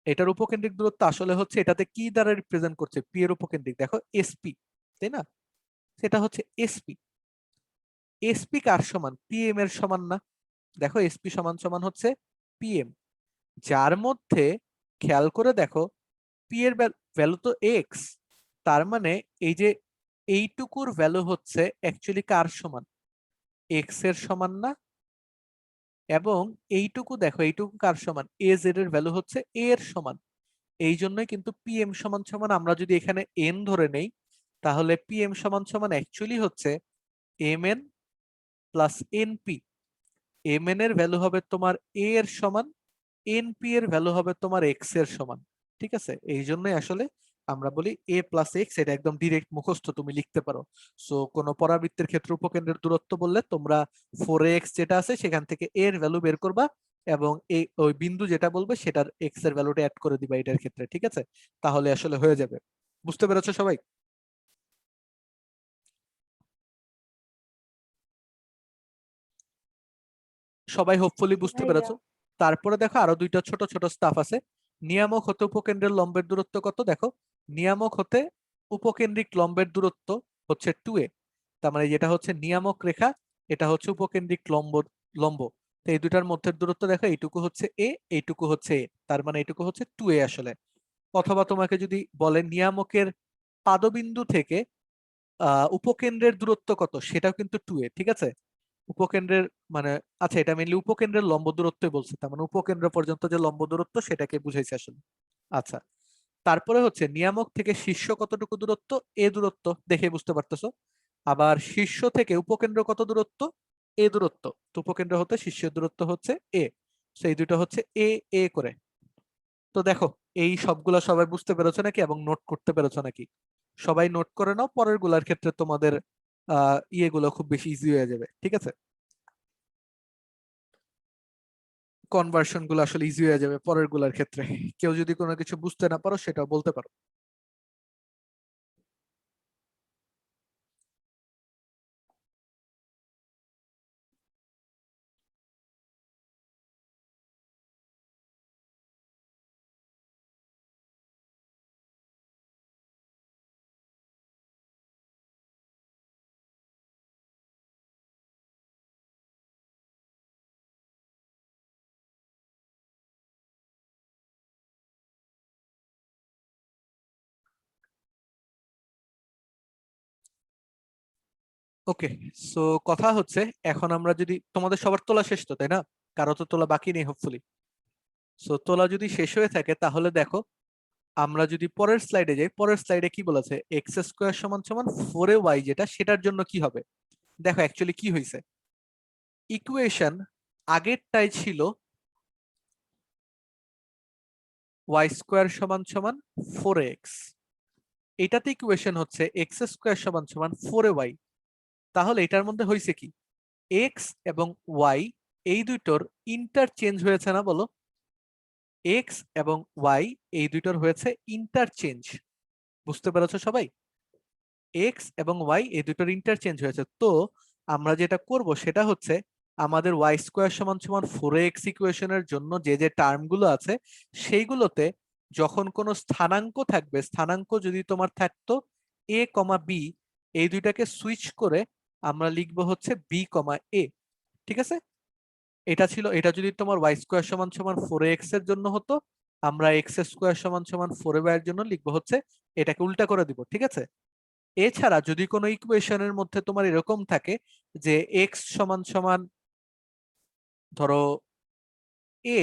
এটার উপকেন্দ্রিক দূরত্ব আসলে হচ্ছে, এটাতে কি দ্বারা রিপ্রেজেন্ট করছে পি এর উপকেন্দ্রিক? দেখো এসপি, তাই না? সেটা হচ্ছে এসপি। এসপি কার সমান? পিএম এর সমান না? দেখো, এসপি সমান সমান হচ্ছে পিএম, যার মধ্যে খেয়াল করে দেখো পি এর ভ্যালু তো এক্স। তার মানে এই যে এইটুকুর ভ্যালু হচ্ছে অ্যাকচুয়ালি কার সমান? এক্স এর সমান না? এবং এইটুকু দেখো, এইটুকু কার সমান? এ জেড এর ভ্যালু হচ্ছে এ এর সমান। এই জন্যই কিন্তু পিএম সমান সমান, আমরা যদি এখানে এন ধরে নেই, তাহলে পিএম সমান সমান অ্যাকচুয়ালি হচ্ছে m n plus n p. M n এর ভ্যালু হবে তোমার এ এর সমান, এনপি এর ভ্যালু হবে তোমার এক্স এর সমান। ঠিক আছে, এই জন্যই আসলে আমরা বলি এ প্লাস এক্স। এটা একদম ডিরেক্ট মুখস্থ, তুমি লিখতে পারো। সো কোন পরাবৃত্তের ক্ষেত্রে উপকেন্দ্রের দূরত্ব বললে তোমরা 4x যেটা আছে সেখান থেকে এর ভ্যালু বের করবা, এবং এই ওই বিন্দু যেটা বলবে সেটার এক্স এর ভ্যালুটা অ্যাড করে দিবা এটার ক্ষেত্রে। ঠিক আছে, তাহলে আসলে হয়ে যাবে। বুঝতে পেরেছো সবাই? সবাই হোপফুলি বুঝতে ভাইয়া পেরেছো। তারপরে দেখো আরো দুইটা ছোট ছোট স্টাফ আছে। নিয়ামক হতে উপকেন্দ্রের লম্বের দূরত্ব কত? দেখো, নিয়ামক হতে উপকেন্দ্রিক লম্বের দূরত্ব হচ্ছে 2a। তার মানে যেটা হচ্ছে নিয়ামক রেখা, এটা হচ্ছে উপকেন্দ্রিক লম্ব। লম্ব তো এই দুটার মধ্যে দূরত্ব দেখো, এইটুকু হচ্ছে এ, এইটুকু হচ্ছে এ, তার মানে এইটুকু হচ্ছে 2a আসলে। অথবা তোমাকে যদি বলে নিয়ামকের পাদবিন্দু থেকে উপকেন্দ্রের দূরত্ব কত, সেটাও কিন্তু 2a। ঠিক আছে, উপকেন্দ্রের মানে, আচ্ছা এটা মেনলি উপকেন্দ্রের লম্ব দূরত্বই বলছে, তার মানে উপকেন্দ্র পর্যন্ত যে লম্ব দূরত্ব সেটাকে বুঝাইছে আসলে। আচ্ছা, তারপরে হচ্ছে নিয়ামক থেকে শীর্ষ কতটুকু দূরত্ব? এ দূরত্ব, দেখে বুঝতে পারতেছো। আবার শীর্ষ থেকে উপকেন্দ্র কত দূরত্ব? এ দূরত্ব। তো উপকেন্দ্র হতে শীর্ষের দূরত্ব হচ্ছে এ, সেই দুটো হচ্ছে এ এ করে। তো দেখো, এই সবগুলা সবাই বুঝতে পেরেছো নাকি এবং নোট করতে পেরেছো নাকি? সবাই নোট করে নাও, পরের গুলার ক্ষেত্রে তোমাদের ইয়েগুলো খুব বেশি ইজি হয়ে যাবে। ঠিক আছে, কনভার্সন গুলো আসলে ইজি হয়ে যাবে পরের গুলার ক্ষেত্রে। কেউ যদি কোনো কিছু বুঝতে না পারো সেটাও বলতে পারো। ওকে, সো কথা হচ্ছে, এখন আমরা যদি, তোমাদের সবার তোলা শেষ তো, তাই না? কারো তো তোলা বাকি নেই হোপফুলি। সো তোলা যদি শেষ হয়ে থাকে তাহলে দেখো, আমরা যদি পরের স্লাইডে যাই, পরের স্লাইডে কি বলেছে? এক্স স্কোয়ার সমান সমান 4a y, যেটা সেটার জন্য কি হবে? দেখো অ্যাকচুয়ালি কি হয়েছে, ইকুয়েশন আগেরটাই ছিল ওয়াই স্কোয়ার সমান সমান 4x, এটাতে ইকুয়েশন হচ্ছে এক্স স্কোয়ার সমান সমান 4a y। তাহলে এটার মধ্যে হয়েছে কি, এক্স এবং ওয়াই এই দুটোর ইন্টারচেঞ্জ হয়েছে না বলো? এক্স এবং ওয়াই এই দুটোর হয়েছে ইন্টারচেঞ্জ। বুঝতে পেরেছো সবাই? এক্স এবং ওয়াই এই দুটোর ইন্টারচেঞ্জ হয়েছে। তো আমরা যেটা করব সেটা হচ্ছে, আমাদের ওয়াই স্কোয়ার সমান সমান 4x ইকুয়েশনের জন্য যে যে টার্মগুলো আছে সেইগুলোতে যখন কোনো স্থানাঙ্ক থাকবে, স্থানাঙ্ক যদি তোমার থাকতো a, b, এই দুইটাকে সুইচ করে আমরা লিখবো হচ্ছে b, a। ঠিক আছে, এটা ছিল, এটা যদি তোমার ওয়াই স্কোয়ার সমান সমান 4x এর জন্য হতো, আমরা এক্স স্কোয়ার সমান সমান 4a এর জন্য লিখবো হচ্ছে, এটাকে উল্টা করে দিব। ঠিক আছে, এছাড়া যদি কোনো ইকুয়েশনের মধ্যে তোমার এরকম থাকে যে এক্স সমান সমান ধরো এ,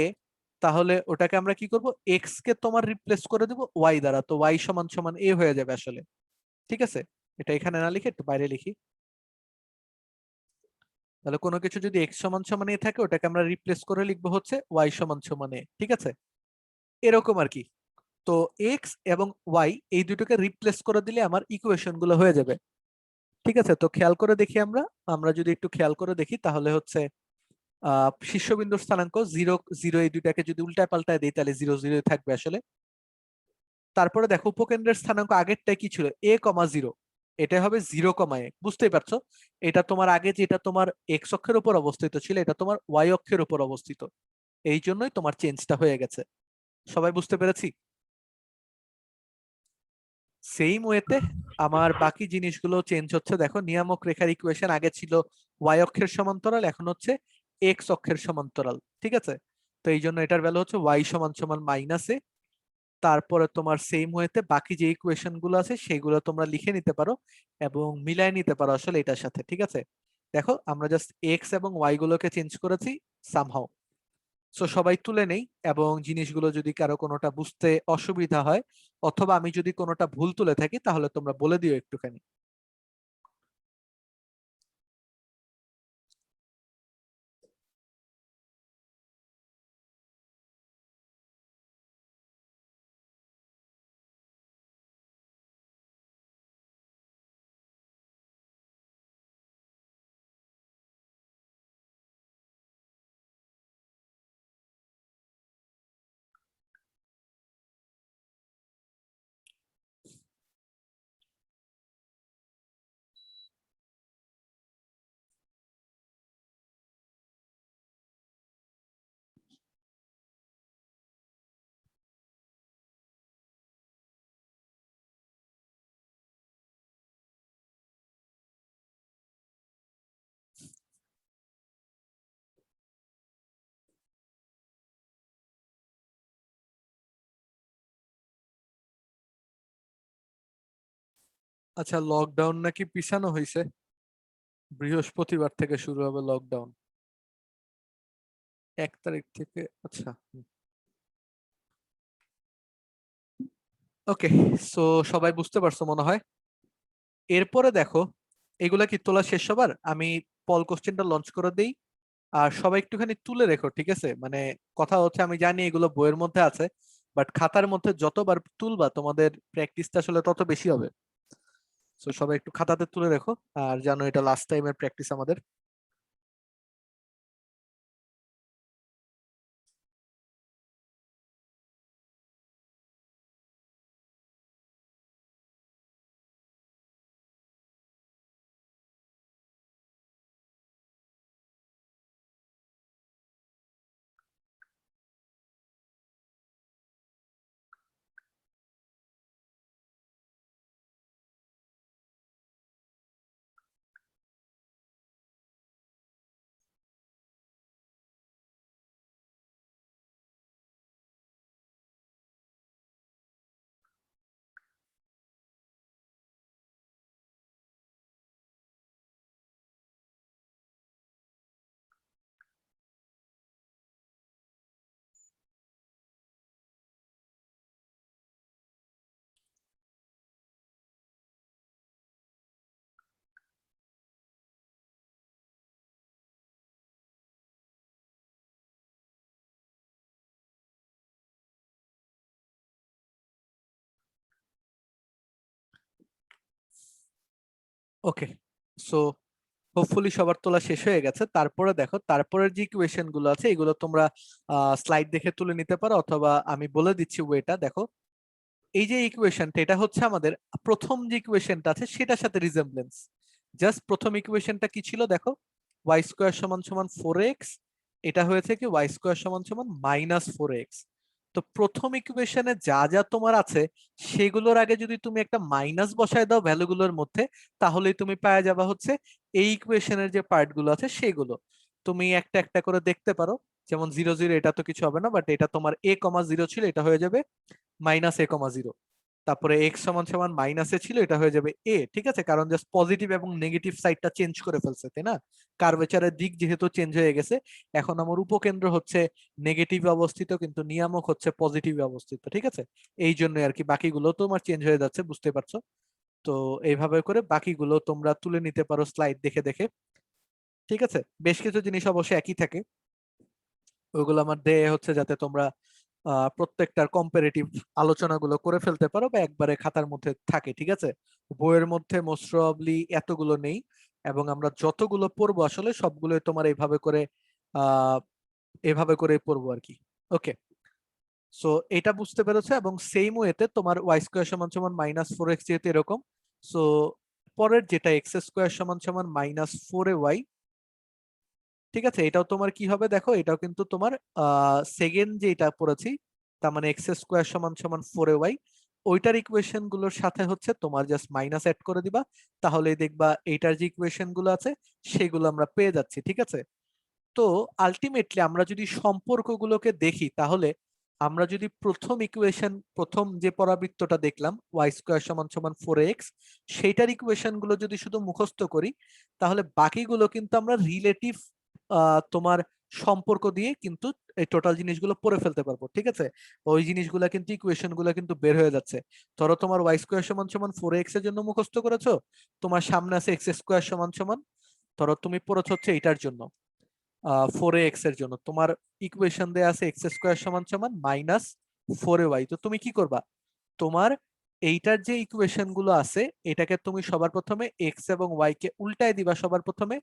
তাহলে ওটাকে আমরা কি করব, এক্স কে তোমার রিপ্লেস করে দেব ওয়াই দ্বারা, তো ওয়াই সমান সমান এ হয়ে যাবে আসলে। ঠিক আছে, এটা এখানে না লিখে একটু বাইরে লিখি। তাহলে কোনো কিছু যদি x সমান সমান a থাকে ওটাকে আমরা রিপ্লেস করে লিখবো হচ্ছে y সমান সমান a, ঠিক আছে? এরকম আর কি। তো x এবং y এই দুটোকে রিপ্লেস করে দিলে আমার ইকুয়েশন গুলো হয়ে যাবে, ঠিক আছে? তো খেয়াল করে দেখি আমরা আমরা যদি একটু খেয়াল করে দেখি তাহলে হচ্ছে শীর্ষবিন্দুর স্থানাঙ্ক 0 0 এই দুটাকে যদি উল্টায় পাল্টায় দিই তাহলে 0 0 থাকবে আসলে। তারপরে দেখো উপকেন্দ্রের স্থানাঙ্ক আগেরটাই কি ছিল, a, 0, এটা হবে 0, a, বুঝতেই পারছো? এটা তোমার আগে যেটা তোমার x অক্ষের উপর অবস্থিত ছিল এটা তোমার y অক্ষের উপর অবস্থিত, এই জন্যই তোমার চেঞ্জটা হয়ে গেছে। সবাই বুঝতে পেরেছি? সেম ওয়েতে আমার বাকি জিনিসগুলো চেঞ্জ হচ্ছে। দেখো নিয়ামক রেখার ইকুয়েশন আগে ছিল y অক্ষের সমান্তরাল, এখন হচ্ছে x অক্ষের সমান্তরাল, ঠিক আছে? তো এই জন্য এটার ভ্যালু হচ্ছে y সমান সমান -a। তারপরে তোমার সেম ওয়েতে বাকি যে ইকুয়েশন গুলো আছে সেগুলো তোমরা লিখে নিতে পারো এবং মিলাই নিতে পারো আসলে এটার সাথে, ঠিক আছে? দেখো আমরা জাস্ট এক্স এবং ওয়াই গুলোকে চেঞ্জ করেছি সামহাও। সো সবাই তুলে নেই, এবং জিনিসগুলো যদি কারো কোনোটা বুঝতে অসুবিধা হয় অথবা আমি যদি কোনোটা ভুল তুলে থাকি তাহলে তোমরা বলে দিও একটুখানি। আচ্ছা, লকডাউন নাকি পিছানো হয়েছে, বৃহস্পতিবার থেকে শুরু হবে লকডাউন, 1 তারিখ থেকে। আচ্ছা, ওকে। সো সবাই বুঝতে পারছো মনে হয়। এরপরে দেখো এগুলা কি তোলা শেষ সবার? আমি পল কোশ্চেনটা লঞ্চ করে দেই, আর সবাই একটুখানি তুলে রেখো, ঠিক আছে? মানে কথা হচ্ছে আমি জানি এগুলো বইয়ের মধ্যে আছে, বাট খাতার মধ্যে যতবার তুলবা তোমাদের প্র্যাকটিসটা আসলে তত বেশি হবে। তো সবাই একটু খাতাতে তুলে রেখো, আর জানো এটা লাস্ট টাইমের প্র্যাকটিস আমাদের। ওকে, সো হোপফুলি সবার তোলা শেষ হয়ে গেছে। তারপরে দেখো তারপরের যে ইকুয়েশন গুলো আছে এগুলো তোমরা স্লাইড দেখে তুলে নিতে পারো, অথবা আমি বলে দিচ্ছি ওয়েটা। দেখো এই যে ইকুয়েশনটা এটা হচ্ছে আমাদের প্রথম যে ইকুয়েশনটা আছে সেটার সাথে রিজেম্বলেন্স। জাস্ট প্রথম ইকুয়েশনটা কি ছিল দেখো, ওয়াই স্কোয়ার সমান সমান 4x, এটা হয়েছে কি ওয়াই স্কোয়ার সমান সমান -4x। তো প্রথম ইকুয়েশনে যা যা তোমার আছে সেগুলোর আগে যদি তুমি একটা মাইনাস বসায় দাও ভ্যালুগুলোর মধ্যে, তাহলেই তুমি পেয়ে যাবা হচ্ছে এই ইকুয়েশনের যে পার্ট গুলো আছে সেগুলো। তুমি একটা একটা করে দেখতে পারো, যেমন 0 0 এটা তো কিছু হবে না, বাট এটা তোমার a,0 ছিল, এটা হয়ে যাবে -a,0। তারপরে এক্স সমান সমান মাইনাসে ছিল, এটা হয়ে যাবে এ, ঠিক আছে? কারণ জাস্ট পজিটিভ এবং নেগেটিভ সাইডটা চেঞ্জ করে ফেলছে, তাই না? কার্ভেচারের দিক যেহেতু চেঞ্জ হয়ে গেছে, এখন আমার উপকেন্দ্র হচ্ছে নেগেটিভ অবস্থিত কিন্তু নিয়ামক হচ্ছে পজিটিভ অবস্থিত, ঠিক আছে? এই জন্য আর কি বাকিগুলো তোমার চেঞ্জ হয়ে যাচ্ছে, বুঝতে পারছো? তো এইভাবে করে বাকিগুলো তোমরা তুলে নিতে পারো স্লাইড দেখে দেখে। ঠিক আছে, বেশ কিছু জিনিস অবশ্যই একই থাকে, ওইগুলো আমার দেয়া হচ্ছে যাতে তোমরা প্রত্যেকটার কম্পারেটিভ আলোচনাগুলো করে ফেলতে পারো বা একবারে খাতার মধ্যে থাকে। ঠিক আছে, বইয়ের মধ্যে মোস্ট প্রবাবলি এতগুলো নেই, এবং আমরা যতগুলো পড়বো আসলে সবগুলোই তোমার এভাবে করে পড়বো আর কি। ওকে, সো এটা বুঝতে পেরেছো। এবং সেম ওয়েতে তোমার ওয়াই স্কোয়ার সমান সমান -4x যেহেতু এরকম, সো পরের যেটা এক্স স্কোয়ার সমান সমান -4ay, ঠিক আছে, এটাও তোমার কি হবে দেখো, এটাও কিন্তু তোমার সেকেন্ড যেটা পড়েছি, তার মানে এক্স স্কোয়ার সমান সমান 4ay, ওইটার ইকুয়েশন গুলোর সাথে হচ্ছে তোমার জাস্ট মাইনাস অ্যাড করে দিবা, তাহলে দেখবা এইটার যে ইকুয়েশন গুলো আছে সেগুলো আমরা পেয়ে যাচ্ছি। ঠিক আছে, তো আলটিমেটলি আমরা যদি সম্পর্কগুলোকে দেখি, তাহলে আমরা যদি প্রথম যে পরাবৃত্তটা দেখলাম ওয়াই স্কোয়ার সমান সমান 4x, সেইটার ইকুয়েশন গুলো যদি শুধু মুখস্থ করি, তাহলে বাকিগুলো কিন্তু আমরা রিলেটিভ তোমার সম্পর্ক দিয়ে কিন্তু এই টোটাল জিনিসগুলো পড়ে ফেলতে পারবো। ঠিক আছে, ওই জিনিসগুলো কিন্তু ইকুয়েশন গুলো কিন্তু বের হয়ে যাচ্ছে। ধরো তোমার ওয়াই স্কোয়ার সমান সমান 4x এর জন্য মুখস্থ করেছো, তোমার সামনে আছে এক্স স্কোয়ার সমান সমান, ধরো তুমি পড়েছ হচ্ছে এইটার জন্য 4x এর জন্য, তোমার ইকুয়েশন দেয়া আছে এক্স স্কোয়ার সমান সমান -4ay। তো তুমি কি করবা, তোমার এইটার যে ইকুয়েশন গুলো আছে এটাকে তুমি সবার প্রথমে এক্স এবং ওয়াই কে উল্টায় দিবা সবার প্রথমে।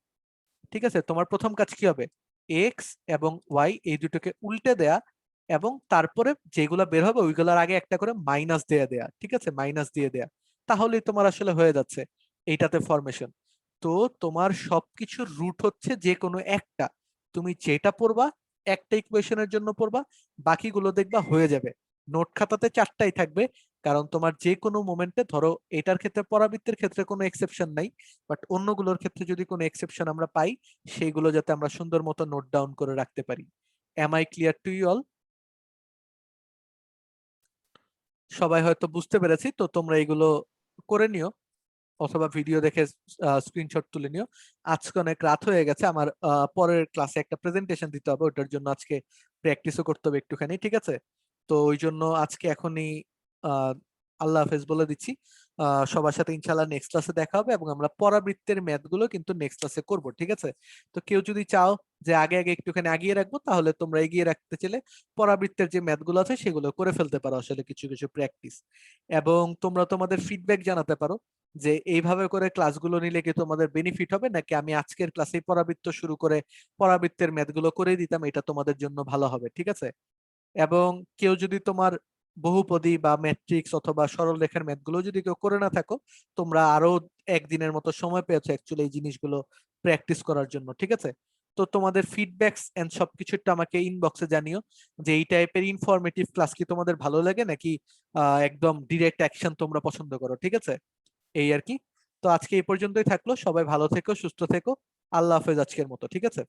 ঠিক আছে, তোমার প্রথম কাজ কি হবে, এক্স এবং ওয়াই এই দুটোকে উল্টে দেয়া, এবং তারপরে যেগুলো বের হবে ওইগুলোর আগে একটা করে মাইনাস দিয়ে দেয়া। ঠিক আছে, মাইনাস দিয়ে দেয়া, তাহলেই তোমার আসলে হয়ে যাচ্ছে এইটাতে ফরমেশন। তো তোমার সবকিছুর রুট হচ্ছে যে কোনো একটা, তুমি যেটা পড়বা একটা ইকুয়েশনের জন্য পড়বা, বাকিগুলো দেখবা হয়ে যাবে। নোট খাতাতে 4টাই থাকবে, কারণ তোমার যে কোনো মোমেন্টে, ধরো এটার ক্ষেত্রে পরাবৃত্তের ক্ষেত্রে কোনো এক্সেপশন নাই, বাট অন্যগুলোর ক্ষেত্রে যদি কোনো এক্সেপশন আমরা পাই, সেইগুলো যাতে আমরা সুন্দর মতো নোট ডাউন করে রাখতে পারি। Am I clear to you all? সবাই হয়তো বুঝতে পেরেছি, তো তোমরা এগুলো করে নিও অথবা ভিডিও দেখে স্ক্রিনশট তুলে নিও। আজকে অনেক রাত হয়ে গেছে, আমার পরের ক্লাসে একটা প্রেজেন্টেশন দিতে হবে, ওটার জন্য আজকে প্র্যাকটিসও করতে হবে একটুখানি। ঠিক আছে, তো ওই জন্য আজকে এখনই আল্লাহ হাফেজ বলে দিচ্ছি। সবার সাথে ইনশাআল্লাহ নেক্সট ক্লাসে দেখা হবে, এবং আমরা পরাবৃত্তের ম্যাথ গুলো কিন্তু নেক্সট ক্লাসে করবো। ঠিক আছে, তো কেউ যদি চাও যে আগে আগে একটুখানি আগিয়ে রাখবো, তাহলে তোমরা এগিয়ে রাখতে চাইলে পরাবৃত্তের যে ম্যাথ গুলো আছে সেগুলো করে ফেলতে পারো, আসলে কিছু কিছু প্র্যাকটিস। এবং তোমরা তোমাদের ফিডব্যাক জানাতে পারো যে এইভাবে করে ক্লাসগুলো নিলে কি তোমাদের বেনিফিট হবে, নাকি আমি আজকের ক্লাসে পরাবৃত্ত শুরু করে পরাবৃত্তের ম্যাথগুলো করে দিতাম, এটা তোমাদের জন্য ভালো হবে। ঠিক আছে, এবং কেউ যদি তোমার বহুপদী বা ম্যাট্রিক্স অথবা সরলরেখার ম্যাথগুলো যদি কেউ করে না থাকো, তোমরা আরো একদিনের মতো সময় পেয়েছো অ্যাকচুয়ালি এই জিনিসগুলো প্র্যাকটিস করার জন্য। ঠিক আছে, তো তোমাদের ফিডব্যাকস এন্ড সবকিছু একটু আমাকে ইনবক্সে জানিও যে এই টাইপের ইনফরমেটিভ ক্লাস কি তোমাদের ভালো লাগে, নাকি একদম ডিরেক্ট অ্যাকশন তোমরা পছন্দ করো। ঠিক আছে, এই আর কি। তো আজকে এই পর্যন্তই থাকলো, সবাই ভালো থেকো, সুস্থ থেকো, আল্লাহ হাফেজ আজকের মতো। ঠিক আছে।